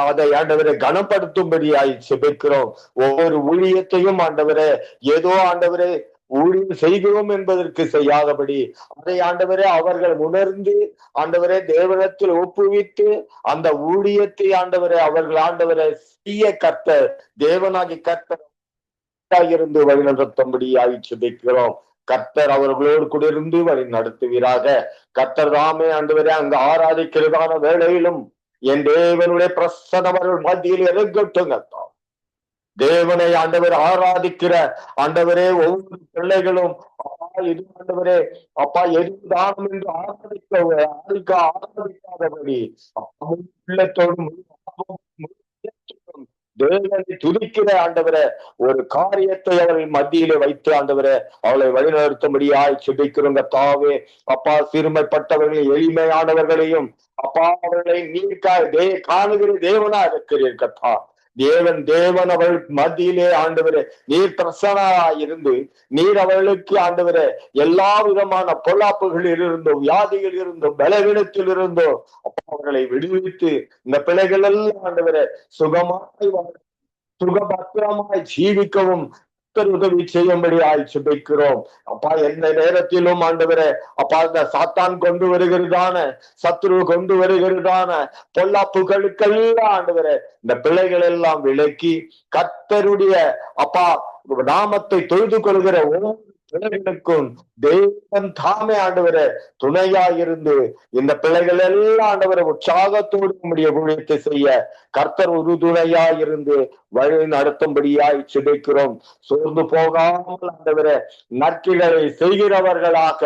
அதை ஆண்டவரை கனப்படுத்தும்படியாய் செபிக்கிறோம். ஒவ்வொரு ஊழியத்தையும் ஆண்டவரே ஏதோ ஆண்டவரே ஊழியம் செய்கிறோம் என்பதற்கு செய்யாதபடி அதை ஆண்டவரே அவர்கள் உணர்ந்து ஆண்டவரே தேவனத்தில் ஒப்புவித்து அந்த ஊழியத்தை ஆண்டவரை அவர்கள் ஆண்டவரை செய்ய கர்த்தர் தேவனாகி கர்த்தர் இருந்து வழிநடத்தும்படியாய் செபிக்கிறோம். கர்த்தர் அவர்களோடு கூட இருந்து வழி நடத்துவீராக. கர்த்தர் தாமே ஆண்டவரே அங்கு ஆராதிக்கிறதான வேளையிலும் என் தேவனுடைய பிரசன்னம் அவர்கள் மத்தியில் இறங்கட்டும். தேவனை ஆண்டவர் ஆராதிக்கிற ஆண்டவரே ஒவ்வொரு பிள்ளைகளும் அப்பா எது ஆண்டவரே அப்பா எது தானம் என்று ஆராதிக்காதபடி உள்ளத்தோடும் தேவனை துதிக்கிற ஆண்டவரை ஒரு காரியத்தை அவர்கள் மத்தியிலே வைத்து ஆண்டவரை அவளை வழிநடத்தும்படியாய் செபிக்கிறோங்க தாவே. அப்பா சிறுமைப்பட்டவர்கள் எளிமையானவர்களையும் அப்பா அவர்களை நீர் காணுகிற தேவனா இருக்கிறீர்களா. தேவன் அவள் மத்தியிலே ஆண்டவரே நீர் பிரசன்னாயிருந்து நீர் அவர்களுக்கு ஆண்டவரே எல்லா விதமான பொல்லாப்புகளில் இருந்தோம் வியாதிகள் இருந்தோம் பலவீனத்தில் இருந்தோம் அப்பா அவர்களை விடுவித்து இந்த பிள்ளைகள் எல்லாம் ஆண்டவரே சுகபத்திரமாய் ஜீவிக்கவும் உதவி செய்யும்படியாய் சுபிக்கிறோம். அப்பா எந்த நேரத்திலும் ஆண்டவரே அப்பா இந்த சாத்தான் கொண்டு வருகிறதான சத்ரு கொண்டு வருகிறதான பொல்லாப்புகளுக்கெல்லாம் ஆண்டவரே இந்த பிள்ளைகள் எல்லாம் விலக்கி கர்த்தருடைய அப்பா நாமத்தை தொழுது கொள்கிற ஒவ்வொரு பிள்ளைகளுக்கும் தேவன் தாமே ஆண்டவரை துணையா இருந்து இந்த பிள்ளைகள் எல்லாம் ஆண்டவரை உற்சாகத்தோடு நம்முடைய ஊழியத்தை செய்ய கர்த்தர் உறுதுணையா இருந்து வழி நடத்தும்படியாய் சிதைக்கிறோம். சோர்ந்து போகாமல் ஆண்டவரை நற்கிகளை செய்கிறவர்களாக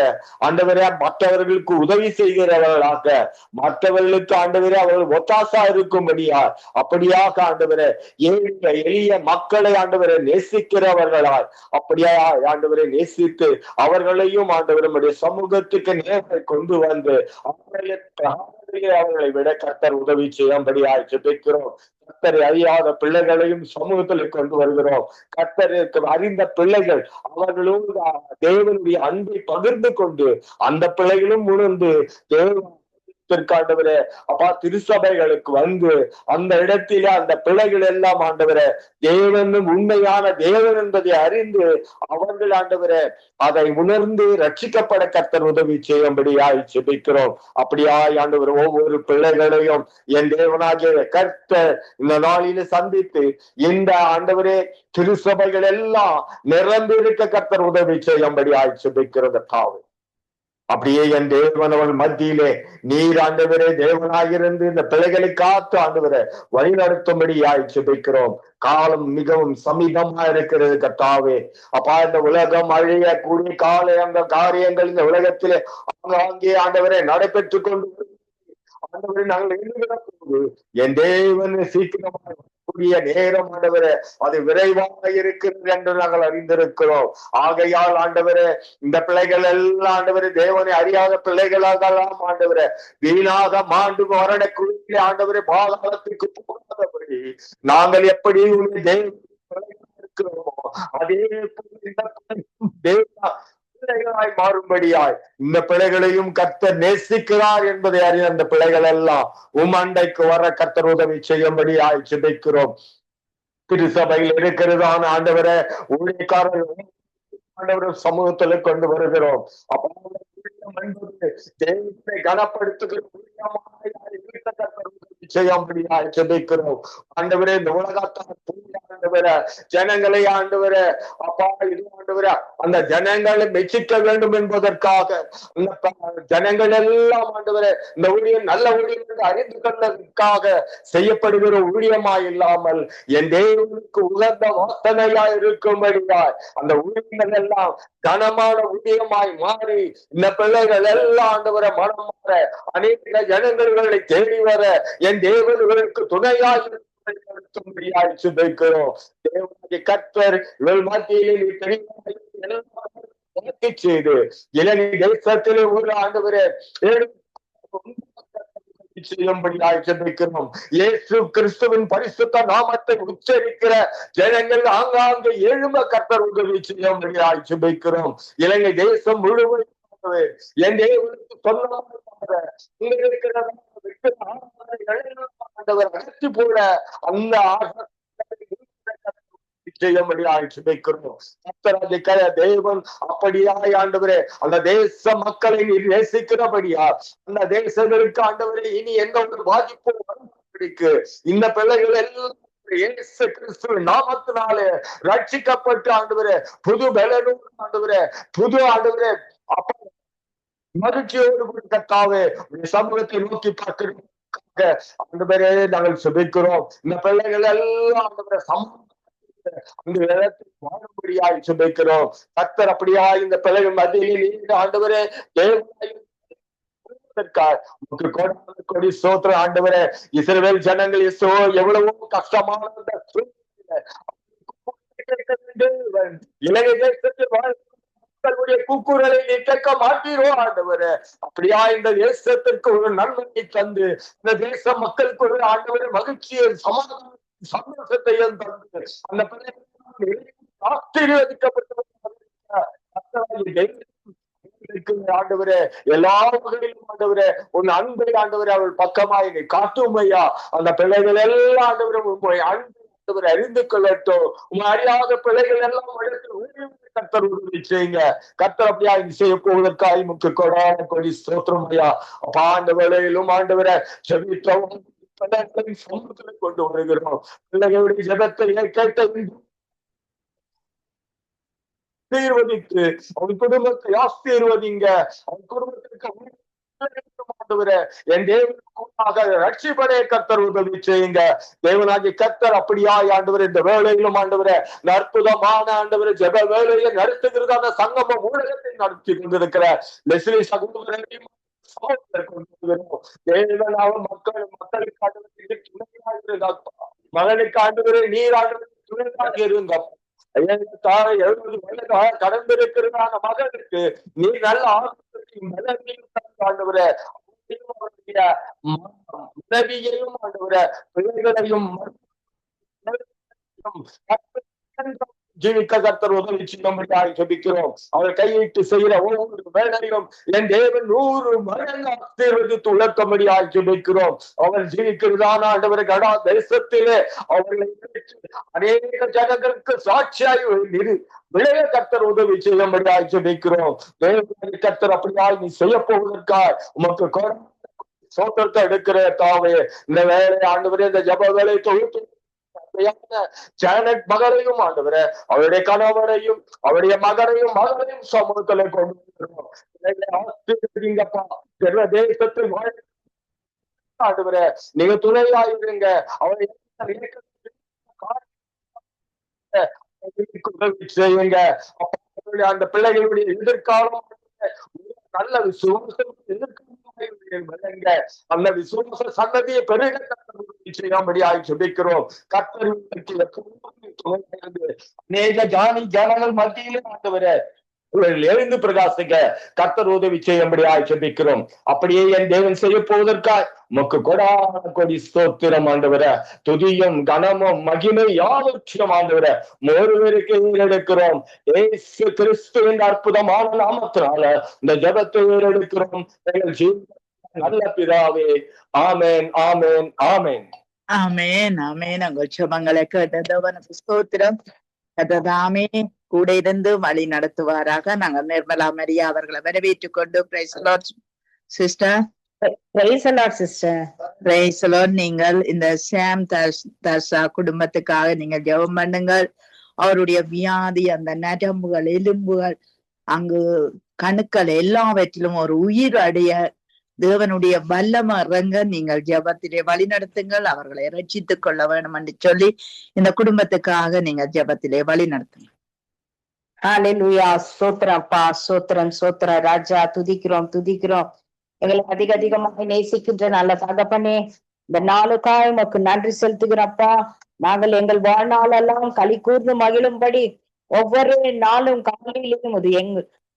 ஆண்டவரே, மற்றவர்களுக்கு உதவி செய்கிறவர்களாக, மற்றவர்களுக்கு ஆண்டவரே அவர்கள் ஒத்தாசா இருக்கும்படியா அப்படியாக ஆண்டவரே எளிய மக்களை ஆண்டவரை நேசிக்கிறவர்களால் அப்படியா ஆண்டவரை நேசித்து அவர்களையும் ஆண்டவர் நம்முடைய சமூகத்துக்கு நேரை கொண்டு வந்து அவர்களை விட கர்த்தர் உதவி செய்யும்படியாய் ஜெபிக்கிறோம். கர்த்தரை அறியாத பிள்ளைகளையும் சமூகத்தில் கொண்டு வருகிறோம். கர்த்தருக்கு அறிந்த பிள்ளைகள் அவர்களோடு தேவனுடைய அன்பை பகிர்ந்து கொண்டு அந்த பிள்ளைகளும் உணர்ந்து ஆண்டவரே அப்பா திருசபைகளுக்கு வந்து அந்த இடத்திலே அந்த பிள்ளைகள் எல்லாம் ஆண்டவரே தேவனும் உண்மையான தேவன் என்பதை அறிந்து அவர்கள் ஆண்டவரே அதை உணர்ந்து ரட்சிக்கப்பட கர்த்தர் உதவி செய்யும்படியாய் ஜெபிக்கிறோம். அப்படியாய் ஆண்டவர் ஒவ்வொரு பிள்ளைகளையும் என் தேவனாகிய கர்த்தர் இந்த நாளில சந்தித்து இந்த ஆண்டவரே திருசபைகள் எல்லாம் நிரம்பியிருக்க கர்த்தர் உதவி செய்யும்படியாய் ஜெபிக்கிறது தாவே. அப்படியே என் தேவனவள் மத்தியிலே நீர் ஆண்டவரே தேவனாயிருந்து இந்த பிள்ளைகளை காத்து ஆண்டவரை வழி நடத்தும்படியாய் ஜெபிக்கிறோம். காலம் மிகவும் சமீபமா இருக்கிறது கர்த்தாவே. அப்பா இந்த உலகம் அழிய கூடிய அந்த காரியங்கள் இந்த உலகத்திலே அங்கே ஆண்டவரை நடைபெற்றுக் கொண்டு ஆண்டவரை நாங்கள் எழுதுகிற போது என் தேவன் சீக்கிரமாக நேரம் ஆண்டவரே அது விரைவாக இருக்கிறது என்று நாங்கள் அறிந்திருக்கிறோம். ஆகையால் ஆண்டவரே இந்த பிள்ளைகள் எல்லாம் ஆண்டவரே தேவனை அறியாத பிள்ளைகளாகலாம் ஆண்டவரே வீணாக மாண்டு வரண குழுவிலே ஆண்டவரே பாதாளத்துக்கு போகாதபடி நாங்கள் எப்படி இருக்கிறோமோ அதே பிள்ளைகளாய் மாறும்படியாய் இந்த பிள்ளைகளையும் கர்த்தர் நேசிக்கிறார் என்பதை அறிய அந்த பிள்ளைகள் எல்லாம் அண்டைக்கு வர கர்த்தர் உதவி செய்யும்படியாய் ஜெபிக்கிறோம். திருசபையில் இருக்கிறதான ஆண்டவரை ஊழியக்காரர்கள் ஆண்டவரை சமூகத்துல கொண்டு வருகிறோம். அப்ப தேவனை கனப்படுத்துகிற செய்யும்படியாய் ஜெபிக்கிறோம். ஆண்டவரே இந்த உலகத்தார் ஆண்டவரே ஜனங்களை ஆண்டவரே அப்பா இது ஆண்டவரே அந்த ஜனங்களை மெச்சிக்க வேண்டும் என்பதற்காக அந்த ஜனங்கள் எல்லாம் ஆண்டவரே இந்த ஊழியம் நல்ல ஊழியம் என்று அறிந்து கொள்வதற்காக செய்யப்படுகிற ஊழியமா இல்லாமல் என் தேவனுக்கு உகந்த வாசனையாய் இருக்கும்படியாய் அந்த ஊழியங்கள் எல்லாம் கனமான ஊழியமாய் மாறி இந்த பிள்ளைகள் எல்லாம் ஆண்டவரை மனம் மாற அநேக ஜனங்களை தேடி வர என் தேவர்களுக்கு துணையாய் கர்த்தர் செய்து இலங்கை தேசத்திலே ஒரு ஆண்டவரே செய்யும்படியாய் ஜெபிக்கிறோம். இயேசு கிறிஸ்துவின் பரிசுத்த நாமத்தை உச்சரிக்கிற ஜனங்கள் ஆங்காங்கே எழும்ப கர்த்தர் உதவி செய்யும்படியாய் ஜெபிக்கிறோம். இலங்கை தேசம் முழுவதும் என் தேவனுக்கு அகற்றி போட அந்த தேவன் அப்படியாய் ஆண்டவரே அந்த தேச மக்களை நேசிக்கிறபடியா அந்த தேசங்களுக்கு ஆண்டவரே இனி எந்த ஒரு பாதிப்பு இந்த பிள்ளைகள் எல்லாம் இயேசு கிறிஸ்துவின் நாமத்தினாலே ரட்சிக்கப்பட்டு ஆண்டவரே புது பலனோடு ஆண்டவரே புது ஆண்டவரே அப்ப மகிழ்ச்சியோடு கர்த்தாவே சமூகத்தை நோக்கி பார்க்கிறோம். அந்த பேரே நாங்கள் சுபிக்கிறோம். இந்த பிள்ளைகள் எல்லாம் அந்த இடத்தில் வாழும்படியாய் சுபிக்கிறோம். கர்த்தர் அப்படியாய் இந்த பிள்ளைகள் மத்தியில் ஆண்டவரே கொடி சோத்திர ஆண்டவரே இஸ்ரவேல் ஜனங்கள் எவ்வளவோ கஷ்டமான இலங்கை தேசத்தில் கூக்குரலை நீ கேட்க மாட்டீரோ ஆண்டவரே. அப்படியா இந்த தேசத்திற்கு ஒரு நன்மையை தந்து இந்த தேச மக்களுக்கு ஒரு ஆண்டவரை மகிழ்ச்சியை சந்தோஷத்தையும் தந்து அந்த ஆசீர்வதிக்கப்பட்ட ஆண்டவரே எல்லா வகையிலும் ஆண்டவரே உன் அன்பை ஆண்டவரே அவள் பக்கமாய் நீ காட்டுமையா அந்த பிள்ளைகள் எல்லாம் ஆண்டவரை உண்மை அன்பை அறிந்து கொள்ளட்டும். உங்க அறியாத பிள்ளைகள் எல்லாம் கர்த்தர் உதவி செய்யுங்க. கர்த்தர் அப்படியா செய்ய போவதற்காக முக்கிய கொடி ஸ்தோத்திரம் ஐயா. அப்பா அந்த வேளையிலும் ஆண்டவரை ஜெபித்தவும் சமூகத்துல கொண்டு வருகிறோம். பிள்ளைகளுடைய ஜெபத்தை கேட்ட ஆசீர்வதித்து அவன் குடும்பத்தை ஆசீர்வதிங்க. அவன் குடும்பத்திற்கு ஆண்டவரே என் தேவனுக்காக ரட்சிப்படைய கர்த்தர் உதவி செய்யுங்க. தேவனாகிய கர்த்தர் அப்படியாய் ஆண்டவர் இந்த வேலையிலும் ஆண்டவரே அற்புதமான ஆண்டவரை ஜெப வேலையை நடத்துகிறதான சங்கமம் ஊடகத்தை நடத்தி கொண்டிருக்கிற லெஸ்லி சகோதரரையும் மக்களுக்கு மகனுக்கு ஆண்டவரே நீர் ஆண்டவரை துணையாக இருங்க. 70 வயதாக கடந்திருக்கிறதான மகனுக்கு நீ நல்ல ஆரோக்கியத்தையும் ஆண்டவரே உதவியையும் ஆண்டவரே பிள்ளைகளையும் ஜீவிக்க கர்த்தர் உதவி செய்யும்படியாக ஜெபிக்கிறோம். அவர் கையிட்டு செய்கிற ஒவ்வொரு வேலையும் என் தேவன் 100 மடங்கு ஆசீர்வதித்து உலர்த்தும்படியாக ஜெபிக்கிறோம். அவர் ஜீவிக்கிறதான ஆண்டவரை கடா தேசத்திலே அவர்களை அநேக ஜனங்களுக்கு சாட்சியாய் விளைய கர்த்தர் உதவி செய்யும்படியாக ஜெபிக்கிறோம். தேவனுடைய கர்த்தர் அப்படியாய் நீ செய்ய போவதற்காக உமக்கு சோத்திரத்தை எடுக்கிற தாவே இந்த வேலை ஆண்டவரே இந்த ஜப வேலை தொகுத்து ஜானட் மகரையும் ஆண்டவரே அவருடைய கணவரையும் அவருடைய மகரையும் சமூகத்துல கொண்டு தேசத்தில் ஆண்டவரே நீங்க துணையாயிருங்க. அவரை உதவி செய்யுங்க. அந்த பிள்ளைகளுடைய எதிர்காலம் நல்ல விசுவாசம் அந்த விசுவாச சன்னதியை பெருக செய்யும்படியாக ஜெபிக்கிறோம். அநேக ஜனங்கள் மத்தியிலே ஆண்டவரே எழுந்து பிரகாசிக்க கர்த்தர் உதவி செய்யும்படியாக ஜெபிக்கிறோம். அப்படியே என் தேவன் செய்ய போவதற்காக உமக்கு கொடான கொடி ஸ்தோத்திரம் ஆண்டவரே. துதியும் கனமும் மகிமை யாவற்றையும் ஆண்டவரே ஒருவருக்கு ஏறெடுக்கிறோம். இயேசு கிறிஸ்துவின் அற்புதமான நாமத்தினால இந்த ஜெபத்தை ஏறெடுக்கிறோம் நல்ல பிதாவே. ஆமென், ஆமென், ஆமென். ஆமென், ஆமென். உங்கள் ஜெபங்களை கேட்டதவனுக்கு ஸ்தோத்திரம். கர்த்ததாமே கூட இருந்து வழி நடத்துவாராக. நாங்கள் நிர்மலா மரியா அவர்களை வரவேற்றுக் கொண்டு praise the Lord sister. Price the Lord sister. Price the Lord. நீங்கள் இந்த சாம் தர்ஷா குடும்பத்துக்காக நீங்கள் ஜெபம் பண்ணுங்கள். அவருடைய வியாதி, அந்த நரம்புகள், எலும்புகள், அங்கு கணுக்கள் எல்லாவற்றிலும் ஒரு உயிர் அடைய தேவனுடைய வல்லமை இறங்க நீங்கள் ஜெபத்திலே வழி நடத்துங்கள். அவர்களை ரட்சித்துக் கொள்ள வேண்டும் என்று சொல்லி இந்த குடும்பத்துக்காக நீங்கள் ஜெபத்திலே வழி நடத்துங்கள். ஹல்லேலூயா. ஸ்தோத்திரம் அப்பா, ஸ்தோத்திரம், ஸ்தோத்திரம் ராஜா. துதிக்கிறோம், துதிக்கிறோம். எங்களை அதிகமாக நேசிக்கின்ற நல்ல தகப்பனே, இந்த நாளுக்காக உமக்கு நன்றி செலுத்துகிறப்பா. நாங்கள் எங்கள் வாழ்நாளெல்லாம் களி கூர்ந்து மகிழும்படி ஒவ்வொரு நாளும் காலையிலும்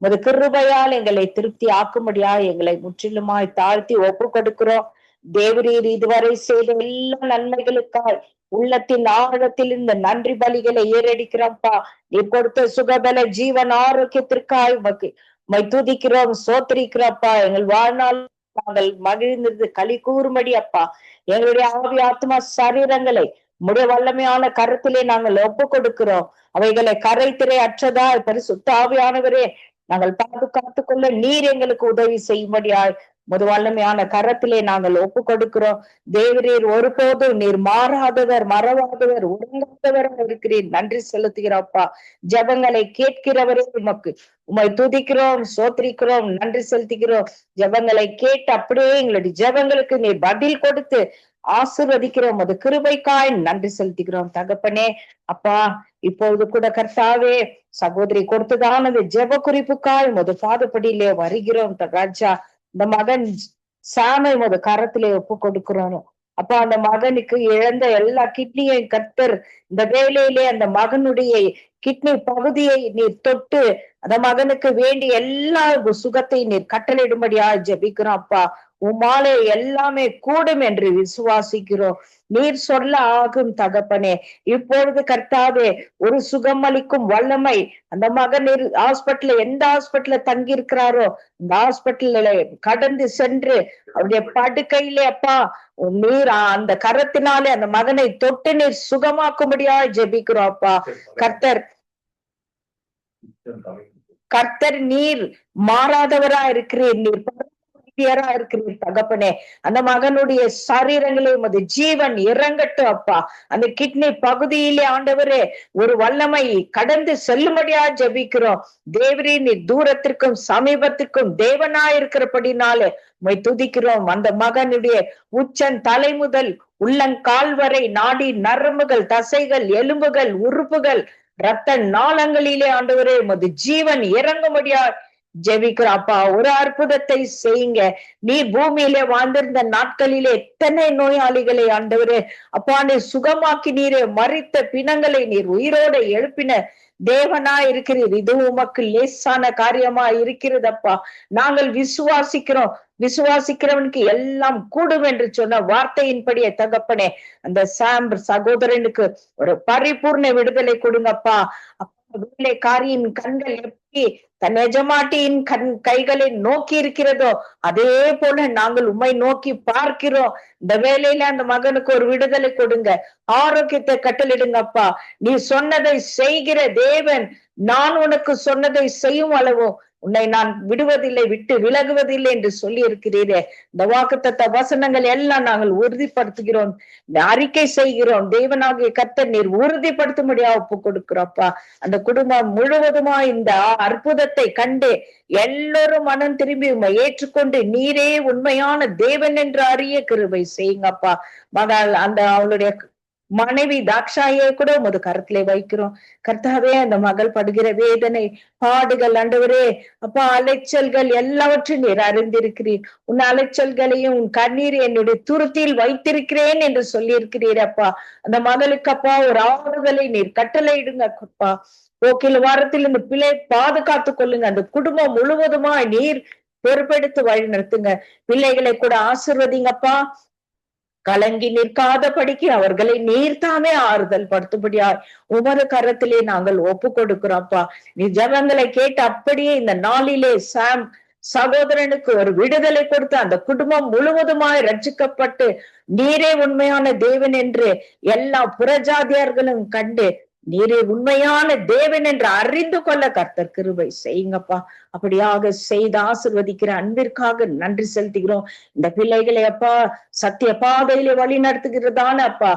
உமது கிருபையால் எங்களை திருப்தி ஆக்கும்படியா எங்களை முற்றிலுமாய் தாழ்த்தி ஒப்பு கொடுக்கிறோம். தேவரீர் இதுவரை செய்த எல்லா நன்மைகளுக்காய் உள்ளத்தின் ஆழத்தில் இந்த நன்றி பலிகளை ஏறடிக்கிறோம்ப்பா. நீ கொடுத்த சுகபல ஜீவன் ஆரோக்கியத்திற்காய் உம்மை துதிக்கிறோம், சோத்திரிக்கிறோம்ப்பா. எங்கள் வாழ்நாள் நாங்கள் மகிழ்ந்தது களி கூறும்படி அப்பா எங்களுடைய ஆவி ஆத்மா சரீரங்களை உம்முடைய வல்லமையான கருத்திலே நாங்கள் ஒப்பு கொடுக்கிறோம். அவைகளை கரைத்திரை அற்றதா பரிசுத்த ஆவியானவரே நாங்கள் பாதுகாத்துக் கொள்ள நீர் எங்களுக்கு உதவி செய்யும்படியாய் முது வல்லமையான கரத்திலே நாங்கள் ஒப்பு கொடுக்கிறோம். தேவரீர் ஒருபோதும் நீர் மாறாதவர், மறவாதவர், உறங்காதவர் இருக்கிறீர். நன்றி செலுத்துகிறோம்ப்பா. ஜெபங்களை கேட்கிறவரே உம்மை துதிக்கிறோம், சோத்திரிக்கிறோம், நன்றி செலுத்துகிறோம். ஜெபங்களை கேட்டு அப்படியே எங்களுடைய ஜெபங்களுக்கு நீர் பதில் கொடுத்து ஆசீர்வதிக்கிறோம். அது கிருபைக்காய் நன்றி செலுத்துகிறோம் தகப்பனே. அப்பா இப்பொழுது கூட கர்த்தாவே சகோதரி கொடுத்ததானது ஜெப குறிப்புக்காய் உமது பாதப்படியிலே வருகிறோம் ராஜா. இந்த மகன் சாமை உமது கரத்திலே ஒப்பு கொடுக்கிறோம் அப்பா. அந்த மகனுக்கு இழந்த எல்லா கிட்னியையும் கர்த்தர் இந்த வேலையிலே அந்த மகனுடைய கிட்னி பகுதியை நீர் தொட்டு அந்த மகனுக்கு வேண்டிய எல்லா சுகத்தை நீர் கட்டளையிடும்படியா ஜெபிக்கிறோம் அப்பா. உம்மாலே எல்லாமே கூடும் என்று விசுவாசிக்கிறோம். நீர் சொல்ல ஆகும் தகப்பனே. இப்பொழுது கர்த்தாவே ஒரு சுகம் அளிக்கும் வல்லமை அந்த மகன் ஹாஸ்பிட்டல்ல எந்த ஹாஸ்பிட்டல்ல தங்கி இருக்கிறாரோ இந்த ஹாஸ்பிட்டல்ல கடந்து சென்று அவருடைய படுக்கையிலே அப்பா நீர் அந்த கரத்தினாலே அந்த மகனை தொட்டு நீர் சுகமாக்கும்படியா ஜெபிக்கிறோம் அப்பா. கர்த்தர் நீர் மாறாதவரா இருக்கிறீர். நீர் இருக்கிற தகப்பனே, அந்த மகனுடைய சரீரங்களே உமது ஜீவன் இறங்கட்டும் அப்பா. அந்த கிட்னி பகுதியிலே ஆண்டவரே ஒரு வல்லமை கடந்து செல்லும்படியா ஜெபிக்கிறோம். தேவரே நீர் தூரத்திற்கும் சமீபத்திற்கும் தேவனாயிருக்கிறபடினாலே உம்மை துதிக்கிறோம். அந்த மகனுடைய உச்சன் தலை முதல் உள்ளங்கால் வரை நாடி நரம்புகள், தசைகள், எலும்புகள், உறுப்புகள், இரத்த நாளங்களிலே ஆண்டவரே உமது ஜீவன் இறங்கும்படியா ஜெபிக்கிறாப்பா. ஒரு அற்புதத்தை செய்யுங்க. நீ பூமியிலே வாழ்ந்திருந்த நாட்களிலே எத்தனை நோயாளிகளை ஆண்டவரே அப்பா நீர் சுகமாக்கி நீரே, மரித்த பிணங்களை நீர் உயிரோட எழுப்பின தேவனா இருக்கிறீர். இது உமக்கு லேசான காரியமா இருக்கிறதப்பா. நாங்கள் விசுவாசிக்கிறோம். விசுவாசிக்கிறவனுக்கு எல்லாம் கூடும் என்று சொன்ன வார்த்தையின்படியே தகப்பனே, அந்த சாம் சகோதரனுக்கு ஒரு பரிபூர்ண விடுதலை கொடுங்கப்பா. வேலைக்காரியின் கண்கள் எப்படி தன் எஜமாட்டியின் கைகளை நோக்கி இருக்கிறதோ அதே போல நாங்கள் உம்மை நோக்கி பார்க்கிறோம். இந்த வேலையில அந்த மகனுக்கு ஒரு விடுதலை கொடுங்க, ஆரோக்கியத்தை கட்டளிடுங்கப்பா. நீ சொன்னதை செய்கிற தேவன், நான் உனக்கு சொன்னதை செய்யும் அளவோ உன்னை நான் விடுவதில்லை, விட்டு விலகுவதில்லை என்று சொல்லி இருக்கிறீரே. இந்த வாக்குத்தத்த வசனங்கள் எல்லாம் நாங்கள் உறுதிப்படுத்துகிறோம், அறிக்கை செய்கிறோம். தேவனாகிய கர்த்தர் நீர் உறுதிப்படுத்தும்படியா ஒப்பு கொடுக்கிறோம்ப்பா. அந்த குடும்பம் முழுவதுமா இந்த அற்புதத்தை கண்டு எல்லோரும் மனம் திரும்பி உண்மை ஏற்றுக்கொண்டு நீரே உண்மையான தேவன் என்று அறிய கிருபை செய்யுங்கப்பா. மகள் அந்த அவளுடைய மனைவி தாக்ஷாயை கூட உமது கருத்திலே வைக்கிறோம். கர்த்தாவே, அந்த மகள் படுகிற வேதனை, பாடுகள் ஆண்டவரே அப்பா, அலைச்சல்கள் எல்லாவற்றையும் நீர் அறிந்திருக்கிறீர். உன் அலைச்சல்களையும் உன் கண்ணீர் என்னுடைய துருத்தியில் வைத்திருக்கிறேன் என்று சொல்லி இருக்கிறீர் அப்பா. அந்த மகளுக்கு அப்பா ஒரு ஆறுதலை நீர் கட்டளையிடுங்க அப்பா. போக்கில் வாரத்தில் இந்த பிள்ளை பாதுகாத்து கொள்ளுங்க. அந்த குடும்பம் முழுவதுமா நீர் பொறுப்பெடுத்து வழி நடத்துங்க. பிள்ளைகளை கூட ஆசிர்வதிங்கப்பா. கலங்கி நிற்காதபடிக்கு அவர்களை நீர்தாமே ஆறுதல் படுத்தும்படியா உமது கரத்திலே நாங்கள் ஒப்பு கொடுக்கிறோம்ப்பா. நீ ஜபங்களை கேட்டு அப்படியே இந்த நாளிலே சாம் சகோதரனுக்கு ஒரு விடுதலை கொடுத்து அந்த குடும்பம் முழுவதுமாய் ரட்சிக்கப்பட்டு நீரே உண்மையான தேவன் என்று எல்லா புறஜாதியார்களும் கண்டு நீரே உண்மையான தேவன் என்று அறிந்து கொள்ள கர்த்தர் கிருபை செய்யுங்கப்பா. அப்படியாக செய்து ஆசிர்வதிக்கிற அன்பிற்காக நன்றி செலுத்துகிறோம். இந்த பிள்ளைகளை அப்பா சத்திய பாதையில வழி நடத்துகிறதான அப்பா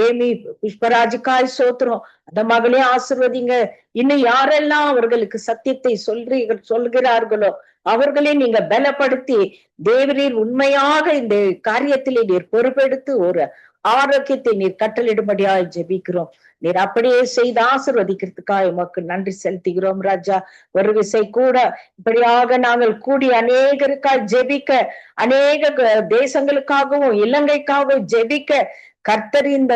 ஏமி புஷ்பராஜுக்காய் சோத்திரம். அந்த மகளே ஆசிர்வதிங்க. இன்னும் யாரெல்லாம் அவர்களுக்கு சத்தியத்தை சொல்கிறார்களோ அவர்களே நீங்க பலப்படுத்தி தேவரீர் உண்மையாக இந்த காரியத்திலே நீர் பொறுப்பெடுத்து ஒரு ஆரோக்கியத்தை நீர் கட்டளிடும்படியா ஜெபிக்கிறோம். நீர் அப்படியே செய்து ஆசிர்வதிக்கிறதுக்காக உமக்கு நன்றி செலுத்துகிறோம் ராஜா. ஒரு விசை கூட இப்படியாக நாங்கள் கூடி அநேகருக்காக ஜெபிக்க, அநேக தேசங்களுக்காகவும் இலங்கைக்காகவும் ஜெபிக்க கர்த்தர் இந்த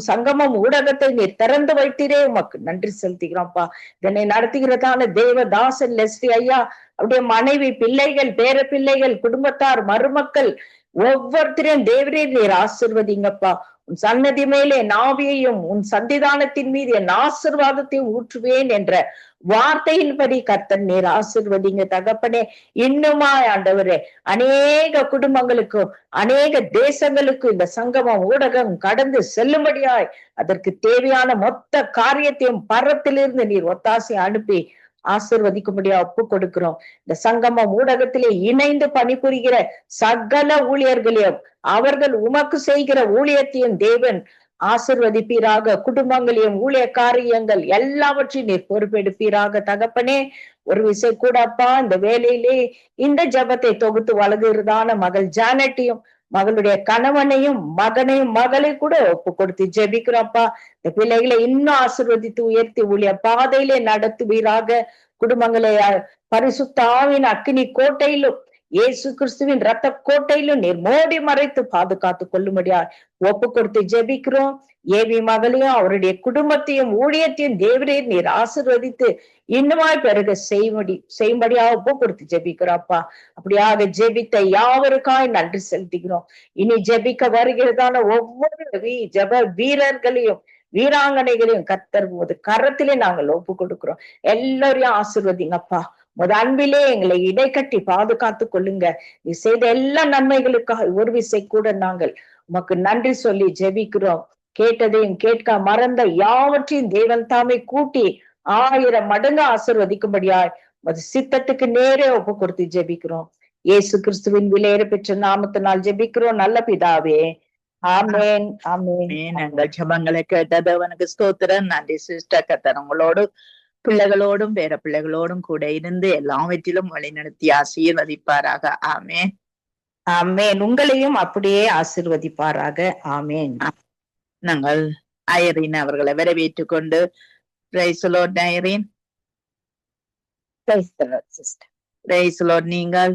சங்கமம் ஊடகத்தை நீர் திறந்து வைத்தீரே, உமக்கு நன்றி செலுத்துகிறோம்ப்பா. இதனை நடத்துகிறதான தேவதாசன் லெஸ்லி ஐயா, அவருடைய மனைவி, பிள்ளைகள், பேர பிள்ளைகள், குடும்பத்தார், மருமக்கள் ஒவ்வொருத்தரையும் தேவரே நீர் ஆசிர்வதிங்கப்பா. உன் சன்னதி மேலே நாவியையும் உன் சந்திதானத்தின் மீது என் ஆசிர்வாதத்தையும் ஊற்றுவேன் என்ற வார்த்தையின்படி கர்த்தர் நீர் ஆசிர்வதிங்க தகப்பனே. இன்னுமா ஆண்டவரே அநேக குடும்பங்களுக்கும் அநேக தேசங்களுக்கும் இந்த சங்கமம் ஊடகம் கடந்து செல்லும்படியாய் அதற்கு தேவையான மொத்த காரியத்தையும் பரத்திலிருந்து நீர் ஒத்தாசை அனுப்பி ஆசிர்வதிக்கும்படியா ஒப்பு கொடுக்கிறோம். இந்த சங்கமம் ஊடகத்திலே இணைந்து பணிபுரிகிற சகல ஊழியர்களையும் அவர்கள் உமக்கு செய்கிற ஊழியத்தையும் தேவன் ஆசிர்வதிப்பீராக. குடும்பங்களையும் ஊழிய காரியங்கள் எல்லாவற்றையும் நீர் பொறுப்பெடுப்பீராக தகப்பனே. ஒரு விசை கூட அப்பா இந்த வேலையிலே இந்த ஜபத்தை தொகுத்து வழங்குகிறதான மகள் ஜானட்டையும் மகளுடைய கணவனையும் மகனையும் மகளை கூட ஒப்பு கொடுத்து ஜெபிக்கிறோம்ப்பா. இந்த பிள்ளைகளை இன்னும் ஆசீர்வதித்து உயர்த்தி ஊழிய பாதையிலே நடத்துவீராக. குடும்பங்களை பரிசுத்த ஆவியின் அக்கினி கோட்டையிலும் இயேசு கிறிஸ்துவின் ரத்த கோட்டையிலும் நீர் மோடி மறைத்து பாதுகாத்து கொள்ளும்படியா ஒப்பு கொடுத்து ஜெபிக்கிறோம். ஏவி மகளையும் அவருடைய குடும்பத்தையும் ஊழியத்தையும் தேவரே நீர் ஆசீர்வதித்து இன்னுமாய் பெருக செய்யும்படியா ஒப்பு கொடுத்து ஜெபிக்கிறோம்ப்பா. அப்படியாக ஜெபித்த யாவருக்காய் நன்றி செலுத்துகிறோம். இனி ஜெபிக்க வருகிறதான ஒவ்வொரு ஜெப வீரர்களையும் வீராங்கனைகளையும் கர்த்தர் போது கரத்திலே நாங்கள் ஒப்பு கொடுக்கிறோம். எல்லாரையும் ஆசீர்வதிங்கப்பா. முத அன்பிலே எங்களை இடைக்கட்டி பாதுகாத்து கொள்ளுங்க. நீ செய்த எல்லா நன்மைகளுக்காக ஒரு விசை கூட நாங்கள் உமக்கு நன்றி சொல்லி ஜெபிக்கிறோம். கேட்டதையும் கேட்க மறந்த யாவற்றையும் தேவன் தாமே கூட்டி 1000 மடங்கு ஆசீர்வதிக்கும்படியாய் சித்தத்துக்கு நேரே ஒப்பு கொடுத்து ஜெபிக்கிறோம். இயேசு கிறிஸ்துவின் விலையேற பெற்ற நாமத்தினால் ஜெபிக்கிறோம் நல்ல பிதாவே. ஆமென் ஆமென். எங்கள் ஜெபங்களை கேட்டதவனுக்கு ஸ்தோத்திரம். நன்றி சிஸ்டர். கர்த்தர் உங்களோடு பிள்ளைகளோடும் பேர பிள்ளைகளோடும் கூட இருந்து எல்லாவற்றிலும் வழிநடத்தி ஆசீர்வதிப்பாராக. ஆமென் ஆமென். உங்களையும் அப்படியே ஆசீர்வதிப்பாராக. ஆமென். நாங்கள் ஐரீன் அவர்களை வரவேற்றுக் கொண்டு பிரைஸ் தி லார்ட். ஐரீன், Praise the Lord, sister. Praise the Lord. நீங்கள்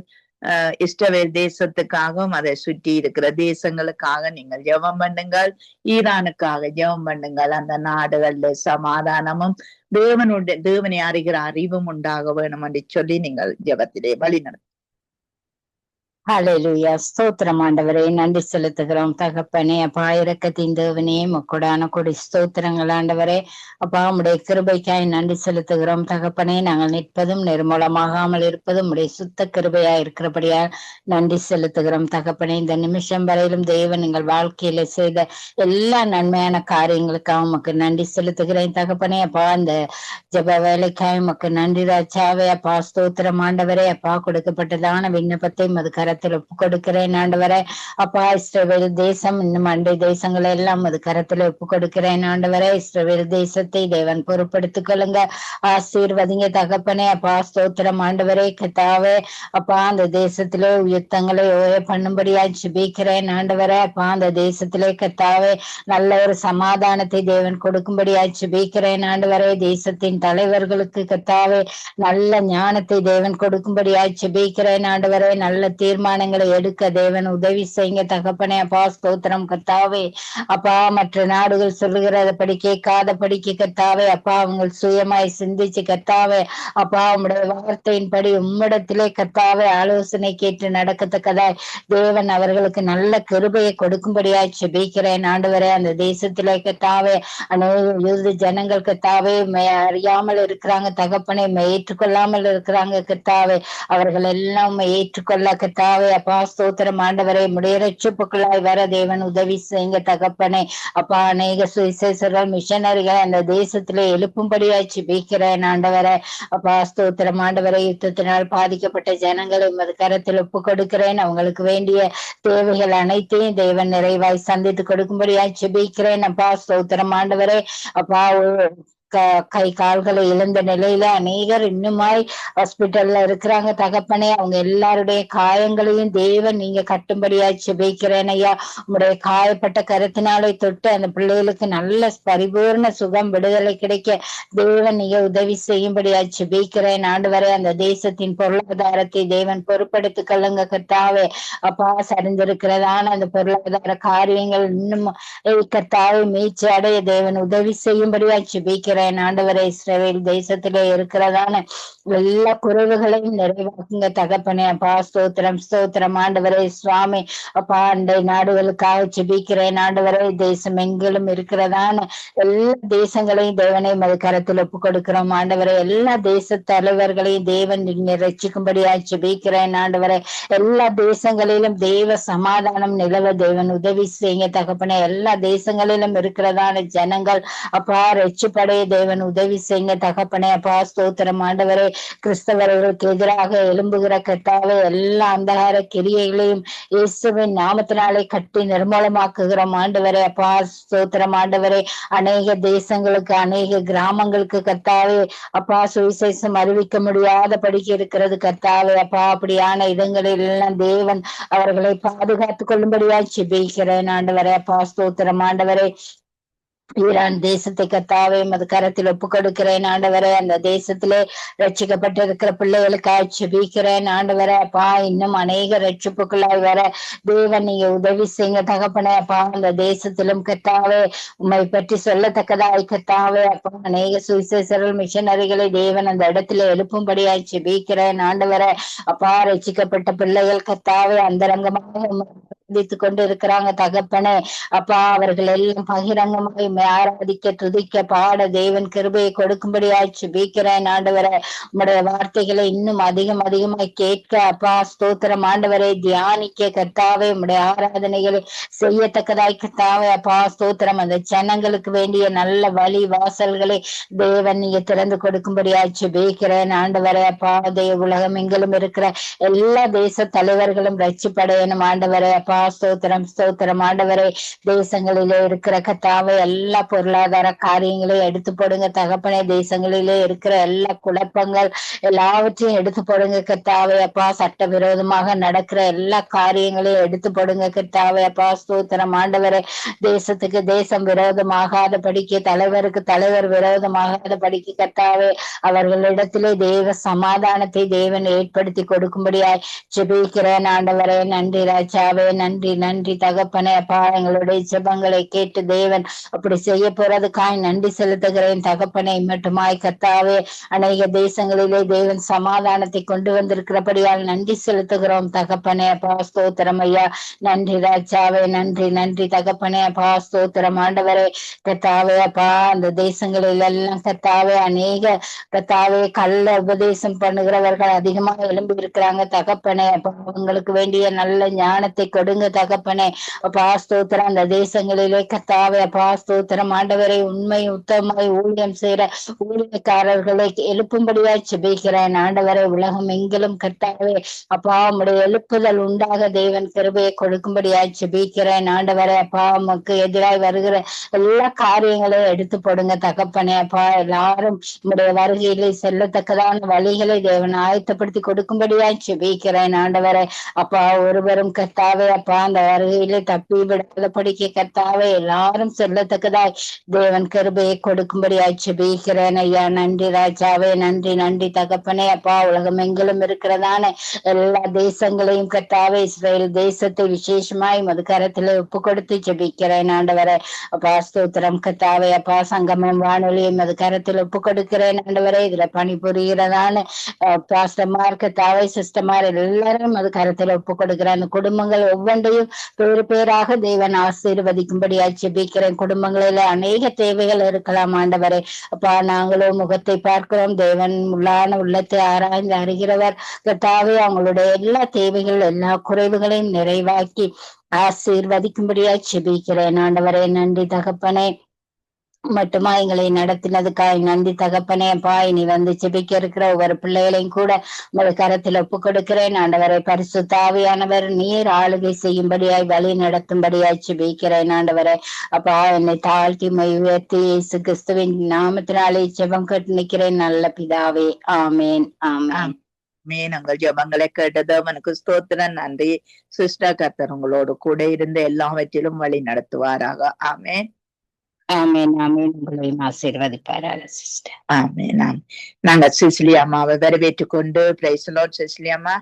இஸ்ரவேல் தேசத்துக்காகவும் அதை சுற்றி இருக்கிற தேசங்களுக்காக நீங்கள் ஜெபம் பண்ணுங்கள். ஈரானுக்காக ஜெபம் பண்ணுங்கள். அந்த நாடுகள்ல சமாதானமும் தேவனை அறிகிற அறிவும் உண்டாக வேணும் என்று சொல்லி நீங்கள் ஜெபத்திலே வழி நடத்தும். ஹல்லேலூயா. ஸ்தோத்திரம் ஆண்டவரே, நன்றி செலுத்துகிறோம் தகப்பனே. அப்பா இரக்கத்தின் தேவனே, கொடான கொடி ஸ்தோத்திரங்கள் ஆண்டவரே. அப்பா உம்முடைய கிருபைக்காய் நன்றி செலுத்துகிறோம் தகப்பனே. நாங்கள் நிற்பதும் நிர்மூலமாகாமல் இருப்பதும் உடைய சுத்த கிருபையா இருக்கிறபடியா நன்றி செலுத்துகிறோம் தகப்பனே. இந்த நிமிஷம் வரையிலும் தேவன் எங்கள் வாழ்க்கையில செய்த எல்லா நன்மையான காரியங்களுக்காக உமக்கு நன்றி செலுத்துகிறேன் தகப்பனே. அப்பா இந்த ஜெப வேலைக்காய் உமக்கு நன்றி ராஜாவே. அப்பா ஸ்தோத்திரம் ஆண்டவரே. அப்பா கொடுக்கப்பட்டதான விண்ணப்பத்தை மது ஒப்பு கொடுக்கிறேன் ஆண்டவரே. அப்பா இஸ்ரவேல் தேசம் இன்னும் அண்டை தேசங்கள் எல்லாம் அது கரத்துல ஒப்பு கொடுக்கிறேன் ஆண்டவரே. இஸ்ரவேல் தேசத்தை தேவன் பொறுப்படுத்திக் கொள்ளுங்க, ஆசீர்வதிங்க தகப்பனே. அப்பா ஸ்தோத்திரம் ஆண்டவரே. கர்த்தாவே அப்பா அந்த தேசத்திலே யுத்தங்களை ஓய பண்ணும்படியா ஜெபிக்கிறேன் ஆண்டவரே. அப்பா அந்த தேசத்திலே கர்த்தாவே நல்ல ஒரு சமாதானத்தை தேவன் கொடுக்கும்படியா ஜெபிக்கிறேன் ஆண்டவரே. தேசத்தின் தலைவர்களுக்கு கர்த்தாவே நல்ல ஞானத்தை தேவன் கொடுக்கும்படியா ஜெபிக்கிறேன் ஆண்டவரே. நல்ல தீர்மானங்களை எடுக்க தேவன் உதவி செய்யுங்க தகப்பனே. அப்பா ஸ்தோத்திரம் கர்த்தாவே. அப்பா மற்ற நாடுகள் சொல்லுகிறபடி கேட்காதபடி கர்த்தாவே அப்பா அவங்க சுயமாய் சிந்திச்சு கர்த்தாவே அப்பா உம்முடைய வார்த்தையின்படி உம்மிடத்திலே கர்த்தாவே ஆலோசனை கேட்டு நடக்கத்தக்கதாய் தேவன் அவர்களுக்கு நல்ல கிருபையை கொடுக்கும்படியாய் ஜெபிக்கிறேன் ஆண்டவரே. அந்த தேசத்திலே கர்த்தாவே அநேக யூத ஜனங்கள் கர்த்தாவே அறியாமல் இருக்கிறாங்க தகப்பனை ஏற்றுக்கொள்ளாமல் இருக்கிறாங்க கர்த்தாவே. அவர்கள் எல்லாம் ஏற்றுக்கொள்ள கர்த்தாவே அப்பா ஸ்தோத்திரம் ஆண்டவரே. உம்முடைய ரட்சிப்புக்குள்ளாய் வர தேவன் உதவி செய்யுங்க தகப்பனே. அப்பா அநேக சுவிசேஷர்கள் மிஷனரிகள் அந்த தேசத்திலே எழுப்பும்படியாய் ஜெபிக்கிறேன் ஆண்டவரே. அப்பா ஸ்தோத்திரம் ஆண்டவரே. யுத்தத்தினால் பாதிக்கப்பட்ட ஜனங்களை உமது கரத்தில் ஒப்பு கொடுக்கிறேன். அவங்களுக்கு வேண்டிய தேவைகள் அனைத்தையும் தேவன் நிறைவாய் சந்தித்து கொடுக்கும்படியாய் ஜெபிக்கிறேன். அப்பா ஸ்தோத்திரம் ஆண்டவரே. அப்பா கை கால்களை இழந்த நிலையில அநேகர் இன்னுமாய் ஹாஸ்பிட்டல்ல இருக்கிறாங்க தகப்பனே. அவங்க எல்லாருடைய காயங்களையும் தேவன் நீங்க கட்டும்படியா ஜெபிக்கிறேன் ஐயா. உங்களுடைய காயப்பட்ட கருத்தினாலே தொட்டு அந்த பிள்ளைகளுக்கு நல்ல பரிபூர்ண சுகம் விடுதலை கிடைக்க தேவன் நீங்க உதவி செய்யும்படியா ஜெபிக்கிறேன் ஆண்டவரே. அந்த தேசத்தின் பொருளாதாரத்தை தேவன் பொறுப்படுத்திக் கொள்ளுங்க கர்த்தாவே. அப்பா சரிந்திருக்கிறதான அந்த பொருளாதார காரியங்கள் இன்னும் கர்த்தாவை மீட்சி அடைய தேவன் உதவி செய்யும்படியா ஜெபிக்கிறேன் ஆண்டவரே. இஸ்ரவேல் தேசத்திலே இருக்கிறதான எல்லா குறைவுகளையும் நிறைவாக்குங்க தகப்பனே. அப்பா ஸ்தோத்திரம் ஸ்தோத்திரம் ஆண்டவரே. சுவாமி அப்பா அண்டை நாடுகளுக்காக ஜெபிக்கிறேன் ஆண்டவரே. தேசம் எங்கிலும் இருக்கிறதான எல்லா தேசங்களையும் தேவனை மது கரத்தில் ஒப்பு கொடுக்கிறோம் ஆண்டவரே. எல்லா தேச தலைவர்களையும் தேவன் ரட்சிக்கும்படியா ஜெபிக்கிறேன் ஆண்டவரே. எல்லா தேசங்களிலும் தேவ சமாதானம் நிலவ தேவன் உதவி செய்யுங்க தகப்பனே. எல்லா தேசங்களிலும் இருக்கிறதான ஜனங்கள் அப்பா ரட்சிப்படைய தேவன் உதவி செய்யுங்க தகப்பனே. அப்பா ஸ்தோத்திரம் ஆண்டவரே. கிறிஸ்தவர்களுக்கு எதிராக எழும்புகிற கர்த்தாவே எல்லா அந்தகார கிரியைகளையும் இயேசுவின் நாமத்தினாலே கட்டி நிர்மூலமாக்குகிறோம் ஆண்டவரே. அப்பா ஸ்தோத்திரம் ஆண்டவரே. அநேக தேசங்களுக்கு அநேக கிராமங்களுக்கு கர்த்தாவே அப்பா சுவிசேஷம் அறிவிக்க முடியாத படிக்க இருக்கிறது கர்த்தாவே. அப்பா அப்படியான இடங்களில் எல்லாம் தேவன் அவர்களை பாதுகாத்துக் கொள்ளும்படியா ஜெபிக்கிறேன் ஆண்டவரே. அப்பா ஸ்தோத்திரம் ஆண்டவரே. ஈரான் தேசத்தை கர்த்தாவே மது கரத்தில் ஒப்பு கொடுக்கிறேன் ஆண்டவரே. அந்த தேசத்திலே ரட்சிக்கப்பட்டிருக்கிற பிள்ளைகளுக்காக ஜெபிக்கிறேன் ஆண்டவரே. அப்பா இன்னும் அநேக ரட்சிப்புக்குள்ளாய் வர தேவன் நீங்க உதவி செய்யுங்க தகப்பனே. அப்பா அந்த தேசத்திலும் கர்த்தாவே உம்மை பற்றி சொல்லத்தக்கதாய் கர்த்தாவே அப்பா அநேக சுவிசேஷர்கள் மிஷனரிகளை தேவன் அந்த இடத்துல எழுப்பும்படியாய் ஜெபிக்கிறேன் ஆண்டவரே. அப்பா ரட்சிக்கப்பட்ட பிள்ளைகள் கர்த்தாவே அந்தரங்கமாக சிந்தித்துக் கொண்டு இருக்கிறாங்க தகப்பனே. அப்பா அவர்கள் எல்லாம் பகிரங்கமாய் ஆராதிக்க துதிக்க பாட தேவன் கிருபையை கொடுக்கும்படியாய் ஜெபிக்கிறேன் ஆண்டவரே. உம்முடைய வார்த்தைகளை இன்னும் அதிகமாய் கேட்க அப்பா ஸ்தோத்திரம் ஆண்டவரை தியானிக்க கர்த்தாவே உம்முடைய ஆராதனைகளை செய்யத்தக்கதாய் கர்த்தாவே அப்பா ஸ்தோத்திரம். அந்த ஜனங்களுக்கு வேண்டிய நல்ல வழி வாசல்களை தேவன் நீங்க திறந்து கொடுக்கும்படியாய் ஜெபிக்கிறேன் ஆண்டவரே. அப்பா உலகம் எங்கிலும் இருக்கிற எல்லா தேச தலைவர்களும் ரட்சிப்படையணும் ஆண்டவரே. அப்பா ஸ்தோத்திரம் ஸ்தோத்திரம் ஆண்டவரே. தேசங்களிலே இருக்கிற கர்த்தாவே எல்லா பொருளாதார காரியங்களையும் எடுத்து போடுங்க தகப்பனே. தேசங்களிலே இருக்கிற எல்லா குழப்பங்கள் எல்லாவற்றையும் எடுத்து போடுங்க கர்த்தாவே. அப்பா சட்டவிரோதமாக நடக்கிற எல்லா காரியங்களையும் எடுத்து போடுங்க கர்த்தாவே. அப்பா ஸ்தோத்திரம் ஆண்டவரே. தேசத்துக்கு தேசம் விரோதமாகாத படிக்க தலைவருக்கு தலைவர் விரோதமாகாத படிக்க கர்த்தாவே அவர்களிடத்திலே தேவ சமாதானத்தை தேவன் ஏற்படுத்தி கொடுக்கும்படியாய் ஜெபிக்கிறேன் ஆண்டவரே. நன்றி ராஜாவே, நன்றி நன்றி தகப்பனே. அப்பா எங்களுடைய ஜெபங்களை கேட்டு தேவன் அப்படி செய்ய போறதுக்காய் நன்றி செலுத்துகிறேன் தகப்பனை. மட்டுமாய் கர்த்தாவே அநேக தேசங்களிலே தேவன் சமாதானத்தை கொண்டு வந்திருக்கிறபடியால் நன்றி செலுத்துகிறோம் தகப்பனே. அப்பா ஸ்தோத்திரம் ஐயா. நன்றி ராஜாவே, நன்றி நன்றி தகப்பனே. அப்பா ஸ்தோத்திரம் ஆண்டவரே. கர்த்தாவே அப்பா அந்த தேசங்களில் எல்லாம் கர்த்தாவே அநேக கர்த்தாவே கள்ள உபதேசம் பண்ணுகிறவர்கள் அதிகமாக எழும்பி இருக்கிறாங்க தகப்பனே. அப்பா அவங்களுக்கு வேண்டிய நல்ல ஞானத்தை கொடுங்க தகப்பனே. அப்பா ஸ்தோத்திரம். அந்த தேசங்களிலே கர்த்தாவே அப்பா ஸ்தோத்திரம் ஆண்டவரை உண்மை உத்தமாய் ஊழியம் செய்யற ஊழியக்காரர்களை எழுப்பும்படியாய் ஜெபிக்கிறேன் ஆண்டவரை. உலகம் எங்கிலும் கர்த்தாவே அப்பா உம்முடைய எழுப்புதல் உண்டாக தேவன் கிருபையை கொடுக்கும்படியாய் ஜெபிக்கிறேன் ஆண்டவரை. அப்பா உமக்கு எதிராய் வருகிற எல்லா காரியங்களையும் எடுத்து போடுங்க தகப்பனே. அப்பா எல்லாரும் உம்முடைய வருகையிலே செல்லத்தக்கதான வழிகளை தேவன் ஆயத்தப்படுத்தி கொடுக்கும்படியாய் ஜெபிக்கிறேன் ஆண்டவரை. அப்பா ஒருவரும் கர்த்தாவே அப்பா அந்த வருகையிலே தப்பி விடாத படிக்க கர்த்தாவே எல்லாரும் செல்லத்தக்கதாய் தேவன் கிருபையை கொடுக்கும்படியாய் ஜெபிக்கிறேன் ஐயா. நன்றி ராஜாவே, நன்றி நன்றி தகப்பனே. அப்பா உலகம் எங்கிலும் இருக்கிறதான எல்லா தேசங்களையும் கர்த்தாவே இஸ்ரேல் தேசத்தை விசேஷமாய் மது கரத்திலே ஒப்பு கொடுத்து ஜெபிக்கிறேன் ஆண்டவரை. அப்பா ஸ்தோத்திரம் கர்த்தாவே. அப்பா சங்கமம் வானொலியை மது கரத்தில் ஒப்பு கொடுக்கிறேன் ஆண்டவரை. இதுல பணிபுரிகிறதான பாஸ்டர்மார் கர்த்தாவே சிஸ்டர்மார் எல்லாரும் மது கரத்தில் ஒப்பு கொடுக்கிறேன். அந்த குடும்பங்கள் ஒவ்வொன்றையும் பேரு பேராக தேவன் ஆசீர்வதிக்கும்படியா ஜெபிக்கிறேன். குடும்பங்களில அநேக தேவைகள் இருக்கலாம் ஆண்டவரை. அப்பா நாங்களும் முகத்தை பார்க்கிறோம். தேவன் உள்ளான உள்ளத்தை ஆராய்ந்து அறிகிறவர் கர்த்தாவே. அவங்களுடைய எல்லா தேவைகள் எல்லா குறைவுகளையும் நிறைவாக்கி ஆசீர்வதிக்கும்படியா ஜெபிக்கிறேன் ஆண்டவரே. நன்றி தகப்பனே. மட்டுமா எங்களை நடத்தினதுக்காய் நன்றி தகப்பனே. அப்பா இனி வந்து ஜெபிக்க இருக்கிற ஒவ்வொரு பிள்ளைகளையும் கூட உங்கள் கரத்தில் ஒப்பு கொடுக்கிறேன் ஆண்டவரை. பரிசுத்த ஆவியானவர் நீர் ஆளுகை செய்யும்படியாய் வழி நடத்தும்படியாய் ஜெபிக்கிறேன் ஆண்டவரை. அப்பா என்னை தாழ்த்தி உயர்த்தி இயேசு கிறிஸ்துவின் நாமத்தினாலே ஜெபம் கேட்டு நிற்கிறேன் நல்ல பிதாவே. ஆமேன் ஆமேன். நாங்கள் ஜெபங்களை கேட்டது அவனுக்கு ஸ்தோத்திரம். நன்றி சிஸ்டர். கர்த்தர் உங்களோடு கூட இருந்து எல்லாவற்றிலும் வழி நடத்துவாராக. ஆமேன் ஆமேன் ஆமேன். உங்களையும் ஆசீர்வதிப்பாராக சிஸ்டர். ஆமேன் ஆமேன். நாங்க சிசிலி அம்மாவை வரவேற்றுக் கொண்டு பிரைஸ் தி லார்ட். சிசிலி அம்மா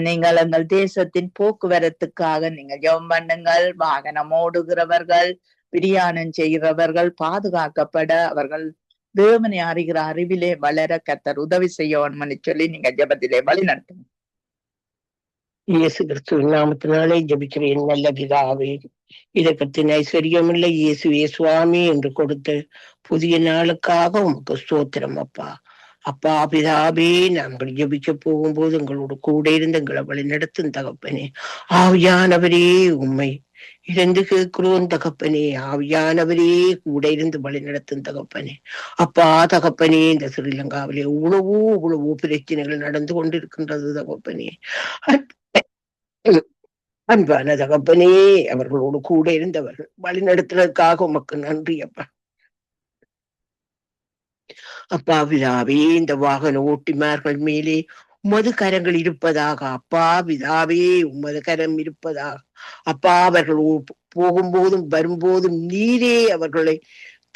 நீங்கள் எங்கள் தேசத்தின் போக்குவரத்துக்காக நீங்கள் ஜெபம் பண்ணுங்கள். வாகனம் ஓடுகிறவர்கள் பிரியாணம் செய்கிறவர்கள் பாதுகாக்கப்பட அவர்கள் தேவனை அறிகிற அறிவிலே வளர கர்த்தர் உதவி செய்யணும்னு சொல்லி நீங்க ஜெபத்திலே வழி நடத்துங்க. இயேசு கிறிஸ்துவின் நாமத்தினாலே ஜெபிக்கிறேன் நல்ல பிதாவே. இதை பற்றின ஐஸ்வர்யம் இல்லை இயேசுவே சுவாமி என்று கொடுத்த புதிய நாளுக்காக உமக்கு ஸ்தோத்திரம் அப்பா. அப்பா பிதாவே நாங்கள் ஜெபிக்க போகும்போது எங்களோட கூட இருந்து எங்களை வழி நடத்தும் தகப்பனே. ஆவியானவரே உம்மை இருந்து கேட்கிறோம் தகப்பனே. ஆவியானவரே கூட இருந்து வழி நடத்தும் தகப்பனே. அப்பா தகப்பனே இந்த ஸ்ரீலங்காவிலே இவ்வளவோ பிரச்சனைகள் நடந்து கொண்டிருக்கின்றது தகப்பனே. அன்பான தகப்பனே அவர்களோடு கூட இருந்தவர்கள் வழி நடத்துறதுக்காக உமக்கு நன்றி அப்பா. அப்பா பிதாவே இந்த வாகன ஓட்டிமார்கள் மேலே உமது கரங்கள் இருப்பதாக அப்பா பிதாவே உமது கரம் இருப்பதாக அப்பா. அவர்கள் போகும்போதும் வரும்போதும் நீரே அவர்களை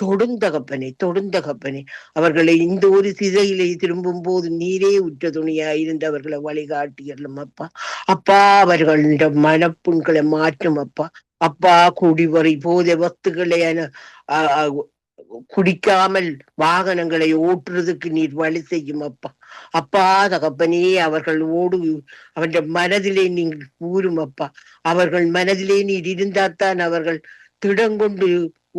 தொடுந்தகப்பனே. அவர்களை இந்த ஒரு திசையிலே திரும்பும் போது நீரே உற்ற துணியாயிருந்து அவர்களை வழிகாட்டியறலும் அப்பா. அப்பா அவர்களுடைய மனப்புண்களை மாற்றும் அப்பா. அப்பா குடிவரை போதை வஸ்துகளை குடிக்காமல் வாகனங்களை ஓட்டுறதுக்கு நீர் வழி செய்யும் அப்பா. அப்பா தகப்பனே, அவர்களோடு அவருடைய மனதிலே நீங்கள் கூறும் அப்பா. அவர்கள் மனதிலே நீர் இருந்தால்தான் அவர்கள் திடங்கொண்டு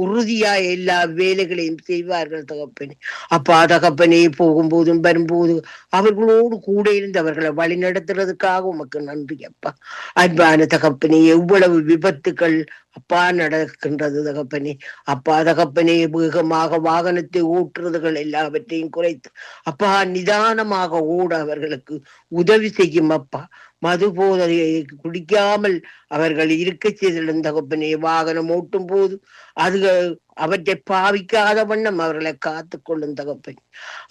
உறுதியா எல்லா வேலைகளையும் செய்வார்கள் தகப்பனே. அப்பா தகப்பனே, போகும்போதும் வரும்போது அவர்களோடு கூட இருந்து அவர்களை வழி நடத்துறதுக்காக உமக்கு நன்றி அப்பா. அன்பான தகப்பனே, எவ்வளவு விபத்துக்கள் அப்பா நடக்கின்றது தகப்பனே. அப்பா தகப்பனே, வேகமாக வாகனத்தை ஓட்டுறதுகள் எல்லாவற்றையும் குறைத்து அப்பா நிதானமாக ஓட அவர்களுக்கு உதவி செய்யும் அப்பா. மது போதையை குடிக்காமல் அவர்கள் இருக்க செய்திடும் தகப்பனே. வாகனம் ஓட்டும் போது அது அவற்றை பாவிக்காத வண்ணம் அவர்களை காத்து கொள்ளும் தகப்பனே.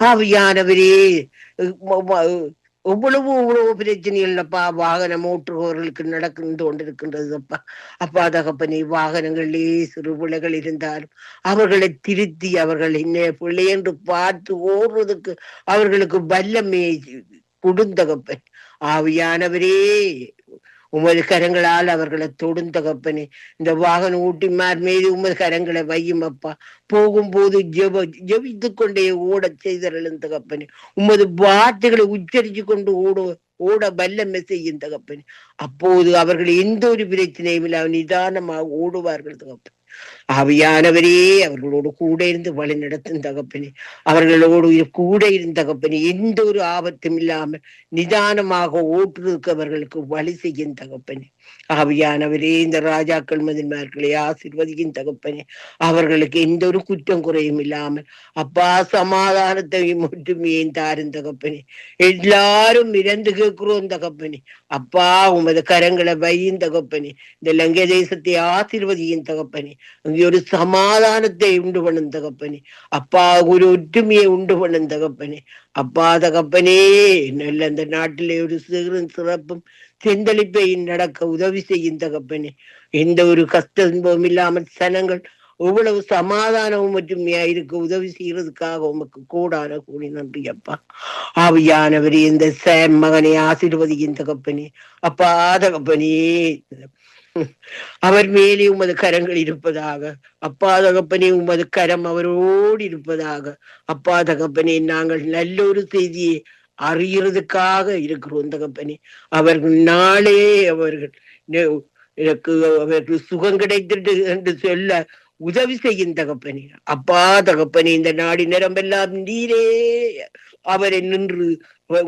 ஆவியானவரே, எவ்வளவு பிரச்சனைகள் அப்பா வாகனம் ஓட்டுபவர்களுக்கு நடந்து கொண்டிருக்கின்றது அப்பா. அப்பா தகப்பனே, வாகனங்களிலே சிறு பிள்ளைகள் இருந்தாலும் அவர்களை திருத்தி அவர்கள் என்ன பிள்ளை என்று பார்த்து ஓடுறதுக்கு அவர்களுக்கு வல்லமே கொடுந்தகப்பன். ஆவியானவரே, உமது கரங்களால் அவர்களை தொடுந்தகப்பனே. இந்த வாகன ஊட்டிமார் மீது உமது கரங்களை வையும் அப்பா. போகும்போது ஜெபித்து கொண்டே ஓட செய்தரலும் தகப்பனே. உமது வார்த்தைகளை உச்சரித்து கொண்டு ஓட வல்லமை செய்யும் தகப்பனே. அப்போது அவர்கள் எந்த ஒரு பிரச்சனையும் இல்லை, நிதானமாக ஓடுவார்கள் தகப்பன். ஆவியானவரே, அவர்களோடு கூட இருந்து வழி நடத்தும் தகப்பனே. அவர்களோடு கூட இருந்த தகப்பனே, எந்த ஒரு ஆபத்தும் இல்லாமல் நிதானமாக ஓட்டுறதுக்கு அவர்களுக்கு வழி செய்யும் தகப்பனே. ஆவியானவரே, இந்த ராஜாக்கள் மதின்மார்களை ஆசீர்வதிக்கும் தகப்பனே. அவர்களுக்கு எந்த ஒரு குற்றம் குறையும் இல்லாமல் அப்பா சமாதானத்தை மட்டுமே தாரும் தகப்பனே. எல்லாரும் இறந்து கேட்கிறோம் தகப்பனே. அப்பா உமது கரங்களை வையும் தகப்பனே. இந்த லங்கை தேசத்தை ஆசீர்வதியும் தகப்பனே. அங்கே ஒரு சமாதானத்தை உண்டு பண்ணும் தகப்பனே. அப்பா ஒரு ஒற்றுமையை உண்டு பண்ணும் தகப்பனே. அப்பா தகப்பனே, நல்ல அந்த நாட்டிலே ஒரு சிறப்பும் செந்தளிப்பை நடக்க உதவி செய்யும் தகப்பனே. எந்த ஒரு கஷ்டமும் இல்லாமல் சனங்கள் எவ்வளவு சமாதானமும் ஒற்றுமையா இருக்க உதவி செய்யறதுக்காக உமக்கு கூடான கூடி நன்றி அப்பா. ஆவியானவரே, இந்த சேம் மகனை ஆசீர்வதியின் தகப்பனே. அப்பா தகப்பனே, அவர் மேலே உமது கரங்கள் இருப்பதாக. அப்பா தகப்பனே, உமது கரம் அவரோடு இருப்பதாக. அப்பா தகப்பனே, நாங்கள் நல்ல ஒரு செய்தியை அறியறதுக்காக இருக்கிறோம் தகப்பனே. அவர்கள் நாளே எனக்கு அவருக்கு சுகம் கிடைத்திட்டு என்று சொல்ல உதவி செய்யும் தகப்பனே. அப்பா தகப்பனே, இந்த நாடி நிரம்பெல்லாம் நீரே அவரை நின்று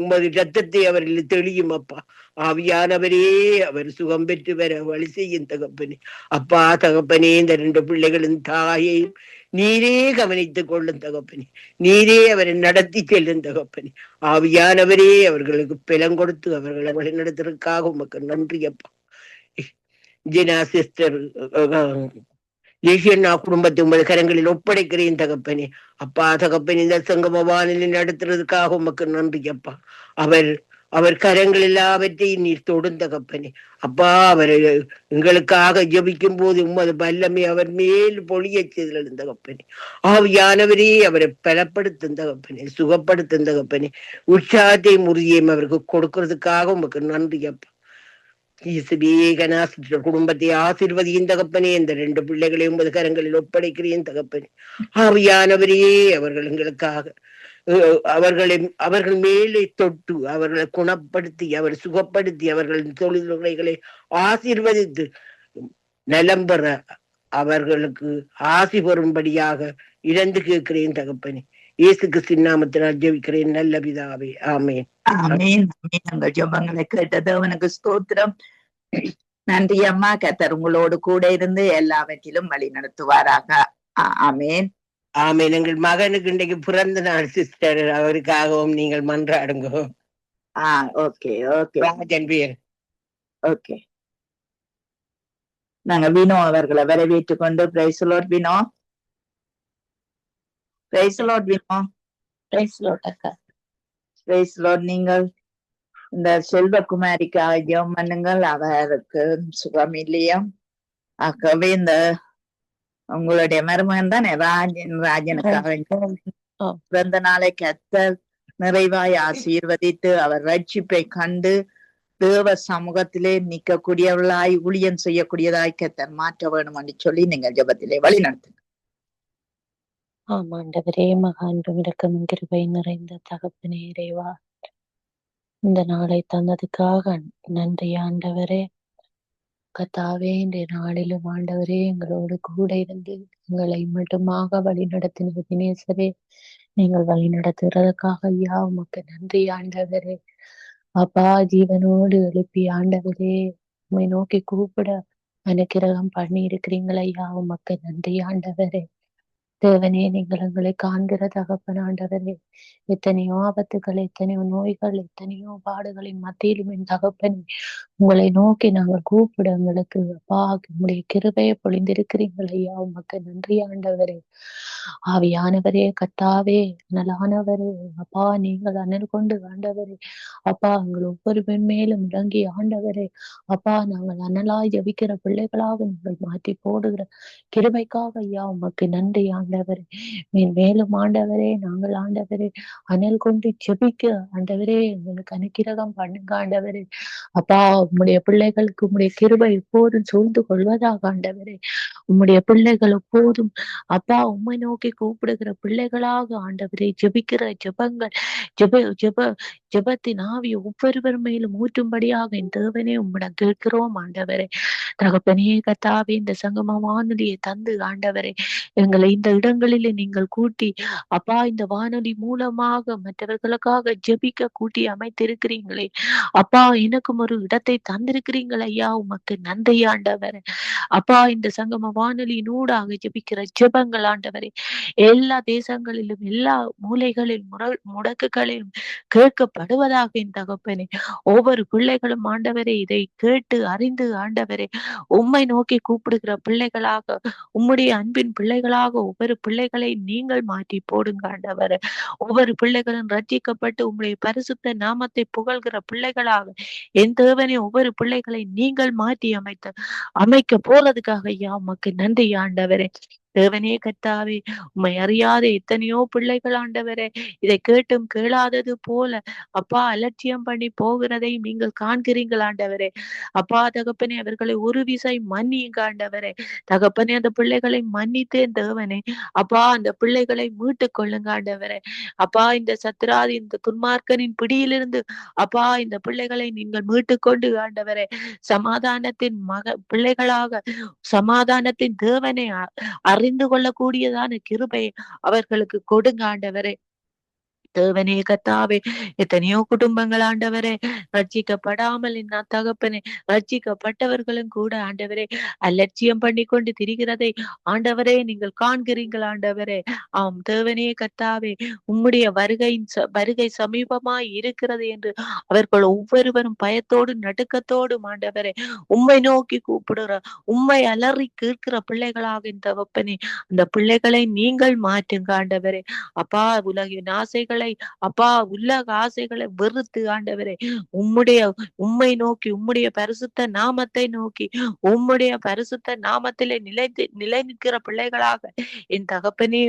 உமது ரத்தத்தை அவரில் தெளியும் அப்பா. ஆவியானவரே, அவர் சுகம் பெற்று வர வழி செய்யும் தகப்பனே. அப்பா தகப்பனே, இந்த 2 பிள்ளைகளின் தாயையும் நீரே கவனித்துக் கொள்ளும் தகப்பனே. நீரே அவரை நடத்தி செல்லும் தகப்பனே. ஆவியானவரே, அவர்களுக்கு பலம் கொடுத்து அவர்களை வழிநடத்துவதற்காக உமக்கு நன்றி அப்பா. ஜினா சிஸ்டர் லேசியண்ணா குடும்பத்தை உமது கரங்களில் ஒப்படைக்கிறேன் தகப்பனே. அப்பா தகப்பனே, இந்த சங்கம வானிலை நடத்துறதுக்காக உமக்கு நன்றி அப்பா. அவர் கரங்கள் எல்லாவற்றையும் நீர் தொடும் தகப்பனே. அப்பா, அவர் எங்களுக்காக ஜபிக்கும் போது உமது வல்லமை அவர் மேல் பொழிய செய்தல் தகப்பனே. ஆவியானவரே, அவரை பலப்படுத்தும் தகப்பனே, சுகப்படுத்தும் தகப்பனே. உற்சாகத்தையும் உறுதியையும் அவருக்கு கொடுக்கறதுக்காக உமக்கு நன்றி அப்பா. குடும்பத்தை ஆசீர்வதியின் தகப்பனே. இந்த 2 பிள்ளைகளையும் உமது கரங்களில் ஒப்படைக்கிறேன் தகப்பனே. ஆவியானவரே, அவர்கள் எங்களுக்காக அவர்கள் மேலே தொட்டு அவர்களை குணப்படுத்தி அவர் சுகப்படுத்தி அவர்களின் தொழில்களை ஆசீர்வதித்து நலம் பெற அவர்களுக்கு ஆசி பெறும்படியாக இழந்து கேட்கிறேன் தகப்பனே. இயேசு கிறிஸ்துவின் நாமத்தினால் ஜெபிக்கிறேன் நல்ல பிதாவே, ஆமென். ஆமென். எங்கள் ஜெபங்களை கேட்டது அவனுக்கு ஸ்தோத்திரம். நன்றி அம்மா. கர்த்தர் உங்களோடு கூட இருந்து எல்லாவற்றிலும் வழி நடத்துவாராக. ஆமென். ஆமென். எங்கள் மகனுக்கு இன்றைக்கு பிறந்த நாள் சிஸ்டர், அவருக்காகவும் நீங்கள் மன்றாடுங்க. ஓகே ஓகே ராஜன் பேர். ஓகே, நாங்க வினோ அவர்களை வரவேற்றுக் கொண்டு praise Lord Vino. Praise Lord Vino. Praise Lord அக்கா. Praise Lord. நீங்கள் இந்த செல்வகுமாரிக்காக ஜெபம் பண்ணுங்கள். அவருக்கு சுகம் இல்லையா? ஆகவே இந்த உங்களுடைய மருமகன் தான் ராஜனுக்காக பிறந்த நாளை கர்த்தர் நிறைவாய் ஆசீர்வதித்து அவர் ரட்சிப்பை கண்டு தேவ சமூகத்திலே நிற்கக்கூடியவர்களாய் ஊழியம் செய்யக்கூடியதாய் கர்த்தர் மாற்ற வேணும் என்று சொல்லி நீங்கள் ஜெபத்திலே வழி நடத்துங்க. ஆமாண்டவரே, மகான்பும் இரக்கமும் கிருபை நிறைந்த தகப்பனே இறைவா, இந்த நாளை தந்ததுக்காக நன்றி ஆண்டவரே. கர்த்தாவே, இன்றைய நாளிலும் ஆண்டவரே எங்களோடு கூட இருந்து எங்களை மட்டுமாக வழி நடத்தின வினேசரே, நீங்கள் வழி நடத்துகிறதுக்காக ஐயா உமக்கு நன்றி ஆண்டவரே. அப்பா, ஜீவனோடு எழுப்பி ஆண்டவரே உம்மை நோக்கி கூப்பிட அனுக்கிரகம் பண்ணி இருக்கிறீங்கள் ஐயா உமக்கு நன்றி ஆண்டவரே. தேவனே, நீங்கள் எங்களை காண்கிற தகப்பன் ஆண்டவரே. எத்தனையோ ஆபத்துகள், எத்தனையோ நோய்கள், எத்தனையோ பாடுகளின் மத்தியிலும் என் தகப்பன் உங்களை நோக்கி நாங்கள் கூப்பிட எங்களுக்கு அப்பா உங்களுடைய கிருபையை பொழிந்திருக்கிறீர்கள் ஐயா உமக்கு நன்றி ஆண்டவரே. ஆவியானவரே, கர்த்தாவே, அனலானவரே, அப்பா நீங்கள் அனல் கொண்டு ஆண்டவரே, அப்பா எங்கள் ஒவ்வொரு மேலும் இறங்கி ஆண்டவரே, அப்பா நாங்கள் அனலாய் ஜபிக்கிற பிள்ளைகளாக நீங்கள் மாற்றி போடுகிற கிருபைக்காக ஐயா உமக்கு நன்றி ஆண்டவரே. மேலும் ஆண்டவரே, நாங்கள் ஆண்டவரே அனல் கொண்டு ஜெபிக்க ஆண்டவரே எங்களுக்கு அனுக்கிரகம் பண்ணுங்க ஆண்டவரே. அப்பா, உம்முடைய பிள்ளைகளுக்கு உம்முடைய கிருபை எப்போதும் சூழ்ந்து கொள்வதாக ஆண்டவரே. உம்முடைய பிள்ளைகள் எப்போதும் அப்பா உம்மை நோக்கி கூப்பிடுகிற பிள்ளைகளாக ஆண்டவரே ஜெபிக்கிற ஜெபங்கள் ஜெபத்தின் ஆவி ஒவ்வொருவர் மேலும் ஊற்றும்படியாக என் தேவனே உம்மிடம் கேட்கிறோம் ஆண்டவரே. தகப்பனே, கர்த்தாவே, இந்த சங்கம வானொலியை தந்து ஆண்டவரே எங்களை இந்த இடங்களிலே நீங்கள் கூட்டி அப்பா இந்த வானொலி மூலமாக மற்றவர்களுக்காக ஜெபிக்க கூட்டி அமைத்திருக்கிறீங்களே அப்பா, எனக்கும் ஒரு இடத்தை தந்திருக்கிறீங்கள் ஐயா உமக்கு நன்றி ஆண்டவரே. அப்பா, இந்த சங்கம வானொலியின் ஊடாக ஜெபிக்கிற ஜெபங்கள் ஆண்டவரே எல்லா தேசங்களிலும் எல்லா மூலைகளிலும் முடக்குகளிலும் கேட்கப்படுவதாக என் தகப்பனே. ஒவ்வொரு பிள்ளைகளும் ஆண்டவரே இதை கேட்டு அறிந்து ஆண்டவரே உம்மை நோக்கி கூப்பிடுகிற பிள்ளைகளாக, உம்முடைய அன்பின் பிள்ளைகளாக ஒவ்வொரு பிள்ளைகளை நீங்கள் மாற்றி போடுங்க ஆண்டவரே. ஒவ்வொரு பிள்ளைகளும் ரட்சிக்கப்பட்டு உம்முடைய பரிசுத்த நாமத்தை புகழ்கிற பிள்ளைகளாக என் தேவனே ஒவ்வொரு பிள்ளைகளை நீங்கள் மாற்றி அமைக்க போறதுக்காக ஐயா உமக்கு நன்றி ஆண்டவரே. தேவனே, கர்த்தாவே, உம்மை அறியாத எத்தனையோ பிள்ளைகள் ஆண்டவரே இதை கேட்டும் கேளாதது போல அப்பா அலட்சியம் பண்ணி போகிறதை நீங்கள் காண்கிறீங்கள் ஆண்டவரே. அப்பா தகப்பனே, அவர்களை ஒரு விசை மன்னியுங்க ஆண்டவரே. தகப்பனே, அந்த பிள்ளைகளை மன்னித்தேன் தேவனே. அப்பா, அந்த பிள்ளைகளை மீட்டு கொள்ளுங்க ஆண்டவரே. அப்பா, இந்த சத்ராதி இந்த துன்மார்க்கனின் பிடியிலிருந்து அப்பா இந்த பிள்ளைகளை நீங்கள் மீட்டு கொண்டு ஆண்டவரே சமாதானத்தின் பிள்ளைகளாக சமாதானத்தின் தேவனை அறிந்து கொள்ளக்கூடியதான கிருபை அவர்களுக்கு கொடுங்க ஆண்டவரே. தேவனே, கர்த்தாவே, எத்தனையோ குடும்பங்கள் ஆண்டவரே ரட்சிக்கப்படாமல் என்ன தகப்பனே ரட்சிக்கப்பட்டவர்களும் கூட ஆண்டவரே அலட்சியம் பண்ணி கொண்டு திரிகிறதை ஆண்டவரே நீங்கள் காண்கிறீர்கள் ஆண்டவரே. ஆம் தேவனே, கர்த்தாவே, உம்முடைய வருகை சமீபமாய் இருக்கிறது என்று அவர்கள் ஒவ்வொருவரும் பயத்தோடு நடுக்கத்தோடும் ஆண்டவரே உம்மை நோக்கி கூப்பிடுற உம்மை அலறி கேட்கிற பிள்ளைகளாக இந்த தகப்பனே அந்த பிள்ளைகளை நீங்கள் மாற்றுங்க ஆண்டவரே. அப்பா, உலகின் ஆசைகளை அப்பா உலக ஆசைகளை வெறுத்து ஆண்டவரே உம்மை நோக்கி உம்முடைய பரிசுத்த நாமத்தை நோக்கி உம்முடைய பரிசுத்த நாமத்திலே நிலை நிற்கிற பிள்ளைகளாக என் தகப்பனே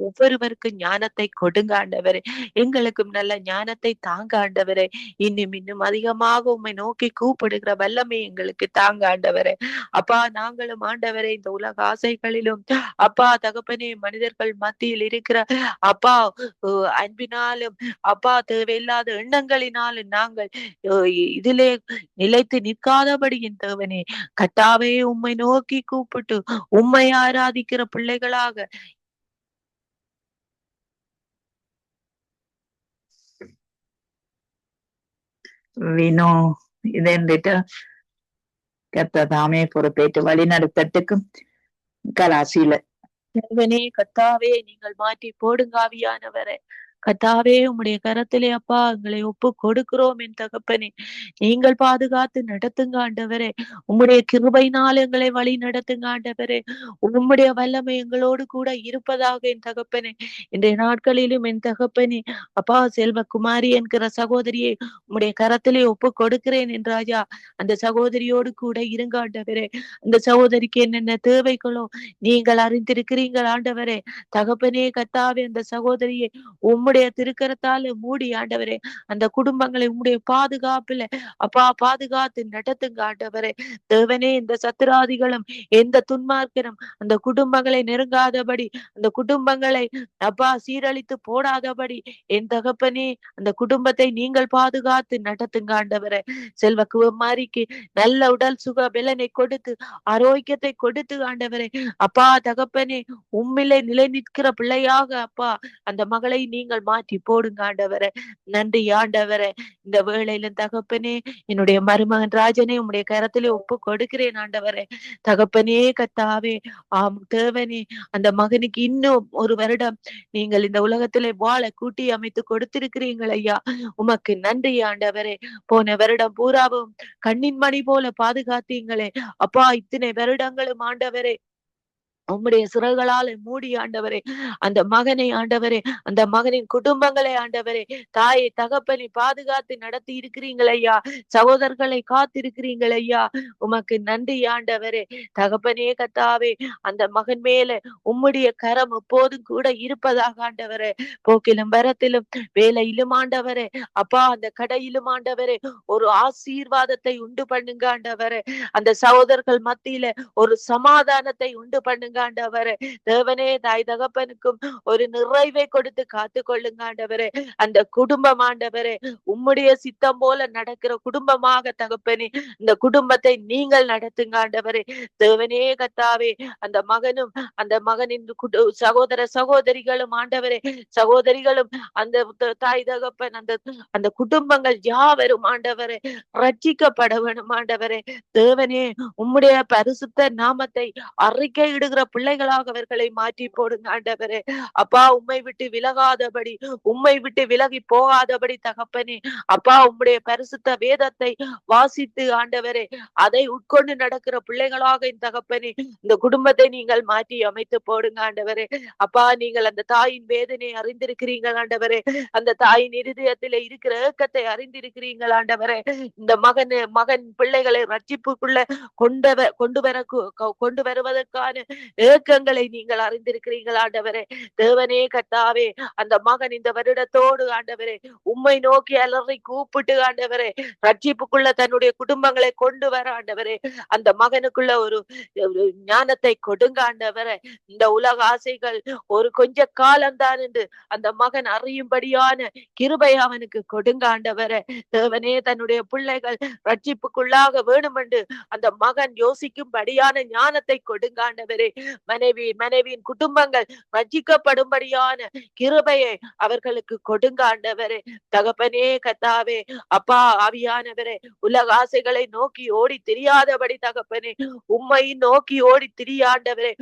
ஒவ்வொருவருக்கும் ஞானத்தை கொடுங்க ஆண்டவரே. எங்களுக்கும் நல்ல ஞானத்தை தாங்க ஆண்டவரே. இன்னும் அதிகமாக உம்மை நோக்கி கூப்பிடுகிற வல்லமை எங்களுக்கு தாங்க ஆண்டவரே. அப்பா, நாங்களும் ஆண்டவரே இந்த உலக ஆசைகளிலும் அப்பா தகப்பனே மனிதர்கள் மத்தியில் இருக்கிற அப்பா அன்பினாலும் அப்பா தேவையில்லாத எண்ணங்களினாலும் நாங்கள் இதிலே நிலைத்து நிற்காதபடி என் தேவனே கர்த்தாவே உம்மை நோக்கி கூப்பிட்டு உம்மை ஆராதிக்கிற பிள்ளைகளாக வினோ இதென்றிட்டு கர்த்ததாமே பொறுப்பேற்று வழி நடத்தட்டுக்கும் கலாசியில தேவனே கர்த்தாவே நீங்கள் மாற்றி போடுங்க ஆவியானவரே. கர்த்தாவே உம்முடைய கரத்திலே அப்பா எங்களை ஒப்பு கொடுக்கிறோம் என் தகப்பனே. நீங்கள் பாதுகாத்து நடத்துங்க ஆண்டவரே. உம்முடைய கிருபையினால் எங்களை வழி நடத்துங்க ஆண்டவரே. உம்முடைய வல்லமை எங்களோடு கூட இருப்பதாக என் தகப்பனே. இன்றைய நாட்களிலும் என் தகப்பனே அப்பா செல்வகுமாரி என்கிற சகோதரியை உம்முடைய கரத்திலே ஒப்பு கொடுக்கிறேன் என் ராஜா. அந்த சகோதரியோடு கூட இருங்க ஆண்டவரே. அந்த சகோதரிக்கு என்னென்ன தேவைகளோ நீங்கள் அறிந்திருக்கிறீர்கள் ஆண்டவரே. தகப்பனே கர்த்தாவே அந்த சகோதரியை உம்மை உம்முடைய திருக்கரத்தால மூடி ஆண்டவரே அந்த குடும்பங்களை உம்முடைய பாதுகாப்புல அப்பா பாதுகாத்து நடத்துங்க ஆண்டவரே. தேவனே இந்த சத்துராதிகளும் எந்த துன்மார்க்கனும் அந்த குடும்பங்களை நெருங்காதபடி அந்த குடும்பங்களை அப்பா சீரழித்து போடாதபடி என் தகப்பனே அந்த குடும்பத்தை நீங்கள் பாதுகாத்து நடத்துங்க ஆண்டவரே. செல்வ குமாரிக்கு நல்ல உடல் சுக பலனை கொடுத்து ஆரோக்கியத்தை கொடுத்து ஆண்டவரே அப்பா தகப்பனே உம்மிலே நிலை நிற்கிற பிள்ளையாக அப்பா அந்த மகளை நீங்கள் மாற்றி போடுங்க ஆண்டவரே. நன்றி ஆண்டவரே. இந்த வேளையில தகப்பனே என்னுடைய மருமகன் ராஜனை உம்முடைய கரத்திலே ஒப்பு கொடுக்கிறேன் ஆண்டவரே. தகப்பனே கத்தாவே ஆம் தேவனே அந்த மகனுக்கு இன்னும் ஒரு வருடம் நீங்கள் இந்த உலகத்திலே வாழ கூட்டி அமைத்து கொடுத்திருக்கிறீர்கள் ஐயா. உமக்கு நன்றி ஆண்டவரே. போன வருடம் பூராவும் கண்ணின் மணி போல பாதுகாத்தீங்களே அப்பா. இத்தனை வருடங்களும் ஆண்டவரே உம்முடைய சிறகுகளால் மூடி ஆண்டவரே அந்த மகனை ஆண்டவரே அந்த மகனின் குடும்பங்களை ஆண்டவரே தாயை தகப்பனை பாதுகாத்து நடத்தி இருக்கிறீங்கள் ஐயா. சகோதரர்களை காத்திருக்கிறீங்கள் ஐயா. உமக்கு நன்றி ஆண்டவரே. தகப்பனே கத்தாவே அந்த மகன் மேல உம்முடைய கரம் எப்போதும் கூட இருப்பதாக ஆண்டவரே. போக்கிலும் வரத்திலும் வேலையிலும் ஆண்டவரே அப்பா அந்த கடையிலும் ஆண்டவரே ஒரு ஆசீர்வாதத்தை உண்டு பண்ணுங்க ஆண்டவரே. அந்த சகோதரர்கள் மத்தியில ஒரு சமாதானத்தை உண்டு பண்ணுங்க ஆண்டவரே. தேவனே தாய் தகப்பனுக்கும் ஒரு நிறைவை கொடுத்து காத்து கொள்ளுங்க ஆண்டவரே. அந்த குடும்பம் ஆண்டவரே உம்முடைய சித்தம் போல நடக்கிற குடும்பமாக தகப்பனே இந்த குடும்பத்தை நீங்கள் நடத்துங்க ஆண்டவரே. தேவனே கத்தாவே அந்த மகனும் அந்த மகனின் சகோதர சகோதரிகளும் ஆண்டவரே சகோதரிகளும் அந்த தாய் தகப்பன் அந்த அந்த குடும்பங்கள் யாவரும் ஆண்டவரே ரட்சிக்கப்பட வேணும் ஆண்டவரே. தேவனே உம்முடைய பரிசுத்த நாமத்தை அறிக்கை இடுகிற பிள்ளைகளாக அவர்களை மாற்றி போடுங்க ஆண்டவரே. அப்பா உம்மை விட்டு விலகாதபடி உம்மை விட்டு விலகி போகாதபடி தகப்பனே அப்பா உம்முடைய பரிசுத்த வேதத்தை வாசித்து ஆண்டவரே அதை உட்கொண்டு நடக்கிற பிள்ளைகளாக இந்த தகப்பனே இந்த குடும்பத்தை நீங்கள் மாற்றி அமைத்து போடுங்க ஆண்டவரே. அப்பா நீங்கள் அந்த தாயின் வேதனை அறிந்திருக்கிறீர்கள் ஆண்டவரே. அந்த தாயின் இருதயத்திலே இருக்கிற ஏக்கத்தை அறிந்திருக்கிறீர்கள் ஆண்டவரே. இந்த மகன் பிள்ளைகளை ரட்சிப்புக்குள்ள கொண்டு வருவதற்கான ஏக்கங்களை நீங்கள் அறிந்திருக்கிறீர்கள் ஆண்டவரே. தேவனே கத்தாவே அந்த மகன் இந்த வருடத்தோடு ஆண்டவரே உம்மை நோக்கி அலறி கூப்பிட்டு ஆண்டவரே ரட்சிப்புக்குள்ள தன்னுடைய குடும்பங்களை கொண்டு வர ஆண்டவரே அந்த மகனுக்குள்ள ஒரு ஞானத்தை கொடுங்க ஆண்டவரே. இந்த உலக ஆசைகள் ஒரு கொஞ்ச காலம்தான் என்று அந்த மகன் அறியும்படியான கிருபை அவனுக்கு கொடுங்க ஆண்டவரே. தேவனே தன்னுடைய பிள்ளைகள் ரட்சிப்புக்குள்ளாக வேணும் என்று அந்த மகன் யோசிக்கும்படியான ஞானத்தை கொடுங்க ஆண்டவரே. மனைவியின் குடும்பங்கள் ரட்சிக்கப்படும்படியான கிருபையை அவர்களுக்கு கொடுங்க ஆண்டவரே. தகப்பனே கத்தாவே அப்பா ஆவியானவரே உலக ஆசைகளை நோக்கி ஓடி தெரியாதபடி தகப்பனே உம்மை நோக்கி ஓடி திரியாண்டவரே.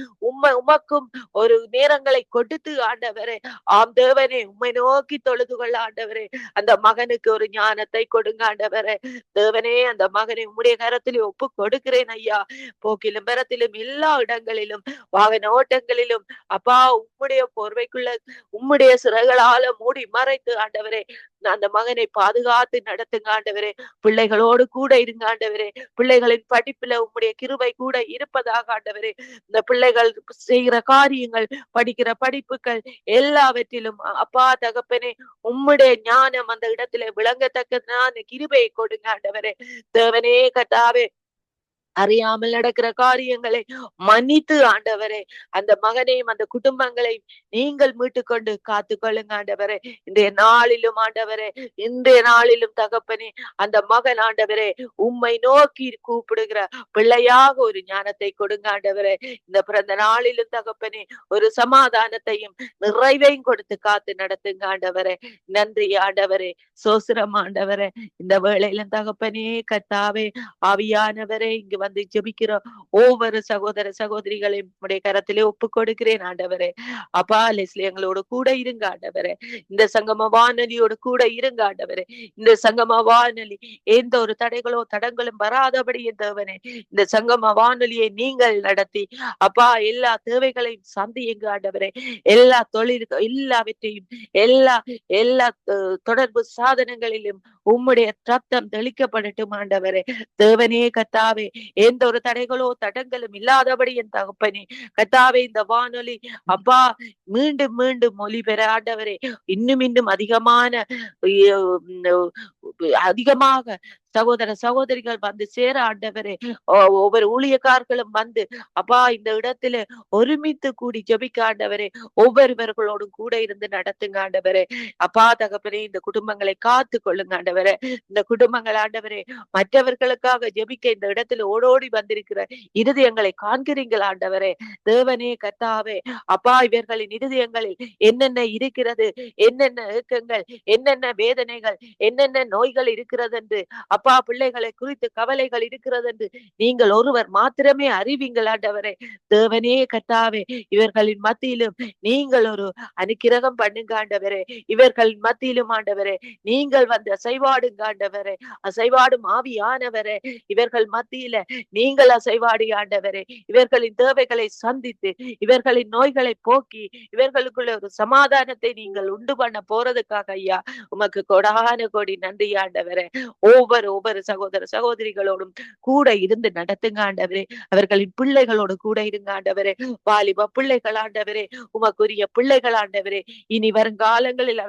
உமக்கும் ஒரு நேரங்களை கொடுத்து ஆண்டவரே ஆம் தேவனே உம்மை நோக்கி தொழுது கொள்ள ஆண்டவரே அந்த மகனுக்கு ஒரு ஞானத்தை கொடுங்க ஆண்டவரே. தேவனே அந்த மகனை உம்முடைய கரத்திலே ஒப்பு கொடுக்கிறேன் ஐயா. போக்கிலும் மரத்திலும் எல்லா இடங்களிலும் வாகன ஓட்டங்களிலும் அப்பா உம்முடைய போர்வைக்குள்ள உம்முடைய சிறகுகளால மூடி மறைத்து ஆண்டவரே அந்த மகனை பாதுகாத்து நடத்துங்க ஆண்டவரே. பிள்ளைகளோடு கூட இருங்க ஆண்டவரே. பிள்ளைகளின் படிப்புல உம்முடைய கிருபை கூட இருப்பதாக ஆண்டவரே. இந்த பிள்ளைகள் செய்கிற காரியங்கள் படிக்கிற படிப்புகள் எல்லாவற்றிலும் அப்பா தகப்பனே உம்முடைய ஞானம் அந்த இடத்துல விளங்கத்தக்கதான கிருபையை கொடுங்க ஆண்டவரே. தேவனே கத்தாவே அறியாமல் நடக்கிற காரியங்களை மன்னித்து ஆண்டவரே அந்த மகனையும் அந்த குடும்பங்களையும் நீங்கள் மீட்டுக்கொண்டு காத்து கொள்ளுங்க ஆண்டவரே. இன்றைய நாளிலும் ஆண்டவரே இன்றைய நாளிலும் தகப்பனே அந்த மகன் ஆண்டவரே உம்மை நோக்கி கூப்பிடுகிற பிள்ளையாக ஒரு ஞானத்தை கொடுங்க ஆண்டவரே. இந்த பிறந்த நாளிலும் தகப்பனே ஒரு சமாதானத்தையும் நிறைவையும் கொடுத்து காத்து நடத்துங்க ஆண்டவரே. நன்றி ஆண்டவரே. சோசிரம் ஆண்டவரே. இந்த வேளையிலும் தகப்பனே கத்தாவே ஆவியானவரே இங்கு வந்து ஜெபிக்கிற ஒவ்வொரு சகோதர சகோதரிகளையும் உடைய கரத்திலே ஒப்பு கொடுக்கிறேன் ஆண்டவரே. அப்பா லெஸ்லி எங்களோட கூட இருங்க ஆண்டவரே. இந்த சங்கம வானொலியோட கூட இருங்க ஆண்டவரே. இந்த சங்கம வானொலி எந்த ஒரு தடங்களும் வராதபடி தேவனே இந்த சங்கம வானொலியை நீங்கள் நடத்தி அப்பா எல்லா தேவைகளையும் சந்தியுங்க ஆண்டவரே. எல்லா எல்லாவற்றையும் எல்லா தொடர்பு சாதனங்களிலும் உம்முடைய ரத்தம் தெளிக்கப்படட்டும் ஆண்டவரே. தேவனே கத்தாவே எந்த ஒரு தடைகளோ தடங்களும் இல்லாதபடி என் தகப்பனே கத்தாவே இந்த வானொலி அப்பா மீண்டும் மீண்டும் மொழி பெற ஆண்டவரே இன்னும் அதிகமாக சகோதர சகோதரிகள் வந்து சேர ஆண்டவரே ஒவ்வொரு ஊழியக்காரர்களும் வந்து அப்பா இந்த இடத்துல ஒருமித்து கூடி ஜெபிக்க ஆண்டவரே ஒவ்வொருவர்களோடும் கூட இருந்து நடத்துங்க ஆண்டவரே. அப்பா தகப்பனே இந்த குடும்பங்களை காத்து கொள்ளுங்க ஆண்டவரே. இந்த குடும்பங்கள் ஆண்டவரே மற்றவர்களுக்காக ஜெபிக்க இந்த இடத்துல ஓடோடி வந்திருக்கிற இருதயங்களை காண்கிறீங்கள் ஆண்டவரே. தேவனே கர்த்தாவே அப்பா இவர்களின் இருதயங்களில் என்னென்ன இருக்கிறது, என்னென்ன ஏக்கங்கள், என்னென்ன வேதனைகள், என்னென்ன நோய்கள் இருக்கிறது என்று அப்பா பிள்ளைகளை குறித்து கவலைகள் இருக்கிறது என்று நீங்கள் ஒருவர் மாத்திரமே அறிவீங்கள் ஆண்டவரே. தேவனே கர்த்தாவே இவர்களின் மத்தியிலும் நீங்கள் ஒரு அனுக்கிரகம் பண்ணுங்க ஆண்டவரே. இவர்களின் மத்தியிலும் ஆண்டவரே நீங்கள் வந்து அசைவாடுங்க ஆண்டவரே. அசைவாடும் ஆவியானவரே இவர்கள் மத்தியில நீங்கள் அசைவாடி ஆண்டவரே. இவர்களின் தேவைகளை சந்தித்து இவர்களின் நோய்களை போக்கி இவர்களுக்குள்ள ஒரு சமாதானத்தை நீங்கள் உண்டு பண்ண போறதுக்காக ஐயா உமக்கு கொடான கோடி நன்றி ஆண்டவரே. ஒவ்வொரு சகோதர சகோதரிகளோடும் கூட இருந்து நடத்துங்க ஆண்டவரே. அவர்களின் பிள்ளைகளோடு கூட இருங்க ஆண்டவரே. வாலிப பிள்ளைகள் ஆண்டவரே உமக்குரிய பிள்ளைகள் ஆண்டவரே. இனி வருங்காலங்களில்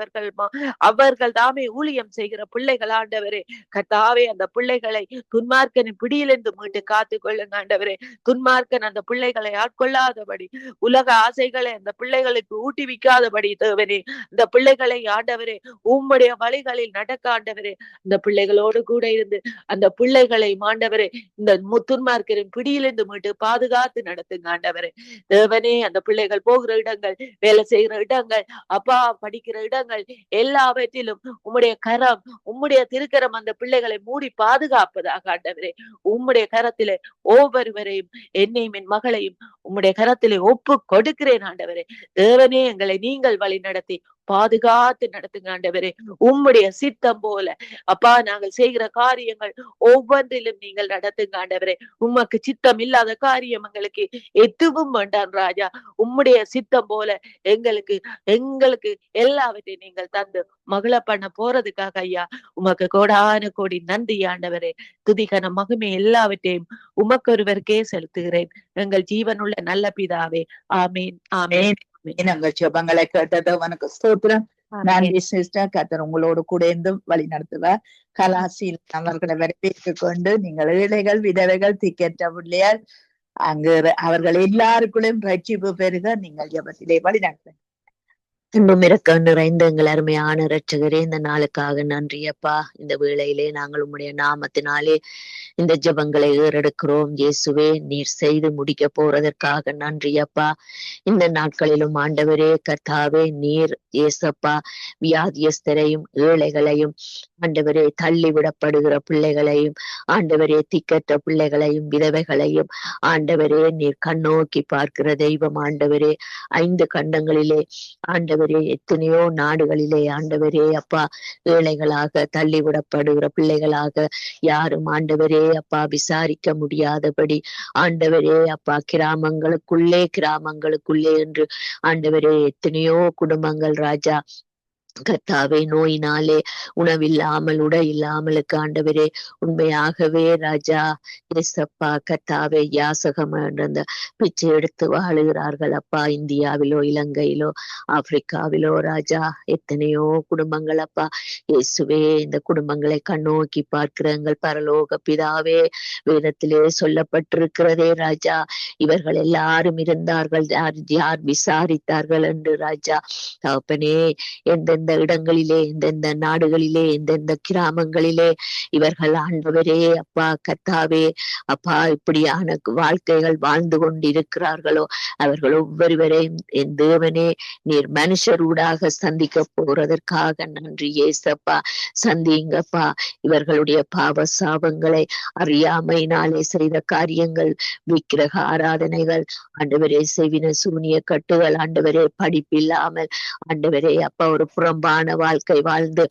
அவர்கள் தாமே ஊழியம் செய்கிற பிள்ளைகள் ஆண்டவரே. கர்த்தாவே அந்த பிள்ளைகளை துன்மார்க்கனின் பிடியிலிருந்து மீட்டு காத்து கொள்ளுங்க ஆண்டவரே. துன்மார்க்கன் அந்த பிள்ளைகளை ஆட்கொள்ளாதபடி உலக ஆசைகளை அந்த பிள்ளைகளுக்கு ஊட்டிவிக்காதபடி தேவனே இந்த பிள்ளைகளை ஆண்டவரே உம்முடைய வழிகளில் நடக்க ஆண்டவரே. இந்த பிள்ளைகளோடு கூட இருந்து அந்த பிள்ளைகளை ஆண்டவரே இந்த துன்மார்க்கரின் பிடியிலிருந்து மீட்டு பாதுகாத்து நடத்துங்க ஆண்டவரே. தேவனே அந்த பிள்ளைகள் போகிற இடங்கள், வேலை செய்கிற இடங்கள், அப்பா படிக்கிற இடங்கள் எல்லாவற்றிலும் உம்முடைய கரம், உம்முடைய திருக்கரம் அந்த பிள்ளைகளை மூடி பாதுகாப்பதாக ஆண்டவரே. உம்முடைய கரத்திலே ஒவ்வொருவரையும் என்னையும் என் மகளையும் உம்முடைய கரத்திலே ஒப்பு கொடுக்கிறேன் ஆண்டவரே. தேவனே எங்களை நீங்கள் வழி நடத்தி பாதுகாத்து நடத்துங்க ஆண்டவரே. உம்முடைய சித்தம் போல அப்பா நாங்கள் செய்கிற காரியங்கள் ஒவ்வொன்றிலும் நீங்கள் நடத்துங்க ஆண்டவரே. உமக்கு சித்தம் இல்லாத காரியம் எங்களுக்கு எதுவும் வேண்டாம் ராஜா. உம்முடைய சித்தம் போல எங்களுக்கு எல்லாவற்றையும் நீங்கள் தந்து மகிழ பண்ண போறதுக்காக ஐயா உமக்கு கோடான கோடி நன்றி ஆண்டவரே. துதிகன மகிமை எல்லாவற்றையும் உமக்கு ஒருவருக்கே செலுத்துகிறேன் எங்கள் ஜீவனுள்ள நல்ல பிதாவே. ஆமேன் ஆமேன். எங்கள் ஜெபங்களை கேட்டது உனக்கு ஸ்தோத்திரம். நன்றி சிஸ்டர். கர்த்தர் உங்களோடு கூட இருந்தும் வழி நடத்துவார். கலாசியில் அவர்களை வரவேற்றுக் கொண்டு நீங்கள் ஏழைகள், விதவைகள், திக்கற்ற பிள்ளையார் அங்கு அவர்கள் எல்லாருக்குள்ளும் ரட்சிப்பு பெறுக. நீங்கள் ஜெபத்திலே வழி நடத்துங்க. அன்பும் இரக்கம் நிறைந்த எங்கள் அருமையான இரட்சகரே, இந்த நாளுக்காக நன்றி அப்பா. இந்த வேளையிலே நாங்கள் உம்முடைய நாமத்தினாலே இந்த ஜெபங்களை ஏறெடுக்கிறோம். இயேசுவே நீர் செய்து முடிக்க போறதற்காக நன்றி அப்பா. இந்த நாட்களிலும் ஆண்டவரே கர்த்தாவே நீர் ஏசப்பா வியாதியஸ்தரையும் ஏழைகளையும் ஆண்டவரே தள்ளிவிடப்படுகிற பிள்ளைகளையும் ஆண்டவரே திக்கற்ற பிள்ளைகளையும் விதவைகளையும் ஆண்டவரே நீர் கண்ணோக்கி பார்க்கிற தெய்வம் ஆண்டவரே. 5 கண்டங்களிலே ஆண்டவரே எத்தனையோ நாடுகளிலே ஆண்டவரே அப்பா ஏழைகளாக தள்ளிவிடப்படுகிற பிள்ளைகளாக யாரும் ஆண்டவரே அப்பா விசாரிக்க முடியாதபடி ஆண்டவரே அப்பா கிராமங்களுக்குள்ளே என்று ஆண்டவரே எத்தனையோ குடும்பங்கள் ராஜா கர்த்தாவே நோயினாலே உணவில்லாமல் உடை இல்லாமலுக்கு ஆண்டவரே உண்மையாகவே ராஜா எஸ்அப்பா கர்த்தாவே யாசகம் அந்த பிச்சை எடுத்து வாழுகிறார்கள் அப்பா. இந்தியாவிலோ இலங்கையிலோ ஆப்பிரிக்காவிலோ ராஜா எத்தனையோ குடும்பங்கள் அப்பா. இயேசுவே இந்த குடும்பங்களை கண்ணோக்கி பார்க்கிற எங்கள் பரலோக பிதாவே வேதத்திலே சொல்லப்பட்டிருக்கிறதே ராஜா இவர்கள் எல்லாரும் இருந்தார்கள், யார் விசாரித்தார்கள் என்று ராஜா தகப்பனே. எந்தெந்த இடங்களிலே எந்தெந்த நாடுகளிலே எந்தெந்த கிராமங்களிலே இவர்கள் ஆண்டவரே அப்பா கர்த்தாவே அப்பா இப்படியான வாழ்க்கைகள் வாழ்ந்து கொண்டிருக்கிறார்களோ அவர்கள் ஒவ்வொருவரையும் என் தேவனே நீர் மனுஷரூடாக சந்திக்க போறதற்காக நன்றி ஏசப்பா. சந்திங்கப்பா இவர்களுடைய பாவ சாபங்களை, அறியாமையினாலே செய்த காரியங்கள், விக்கிரக ஆராதனைகள் ஆண்டவரே, செவின சூனிய கட்டுகள் ஆண்டவரே, படிப்பில்லாமல் ஆண்டவரே அப்பா ஒரு புறம்பான வாழ்க்கை வாழ்ந்து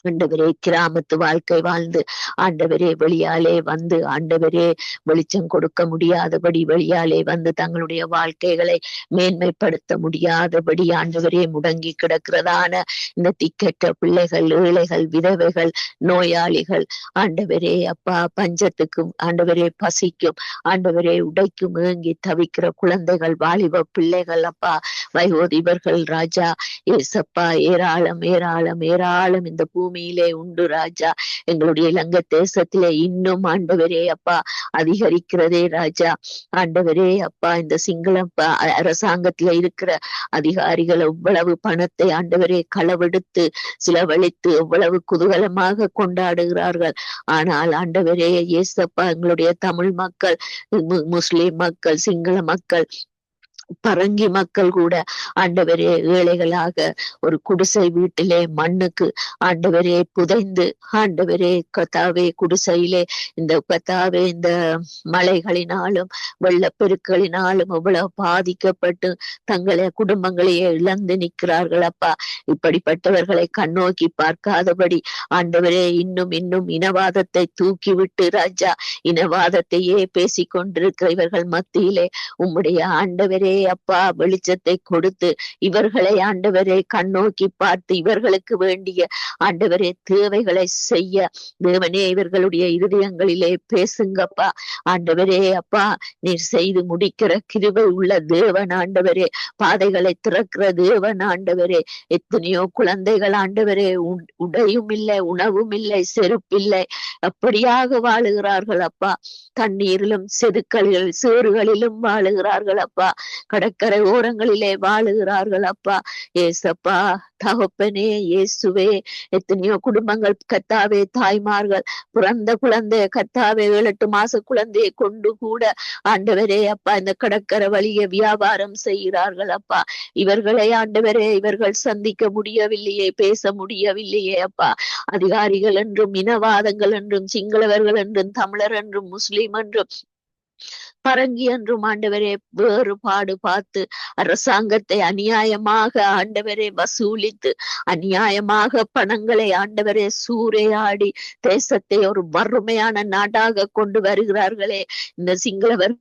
ஆண்டவரே கிராமத்து வாழ்க்கை வாழ்ந்து ஆண்டவரே வெளியாலே வந்து ஆண்டவரே வெளிச்சம் கொடுக்க முடியாதபடி வெளியாலே வந்து தங்களுடைய வாழ்க்கைகளை மேன்மைப்படுத்த முடியாதபடி ஆண்டவரே முடங்கி கிடக்கிறதான இந்த திக்கற்ற பிள்ளைகள், ஏழைகள், விதவைகள், நோயாளிகள் ஆண்டவரே அப்பா பஞ்சத்துக்கும் ஆண்டவரே பசிக்கும் ஆண்டவரே உடைக்கும் ஏங்கி தவிக்கிற குழந்தைகள், வாலிப பிள்ளைகள் அப்பா வயோதிபர்கள் ராஜா ஏசப்பா ஏராளம் ஏராளம் ஏராளம் இந்த பூமியிலே உண்டு ராஜா. எங்களுடைய இலங்கை தேசத்திலே இன்னும் ஆண்டவரே அப்பா அதிகரிக்கிறதே ராஜா. ஆண்டவரே அப்பா இந்த சிங்கள அரசாங்கத்தில இருக்கிற அதிகாரிகள் எவ்வளவு பணத்தை ஆண்டவரே களவெடுத்து செலவழித்து எவ்வளவு குதூகலமாக கொண்டாடுகிறார்கள். ஆனால் ஆண்டவரே ஏசப்பா எங்களுடைய தமிழ் மக்கள், முஸ்லிம் மக்கள், சிங்கள மக்கள், பரங்கி மக்கள் கூட ஆண்டவரே ஏழைகளாக ஒரு குடிசை வீட்டிலே மண்ணுக்கு ஆண்டவரே புதைந்து ஆண்டவரே கத்தாவே குடிசையிலே இந்த கத்தாவே இந்த மழைகளினாலும் வெள்ளப்பெருக்களினாலும் எவ்வளவு பாதிக்கப்பட்டு தங்களை குடும்பங்களையே இழந்து நிற்கிறார்கள் அப்பா. இப்படிப்பட்டவர்களை கண்ணோக்கி பார்க்காதபடி ஆண்டவரே இன்னும் இன்னும் இனவாதத்தை தூக்கிவிட்டு ராஜா இனவாதத்தையே பேசிக்கொண்டிருக்கிற இவர்கள் மத்தியிலே உம்முடைய ஆண்டவரே அப்பா வெளிச்சத்தை கொடுத்து இவர்களை ஆண்டவரை கண்ணோக்கி பார்த்து இவர்களுக்கு வேண்டிய ஆண்டவரே தேவைகளை செய்ய தேவனே இவர்களுடைய இருதயங்களிலே பேசுங்கப்பா. ஆண்டவரே அப்பா நீர் செய்து முடிக்கிற கிருபை உள்ள தேவன் ஆண்டவரே, பாதைகளை திறக்கிற தேவன் ஆண்டவரே. எத்தனையோ குழந்தைகள் ஆண்டவரே உடையும் இல்லை, உணவும் இல்லை, செருப்பில்லை, அப்படியாக வாழுகிறார்கள் அப்பா. தண்ணீரிலும் செதுக்களில் சேறுகளிலும் வாழுகிறார்கள் அப்பா. கடற்கரை ஓரங்களிலே வாழுகிறார்கள் அப்பா. ஏசப்பா தகப்பனே இயேசுவே, எத்தனையோ குடும்பங்கள் கத்தாவே தாய்மார்கள் பிறந்த குழந்தை கத்தாவே 7-8 மாச குழந்தையை கொண்டு கூட ஆண்டவரே அப்பா இந்த கடற்கரை வழிய வியாபாரம் செய்கிறார்கள் அப்பா. இவர்களை ஆண்டவரே இவர்கள் சந்திக்க முடியவில்லையே, பேச முடியவில்லையே அப்பா. அதிகாரிகள் என்றும் இனவாதங்கள் என்றும் சிங்களவர்கள் என்றும் தமிழர் என்றும் முஸ்லிம் என்றும் பரங்கி என்றும் ஆண்டவரே வேறுபாடு பார்த்து அரசாங்கத்தை அநியாயமாக ஆண்டவரே வசூலித்து அநியாயமாக பணங்களை ஆண்டவரே சூறையாடி தேசத்தை ஒரு வறுமையான நாடாக கொண்டு வருகிறார்களே இந்த சிங்களவர்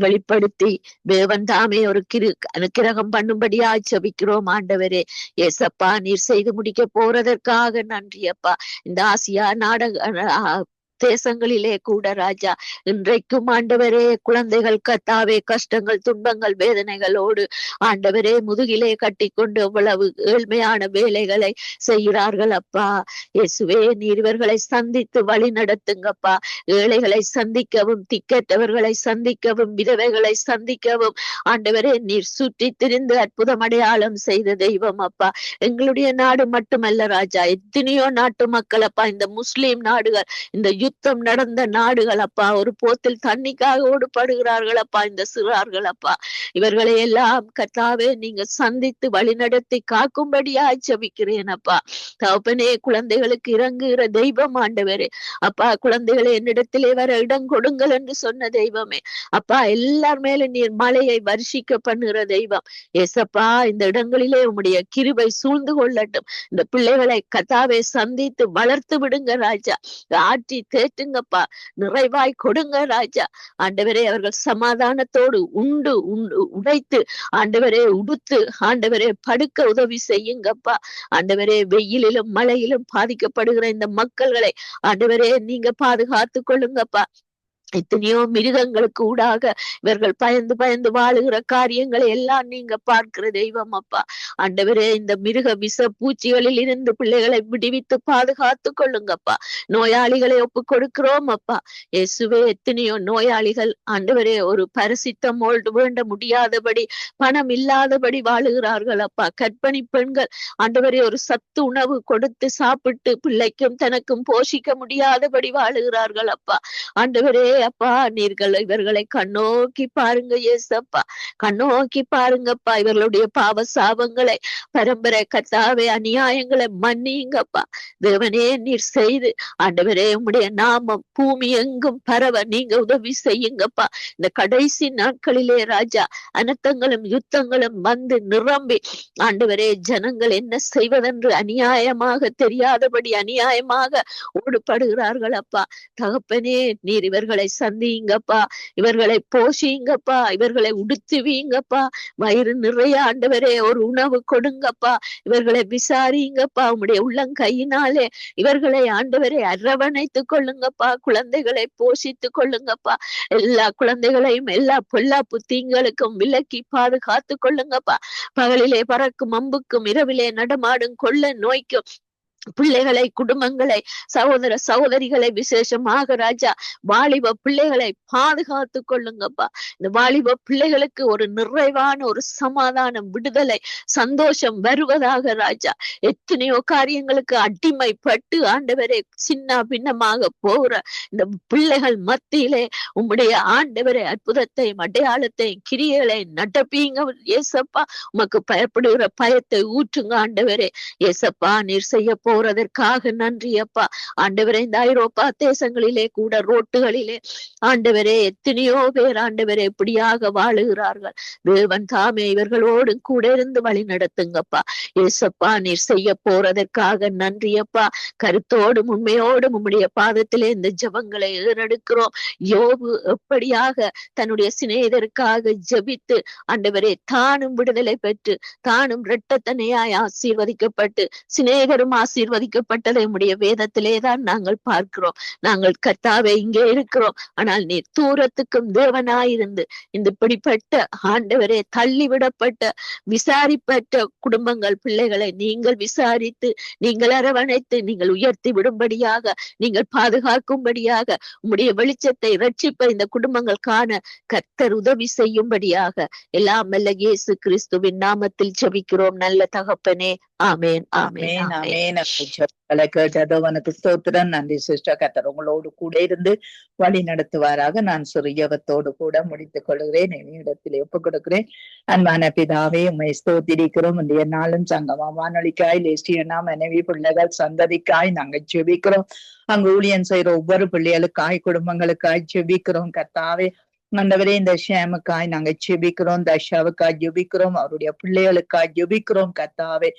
வெளிப்படுத்தி தேவன் தாமே ஒரு அனுக்கிரகம் பண்ணும்படியா ஜெபிக்கிறோம் ஆண்டவரே. ஏசப்பா நீர் செய்து முடிக்க போறதற்காக நன்றி அப்பா. இந்த ஆசியா நாடக தேசங்களிலே கூட ராஜா இன்றைக்கும் ஆண்டவரே குழந்தைகள் கத்தாவே கஷ்டங்கள் துன்பங்கள் வேதனைகளோடு ஆண்டவரே முதுகிலே கட்டிக்கொண்டு எவ்வளவு ஏழ்மையான வேலைகளை செய்கிறார்கள் அப்பா. இயேசுவே நீர் இவர்களை சந்தித்து வழி நடத்துங்கப்பா. ஏழைகளை சந்திக்கவும், திக்கற்றவர்களை சந்திக்கவும், விதவைகளை சந்திக்கவும் ஆண்டவரே நீர் சுற்றி திரிந்து அற்புதம் அடையாளம் செய்த தெய்வம் அப்பா. எங்களுடைய நாடு மட்டுமல்ல ராஜா, எத்தனையோ நாட்டு மக்கள் அப்பா, இந்த முஸ்லிம் நாடுகள், இந்த யுத்தம் நடந்த நாடுகள் அப்பா, ஒரு போத்தில் தண்ணிக்காக ஓடுபடுகிறார்கள் அப்பா இந்த சிறார்கள் அப்பா. இவர்களை எல்லாம் கர்த்தாவே நீங்க சந்தித்து வழிநடத்தி காக்கும்படியா ஜெபிக்கிறேன் அப்பா. தகப்பனே குழந்தைகளுக்கு இறங்குகிற தெய்வம் ஆண்டவரே அப்பா. குழந்தைகளை என்னிடத்திலே வர இடம் கொடுங்கள் என்று சொன்ன தெய்வமே அப்பா. எல்லார் மேல நீர் மழையை வருஷிக்க பண்ணுகிற தெய்வம் ஏசப்பா. இந்த இடங்களிலே உம்முடைய கிருபை சூழ்ந்து கொள்ளட்டும். இந்த பிள்ளைகளை கர்த்தாவே சந்தித்து வளர்த்து விடுங்க ராஜா. ஆற்றி தேற்றுங்கப்பா, நிறைவாய் கொடுங்க ராஜா. ஆண்டவரே அவர்கள் சமாதானத்தோடு உண்டு உடைத்து ஆண்டவரே உடுத்து ஆண்டவரே படுக்க உதவி செய்யுங்கப்பா. ஆண்டவரே வெயிலிலும் மழையிலும் பாதிக்கப்படுகிற இந்த மக்கள்களை ஆண்டவரே நீங்க பாதுகாத்து கொள்ளுங்கப்பா. எத்தனையோ மிருகங்களுக்கு ஊடாக இவர்கள் பயந்து பயந்து வாழுகிற காரியங்களை எல்லாம் நீங்க பார்க்கிற தெய்வம் அப்பா. ஆண்டவரே இந்த மிருக விஷ பூச்சிகளில் இருந்து பிள்ளைகளை விடுவித்து பாதுகாத்து கொள்ளுங்கப்பா. நோயாளிகளை ஒப்பு கொடுக்கிறோம் அப்பா. இயேசுவே எத்தனையோ நோயாளிகள் ஆண்டவரே ஒரு பரிசுத்தம் வேண்ட முடியாதபடி பணம் இல்லாதபடி வாழுகிறார்கள் அப்பா. கர்ப்பிணி பெண்கள் ஆண்டவரே ஒரு சத்து உணவு கொடுத்து சாப்பிட்டு பிள்ளைக்கும் தனக்கும் போஷிக்க முடியாதபடி வாழுகிறார்கள் அப்பா. ஆண்டவரே அப்பா நீர்கள் இவர்களை கண்ணோக்கி பாருங்க ஏசப்பா, கண்ணோக்கி பாருங்கப்பா. இவர்களுடைய பாவ சாபங்களை, பரம்பரை கத்தாவே அநியாயங்களை மன்னியுங்கப்பா. தேவனே நீர் செய்து ஆண்டவரே உம்முடைய நாமம் பூமி எங்கும் பரவ நீங்க உதவி செய்யுங்கப்பா. இந்த கடைசி நாட்களிலே ராஜா அனர்த்தங்களும் யுத்தங்களும் வந்து நிரம்பி ஆண்டவரே ஜனங்கள் என்ன செய்வதென்று அநியாயமாக தெரியாதபடி அநியாயமாக ஓடுபடுகிறார்கள் அப்பா. தகப்பனே நீர் இவர்களை சந்தியுங்கப்பா, இவர்களை போஷியுங்கப்பா, இவர்களை உடுத்துவீங்கப்பா, வயிறு நிறைய ஆண்டவரே ஒரு உணவு கொடுங்கப்பா, இவர்களை விசாரியுங்கப்பா. உம்முடைய உள்ளங்கையினாலே இவர்களை ஆண்டவரை அரவணைத்துக் கொள்ளுங்கப்பா, குழந்தைகளை போஷித்துக் கொள்ளுங்கப்பா. எல்லா குழந்தைகளையும் எல்லா பொல்லாப்பு தீங்களுக்கும் விலக்கி பாதுகாத்து கொள்ளுங்கப்பா. பகலிலே பறக்கும் அம்புக்கும் இரவிலே நடமாடும் கொள்ள நோய்க்கும் பிள்ளைகளை, குடும்பங்களை, சகோதர சகோதரிகளை, விசேஷமாக ராஜா வாலிப பிள்ளைகளை பாதுகாத்து கொள்ளுங்கப்பா. இந்த வாலிப பிள்ளைகளுக்கு ஒரு நிறைவான ஒரு சமாதானம், விடுதலை, சந்தோஷம் வருவதாக ராஜா. எத்தனையோ காரியங்களுக்கு அடிமைப்பட்டு ஆண்டவரே சின்ன பின்னமாக போகிற இந்த பிள்ளைகள் மத்தியிலே உம்முடைய ஆண்டவரே அற்புதத்தையும் அடையாளத்தையும் கிரியைகளை நடப்பீங்க ஏசப்பா. உமக்கு பயப்படுகிற பயத்தை ஊற்றுங்க ஆண்டவரே ஏசப்பா. நீர் செய்ய போறதற்காக நன்றி அப்பா. ஆண்டவரே இந்த ஐரோப்பா தேசங்களிலே கூட ரோட்டுகளிலே ஆண்டவரே எத்தனையோ பேர் ஆண்டவரே இப்படியாக வாழுகிறார்கள். தேவன் தாமே இவர்களோடு கூட இருந்து வழி நடத்துங்கப்பா ஏசப்பா. நீர் செய்ய போறதற்காக நன்றி அப்பா. கருத்தோடும் உண்மையோடும் உம்முடைய பாதத்திலே இந்த ஜெபங்களை ஏறெடுக்கிறோம். யோபு எப்படியாக தன்னுடைய சிநேகிதருக்காக ஜெபித்து ஆண்டவரே தானும் விடுதலை பெற்று தானும் இரட்டத்தனையாய் ஆசீர்வதிக்கப்பட்டு சிநேகரும் ஆசீர்வதிக்கப்பட்டதை உம்முடைய வேதத்திலே தான் நாங்கள் பார்க்கிறோம். நாங்கள் கர்த்தாவே இங்கே இருக்கிறோம், ஆனால் நீர் தூரத்துக்கும் தேவனாயிருந்து இந்த இப்படிப்பட்ட ஆண்டவரே தள்ளிவிடப்பட்ட விசாரிப்பட்ட குடும்பங்கள் பிள்ளைகளை நீங்கள் விசாரித்து நீங்கள் அரவணைத்து நீங்கள் உயர்த்தி விடும்படியாக நீங்கள் பாதுகாக்கும்படியாக உம்முடைய வெளிச்சத்தை ரட்சிப்ப இந்த குடும்பங்கள் காண கர்த்தர் உதவி செய்யும்படியாக எல்லாம் வல்ல இயேசு கிறிஸ்துவின் நாமத்தில் ஜெபிக்கிறோம் நல்ல தகப்பனே. ஆமேன் ஆமேன் ஆமேன். கேட்டதவனுக்கு ஸ்தோத்திரம். நன்றி சிஸ்டர். கர்த்தர் உங்களோடு கூட இருந்து வழி நடத்துவாராக. நான் சிறியவத்தோடு கூட முடித்துக் கொள்கிறேன். இடத்திலே ஒப்புக் கொடுக்கிறேன். அன்பான பிதாவே உம்மை ஸ்தோத்திரிக்கிறோம். இன்றைய நாளும் சங்கமா வானொலிக்காய் லேசியனா மனைவி பிள்ளைகள் சந்ததிக்காய் நாங்கள் ஜெபிக்கிறோம். அங்கு ஊழியன் செய்யற ஒவ்வொரு பிள்ளைகளுக்காய் குடும்பங்களுக்காய் ஜெபிக்கிறோம். கர்த்தாவே ஆண்டவரே இந்த ஷேமுக்காய் நாங்க ஜெபிக்கிறோம், தஷாவுக்காய் ஜெபிக்கிறோம், அவருடைய பிள்ளைகளுக்காய் ஜெபிக்கிறோம். கர்த்தாவே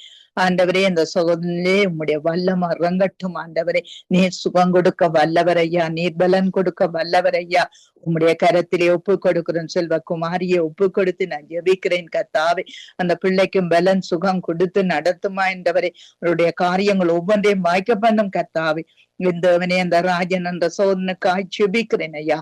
ஆண்டவரே இந்த சகோதரனே உம்முடைய வல்லம் இறங்கட்டும். ஆண்டவரே நீர் சுகம் கொடுக்க வல்லவரையா, நீர் பலன் கொடுக்க வல்லவரையா. உம்முடைய கரத்திலே ஒப்பு கொடுக்கிறேன். செல்வகுமாரியை ஒப்பு கொடுத்து நான் ஜெபிக்கிறேன். கர்த்தாவே அந்த பிள்ளைக்கும் பலன் சுகம் கொடுத்து நடத்துமா என்றவரே. அவருடைய காரியங்கள் ஒவ்வொன்றையும் வாய்க்க பண்ணும். கர்த்தாவே இந்தவனே அந்த ராஜன் அந்த சோதனுக்காய் ஜெபிக்கிறேன் ஐயா.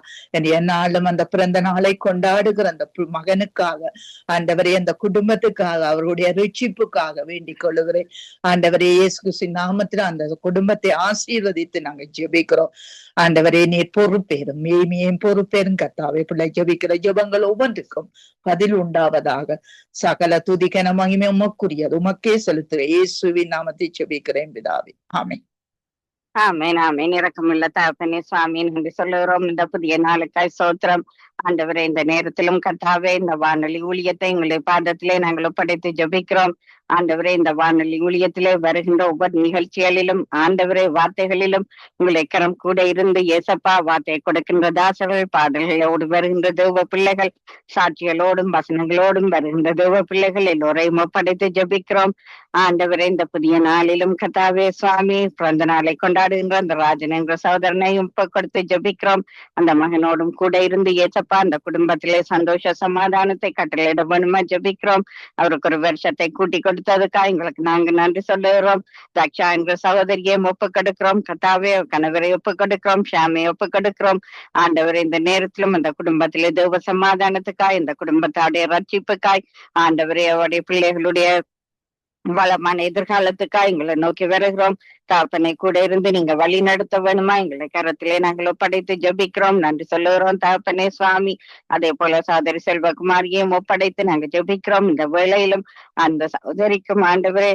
என்னாலும் அந்த பிறந்த நாளை கொண்டாடுகிற அந்த மகனுக்காக ஆண்டவரே அந்த குடும்பத்துக்காக அவருடைய ரட்சிப்புக்காக வேண்டிக் கொள்ளுகிறேன். ஆண்டவரே இயேசு கிறிஸ்துவின் நாமத்துல அந்த குடும்பத்தை ஆசீர்வதித்து நாங்க ஜெபிக்கிறோம். ஆண்டவரே நீர் பொறுப்பேறும், மேன்மையும் பொறுப்பேறும். கர்த்தாவே பிள்ளை ஜெபிக்கிற ஜெபங்கள் ஒவ்வொன்றுக்கும் பதில் உண்டாவதாக. சகல துதிக்கன மகிமை உமக்குரியது, உமக்கே செலுத்துகிறேன். இயேசுவின் நாமத்தை ஜெபிக்கிறேன் பிதாவே. ஆமென். ஆமேன் ஆமேன். இரக்கமுள்ள தகப்பனே சுவாமி நன்றி சொல்லுகிறோம். இந்த புதிய நாளுக்காய் ஸ்தோத்திரம் ஆண்டவரே. இந்த நேரத்திலும் கர்த்தாவே இந்த வானொலி ஊழியத்தை எங்களுடைய பாதத்திலே நாங்கள் ஒப்படைத்து ஜெபிக்கிறோம். ஆண்டவரே இந்த வானொலி ஊழியத்திலே வருகின்ற ஒவ்வொரு நிகழ்ச்சிகளிலும் ஆண்டவரே வார்த்தைகளிலும் உங்களை கரம் கூட இருந்து ஏசப்பா வார்த்தையை கொடுக்கின்ற தாசர்கள், பாடல்களோடு வருகின்ற தேவ பிள்ளைகள், சாட்சிகளோடும் வசனங்களோடும் வருகின்ற தேவ பிள்ளைகள் எல்லோரையும் ஒப்படைத்து ஜெபிக்கிறோம். ஆண்டவரே இந்த புதிய நாளிலும் கர்த்தாவே சுவாமி பிறந்த நாளை கொண்டாடுகின்ற அந்த ராஜன் என்ற சகோதரனையும் கொடுத்து ஜெபிக்கிறோம். அந்த மகனோடும் கூட இருந்து ஏசப்பா அந்த குடும்பத்திலே சந்தோஷ சமாதானத்தை கட்டளையிட வேணுமா ஜெபிக்கிறோம். அவருக்கு ஒரு வருஷத்தை கூட்டி கொடுத்ததுக்காக எங்களுக்கு நாங்க நன்றி சொல்லுகிறோம். தக்ஷா என்ற சகோதரியை ஒப்பு கொடுக்கிறோம். கர்த்தாவே கணவரை ஒப்பு கொடுக்கிறோம், ஷாமையை ஒப்பு கொடுக்கிறோம். ஆண்டவரை இந்த நேரத்திலும் அந்த குடும்பத்திலே தேவ சமாதானத்துக்காய் இந்த குடும்பத்தாடைய ரட்சிப்புக்காய் ஆண்டவரே அவருடைய பிள்ளைகளுடைய வளமான எதிர்காலத்துக்காக எங்களை நோக்கி வருகிறோம். தகப்பனை கூட இருந்து நீங்க வழி நடத்த வேணுமா எங்களை கரத்திலே நாங்கள் ஒப்படைத்து ஜெபிக்கிறோம். நன்றி சொல்லுகிறோம் தகப்பனே சுவாமி. அதே போல சகோதரி செல்வகுமாரியையும் ஒப்படைத்து நாங்க ஜெபிக்கிறோம். இந்த வேளையிலும் அந்த சகோதரிக்கும் ஆண்டவரே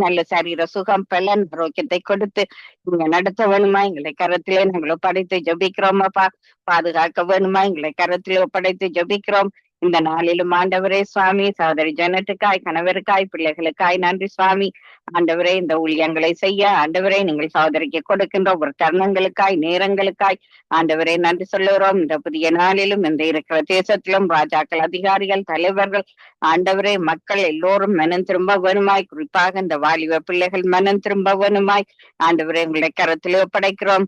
நல்ல சரீர சுகம் பலன் ஆரோக்கியத்தை கொடுத்து நீங்க நடத்த வேணுமா எங்களை கரத்திலே நாங்கள் ஒப்படைத்து ஜபிக்கிறோம் அப்பா. பாதுகாக்க வேணுமா எங்களை கரத்திலே ஒப்படைத்து ஜபிக்கிறோம். இந்த நாளிலும் ஆண்டவரே சுவாமி, சகோதரி ஜனத்துக்காய், கணவருக்காய், பிள்ளைகளுக்காய் நன்றி சுவாமி. ஆண்டவரே இந்த ஊழியங்களை செய்ய ஆண்டவரே நீங்கள் சகோதரிக்கு கொடுக்கின்ற ஒரு தருணங்களுக்காய், நேரங்களுக்காய் ஆண்டவரே நன்றி சொல்லுகிறோம். இந்த புதிய நாளிலும் இந்த இருக்கிற தேசத்திலும் ராஜாக்கள், அதிகாரிகள், தலைவர்கள், ஆண்டவரே மக்கள் எல்லோரும் மனம் திரும்ப வேணுமாய், குறிப்பாக இந்த வாலிப பிள்ளைகள் மனம் திரும்ப வேணுமாய் ஆண்டவரே உங்களை கரத்திலே ஒப்படைக்கிறோம்.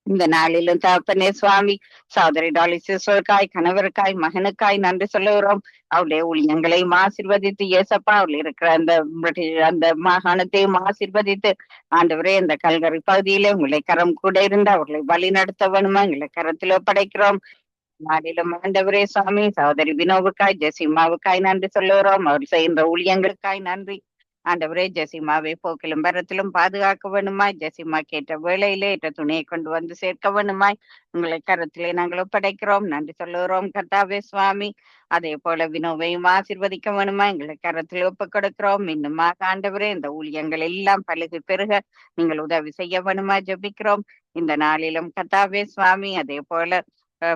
இந்த நாளிலும் தகப்பனே சுவாமி, சகோதரி டாலி சிஸ்டருக்காய், கணவருக்காய், மகனுக்காய் நன்றி சொல்லுகிறோம். அவருடைய ஊழியங்களையும் ஆசீர்வதித்து ஏசப்பா அவள் இருக்கிற அந்த மாகாணத்தையும் ஆசீர்வதித்து ஆண்டவரே இந்த கல்கரி பகுதியிலே உங்களை கரம் கூட இருந்து அவர்களை வழி நடத்த வேணுமா எங்களை கரத்தில் ஒப்படைக்கிறோம். நாளிலும் ஆண்டவரே சுவாமி, சகோதரி வினோவுக்காய், ஜெசிமாவுக்காய் நன்றி சொல்லுகிறோம். அவர் செய்கின்ற ஊழியங்களுக்காய் நன்றி. ஆண்டவரே ஜெசிமாவை போக்கிலும் பரத்திலும் பாதுகாக்க வேணுமாய், ஜெசிமா கேட்ட வேளையிலே ஏற்ற துணையை கொண்டு வந்து சேர்க்க வேணுமாய் உங்களை கரத்திலே நாங்கள் ஒப்படைக்கிறோம். நன்றி சொல்லுகிறோம் கர்த்தாவே சுவாமி. அதே போல வினோவையும் ஆசீர்வதிக்க வேணுமா எங்களை கரத்தில் ஒப்பு கொடுக்கிறோம். இன்னுமாக ஆண்டவரே இந்த ஊழியங்கள் எல்லாம் பழுகு பெருக நீங்கள் உதவி செய்ய வேணுமா ஜெபிக்கிறோம். இந்த நாளிலும் கர்த்தாவே சுவாமி, அதே போல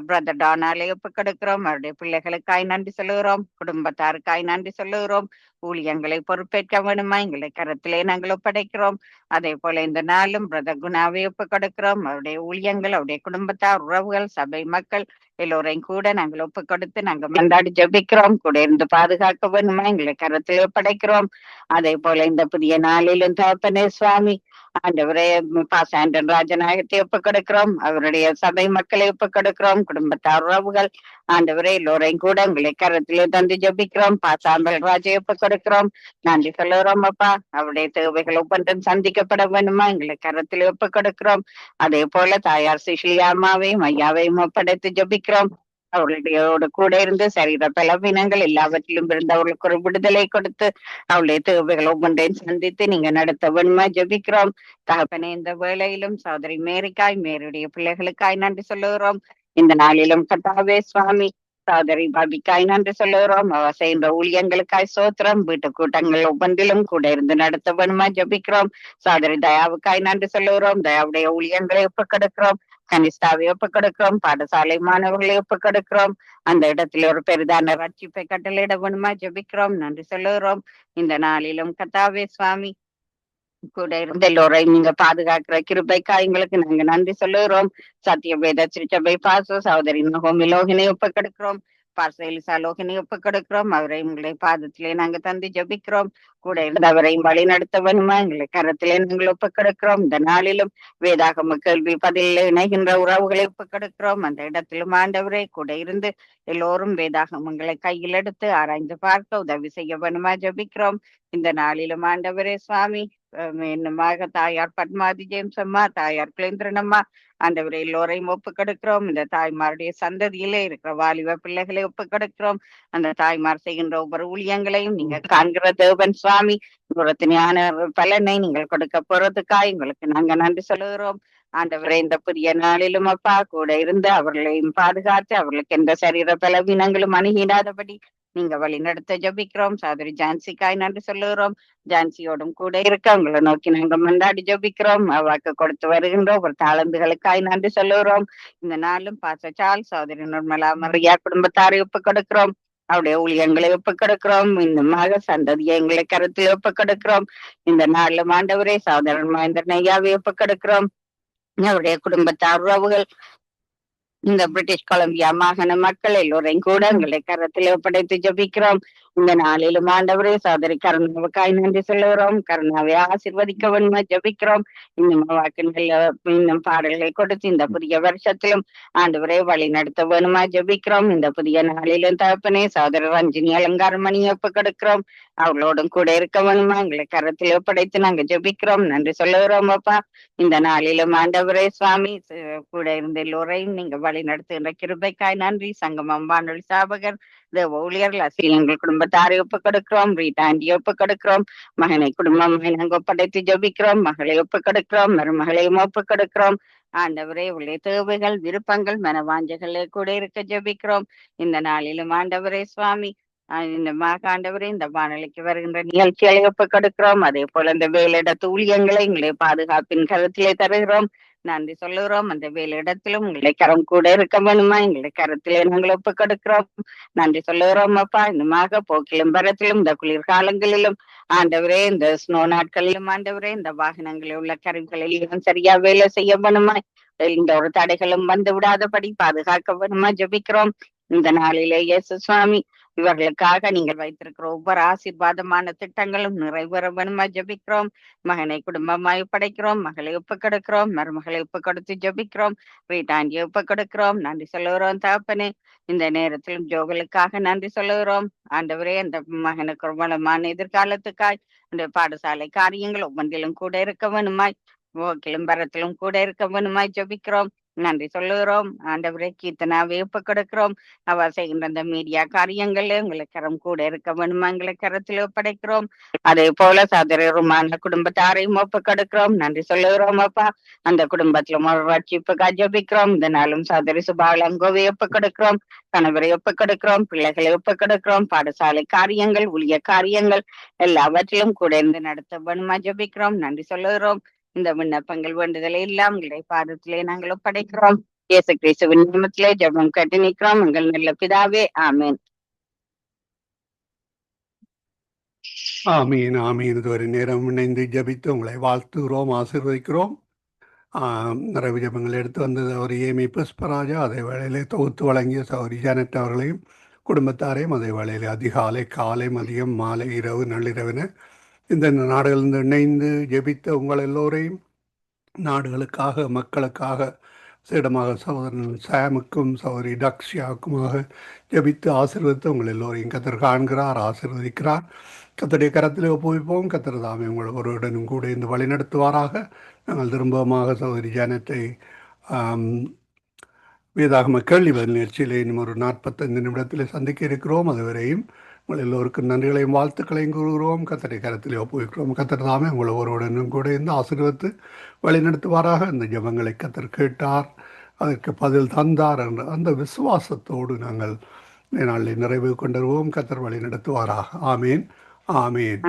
பிரதர் டானாலே ஒப்பு கொடுக்கிறோம். அவருடைய பிள்ளைகளுக்காய் நன்றி சொல்லுகிறோம். குடும்பத்தாருக்காய் நன்றி சொல்லுகிறோம். ஊழியங்களை பொறுப்பேற்க வேணுமா எங்களை கரத்திலே நாங்கள் ஒப்படைக்கிறோம். அதே போல இந்த நாளும் பிரதர் குணாவை ஒப்பு கொடுக்கிறோம். அவருடைய ஊழியங்கள், அவருடைய குடும்பத்தார், உறவுகள், சபை மக்கள் எல்லோரையும் கூட நாங்கள் ஒப்பு கொடுத்து நாங்கள் மன்றாடி ஜெபிக்கிறோம். கூட இருந்து பாதுகாக்க வேணுமா எங்களை கரத்திலே ஒப்படைக்கிறோம். அதே போல இந்த புதிய நாளிலும் தகப்பனே சுவாமி, ஆண்டவரே பாசாண்டன் ராஜநாயகத்தை ஒப்பு கொடுக்கிறோம். அவருடைய சபை மக்களை ஒப்பு கொடுக்கிறோம். குடும்பத்தார், உறவுகள், ஆண்டவரே எல்லோரையும் கூட உங்களை கரத்திலே தந்து ஜபிக்கிறோம். பாசாம்பல் ராஜை ஒப்பு கொடுக்கிறோம். நன்றி சொல்லுகிறோம் அப்பா. அவருடைய தேவைகள் ஒவ்வொன்றும் சந்திக்கப்பட வேணுமா எங்களை கரத்திலே ஒப்பு கொடுக்கிறோம். அதே போல தாயார் சிஷிலியாமாவையும் ஐயாவையும் ஒப்படைத்து ஜபிக்கிறோம். அவர்களுடையோடு கூட இருந்து சரீர பலவீனங்கள் எல்லாவற்றிலும் இருந்து அவர்களுக்கு ஒரு விடுதலை கொடுத்து அவளுடைய தேவைகள் ஒவ்வொன்றையும் சந்தித்து நீங்க நடத்த வேணுமா ஜெபிக்கிறோம். தகப்பனே இந்த வேளையிலும் சகோதரி மேரிக்காய், மேரியுடைய பிள்ளைகளுக்காய் நன்றி சொல்லுகிறோம். இந்த நாளிலும் கர்த்தாவே சுவாமி, சகோதரி பாபிக்காய் நன்றி சொல்லுகிறோம். அவ செய்கின்ற ஊழியங்களுக்காய் சோத்திரம். வீட்டு கூட்டங்கள் ஒவ்வொன்றிலும் கூட இருந்து நடத்த வேணுமா ஜெபிக்கிறோம். சகோதரி தயாவுக்காய் நன்றி சொல்லுகிறோம். தயாவுடைய ஊழியங்களை ஒப்புக்கொடுக்கிறோம். கனிஷ்டாவை ஒப்புக்கொடுக்கிறோம். பாடசாலை மாணவர்களை ஒப்புக்கொடுக்கிறோம். அந்த இடத்துல ஒரு பெரிதான ரட்சிப்பை கட்டளையிட வேணுமா ஜெபிக்கிறோம். நன்றி சொல்லுகிறோம். இந்த நாளிலும் கர்த்தாவே சுவாமி, கூட இருந்த எல்லோரையும் நீங்க பாதுகாக்கிற கிருபைக்காய் எங்களுக்கு நாங்க நன்றி சொல்லுகிறோம். சத்தியவேத திருச்சபை பாச சகோதரி நகோமி லோகினை ஒப்புக்கொடுக்கிறோம். பார்சலிசா லோகினை ஒப்புக்கொடுக்கிறோம். அவரை உங்களை பாதத்திலே நாங்க தந்து ஜபிக்கிறோம். கூட இருந்து அவரையும் வழி நடத்த வேணுமா எங்களை கரத்திலே நாங்கள் ஒப்புக்கொடுக்கிறோம். இந்த நாளிலும் வேதாகம கேள்வி பதில் இணைகின்ற உறவுகளை ஒப்புக்கொடுக்கிறோம். அந்த இடத்திலும் ஆண்டவரே கூட இருந்து எல்லோரும் வேதாகமங்களை கையில் எடுத்து ஆராய்ந்து பார்க்க உதவி செய்ய வேணுமா ஜபிக்கிறோம். இந்த நாளிலும் ஆண்டவரே சுவாமி, என்னமாக தாயார் பத்மாதி ஜேம்ஸ் அம்மா, தாயார் குலேந்திரன் அம்மா, ஆண்டவரை எல்லோரையும் ஒப்புக்கொடுக்கிறோம். இந்த தாய்மாருடைய சந்ததியிலே இருக்கிற வாலிப பிள்ளைகளை ஒப்புக்கொடுக்கிறோம். அந்த தாய்மார் செய்கின்ற ஒவ்வொரு ஊழியங்களையும் நீங்க காண்கிற தேவன் சுவாமி, ஞான பலனை நீங்கள் கொடுக்க போறதுக்காக உங்களுக்கு நாங்க நன்றி சொல்லுகிறோம். ஆண்டவரை இந்த புதிய நாளிலும் அப்பா கூட இருந்து அவர்களையும் பாதுகாத்து அவர்களுக்கு எந்த சரீர பலவீனங்களும் அணுகிடாதபடி நீங்க வழி நடத்த ஜபிக்கிறோம். சகோதரி ஜான்சிக்காய் நன்றி சொல்லுகிறோம். ஜான்சியோடும் கூட இருக்க உங்களை நோக்கி நாங்க மன்றாடி ஜபிக்கிறோம். வாக்கு கொடுத்து வருகின்ற ஒரு தாளந்துகளுக்காய் நன்றி சொல்லுகிறோம். இந்த நாளும் பாசச்சால் சகோதரி நிர்மலா மரியா குடும்பத்தாரை ஒப்புக் கொடுக்கிறோம். அவருடைய ஊழியங்களை ஒப்புக் கொடுக்கிறோம். இன்னுமாக சந்ததியை எங்களை கருத்தில் ஒப்புக் கொடுக்கிறோம். இந்த நாளும் ஆண்டவரே சகோதரன் மகேந்திரன் ஐயாவை ஒப்புக் கொடுக்கிறோம். அவருடைய குடும்பத்தார், உறவுகள், இந்த பிரிட்டிஷ் கொலம்பியா மாகாண மக்கள் எல்லோரையும் கூட உங்களை கரத்தில் ஒப்படைத்து ஜபிக்கிறோம். இந்த நாளிலும் ஆண்டவரே சகோதரி கருணாவுக்காய் நன்றி சொல்லுகிறோம். கருணாவை ஆசீர்வதிக்க வேணுமா ஜபிக்கிறோம். இன்னும் வாக்குகள் இன்னும் பாடல்களை கொடுத்து இந்த புதிய வருஷத்திலும் ஆண்டவரே வழி நடத்த வேணுமா ஜபிக்கிறோம். இந்த புதிய நாளிலும் தகப்பனே சகோதரர் ரஞ்சினி அலங்காரமணியை ஒப்புக் கொடுக்கிறோம். அவர்களோடும் கூட இருக்க வேணுமா எங்களை கரத்தில் ஒப்படைத்து நாங்க ஜபிக்கிறோம். நன்றி சொல்லுகிறோம் அப்பா. இந்த நாளிலும் ஆண்டவரே சுவாமி, கூட இருந்த எல்லோரையும் நீங்க வழி நடத்துகின்ற கிருபைக்காய் நன்றி. சங்கமம் வானொலி சாபகர், தேவ ஊழியர்கள், அசீலங்கள் குடும்பத்தாரை ஒப்புக் கொடுக்கிறோம். ரீட்டாண்டியை ஒப்புக் கொடுக்கிறோம். மகனை குடும்பம் நாங்க ஒப்படைத்து ஜபிக்கிறோம். மகளை ஒப்புக் கொடுக்கிறோம். மருமகளையும் ஒப்புக் கொடுக்கிறோம். ஆண்டவரே உடைய தேவைகள், விருப்பங்கள், மனவாஞ்சகளை கூட இருக்க ஜபிக்கிறோம். இந்த நாளிலும் ஆண்டவரே சுவாமி, இந்த ஆண்டவரே இந்த வானொலிக்கு வருகின்ற நிகழ்ச்சிகளை ஒப்புக் கொடுக்கிறோம். அதே போல இந்த வேலையிடத்து ஊழியங்களை எங்களை பாதுகாப்பின் கருத்திலே தருகிறோம். நன்றி சொல்லுகிறோம். அந்த வேலையிடத்திலும் உங்களுடைய கரம் கூட இருக்க வேணுமா, எங்களுடைய கருத்திலே நாங்கள் ஒப்புக் கொடுக்கிறோம். நன்றி சொல்லுகிறோம் அப்பா. இன்னுமாக போக்கிலும் வரத்திலும் இந்த குளிர்காலங்களிலும் ஆண்டவரே, இந்த ஸ்னோ நாட்களிலும் ஆண்டவரே, இந்த வாகனங்களில் உள்ள கருவிகளிலும் சரியா வேலை செய்ய வேணுமா, இந்த ஒரு தடைகளும் வந்து விடாதபடி பாதுகாக்க வேணுமா ஜெபிக்கிறோம். இந்த நாளிலே இயேசு சுவாமி இவர்களுக்காக நீங்கள் வைத்திருக்கிற ஒவ்வொரு ஆசீர்வாதமான திட்டங்களும் நிறைவேற வேணுமா ஜெபிக்கிறோம். மகனை குடும்பமாய் ஒப்படைக்கிறோம், மகளை ஒப்புக் கொடுக்கிறோம், மருமகளை ஒப்புக் கொடுத்து ஜெபிக்கிறோம், வீட்டாண்டியை ஒப்புக் கொடுக்கிறோம். நன்றி சொல்லுகிறோம் தகப்பனே. இந்த நேரத்திலும் ஜோகளுக்காக நன்றி சொல்லுகிறோம். ஆண்டவரே, அந்த மகனுக்கு ஒரு வளமான எதிர்காலத்துக்காய் அந்த பாடசாலை காரியங்கள் ஒவ்வொன்றிலும் கூட இருக்க வேணுமாய், போக்கிலும் வரத்திலும் கூட இருக்க வேணுமாய் ஜெபிக்கிறோம். நன்றி சொல்லுகிறோம். ஆண்டவரே, கீர்த்தனாவை ஒப்புக் கொடுக்கிறோம். அவ செய்கின்ற அந்த மீடியா காரியங்கள் எங்களுக்கு கரம் கூட இருக்க வேணுமா, எங்களை கரத்தில் ஒப்படைக்கிறோம். அதே போல சகோதரருமான குடும்பத்தாரையும் ஒப்புக் கொடுக்கிறோம். நன்றி சொல்லுகிறோம் அப்பா. அந்த குடும்பத்திலும் ஒரு ரட்சிப்புக்காக ஜெபிக்கிறோம். இந்த நாளும் சகோதரி சுபாலங்கோவை ஒப்புக் கொடுக்கிறோம், கணவரை ஒப்புக் கொடுக்கிறோம், பிள்ளைகளை ஒப்புக் கொடுக்கிறோம். பாடசாலை காரியங்கள், ஊழிய காரியங்கள் எல்லாவற்றிலும் கூட இருந்து நடத்த வேணுமா ஜெபிக்கிறோம். நன்றி சொல்லுகிறோம். இந்த விண்ணப்பங்கள் வேண்டுதலை எல்லாம் உங்களுடைய பாதத்திலே நாங்கள் ஒப்படைக்கிறோம். இயேசு கிறிஸ்துவின் நாமத்திலே ஜெபம் கேட்டு நிற்கிறோம் எங்கள் நல்ல பிதாவே, ஆமென். ஆமீன் ஆமீன். இதுவரை நேரம் இணைந்து ஜபித்து உங்களை வாழ்த்துகிறோம், ஆசீர்வதிக்கிறோம். நிறைவு ஜபங்கள் எடுத்து வந்தது அவர் ஏமி புஷ்பராஜா, அதே வேளையிலே தொகுத்து வழங்கிய சௌரி ஜானட் அவர்களையும் குடும்பத்தாரையும் அதே வேளையிலே அதிகாலை, காலை, மதியம், மாலை, இரவு, நள்ளிரவின இந்த நாடுகளிலிருந்து இணைந்து ஜெபித்த உங்கள் எல்லோரையும் நாடுகளுக்காக, மக்களுக்காக, சிடமாக சகோதரன் சாமுக்கும் சகோதரி டக்ஷியாவுக்குமாக ஜெபித்து ஆசீர்வதித்து உங்கள் எல்லோரையும் கத்தர் காண்கிறார், ஆசீர்வதிக்கிறார். கத்தருடைய கரத்தில் ஒப்புவிப்போம். கத்தர் தாமே உங்கள் ஒருவருடனும் கூட இந்த வழி நடத்துவாராக. நாங்கள் திரும்பமாக சகோதரி ஜானத்தை வேதாகம கேள்வி பதில் நிகழ்ச்சியில் இன்னும் ஒரு 45 நிமிடத்தில் சந்திக்க இருக்கிறோம். அதுவரையும் உங்கள் எல்லோருக்கும் நன்றிகளையும் வாழ்த்துக்களையும் கூறுகிறோம். கத்தரை கரத்தில் ஒப்புவிக்கிறோம். கத்தர் தாமே உங்களை ஒருவருடனும் கூட இந்த ஆசீர்வதித்து வழி நடத்துவாராக. இந்த ஜெபங்களை கத்தர் கேட்டார், அதற்கு பதில் தந்தார் என்ற அந்த விசுவாசத்தோடு நாங்கள் நாளில் நிறைவு கொண்டுருவோம். கத்தர் வழி நடத்துவாராக. ஆமேன் ஆமேன்.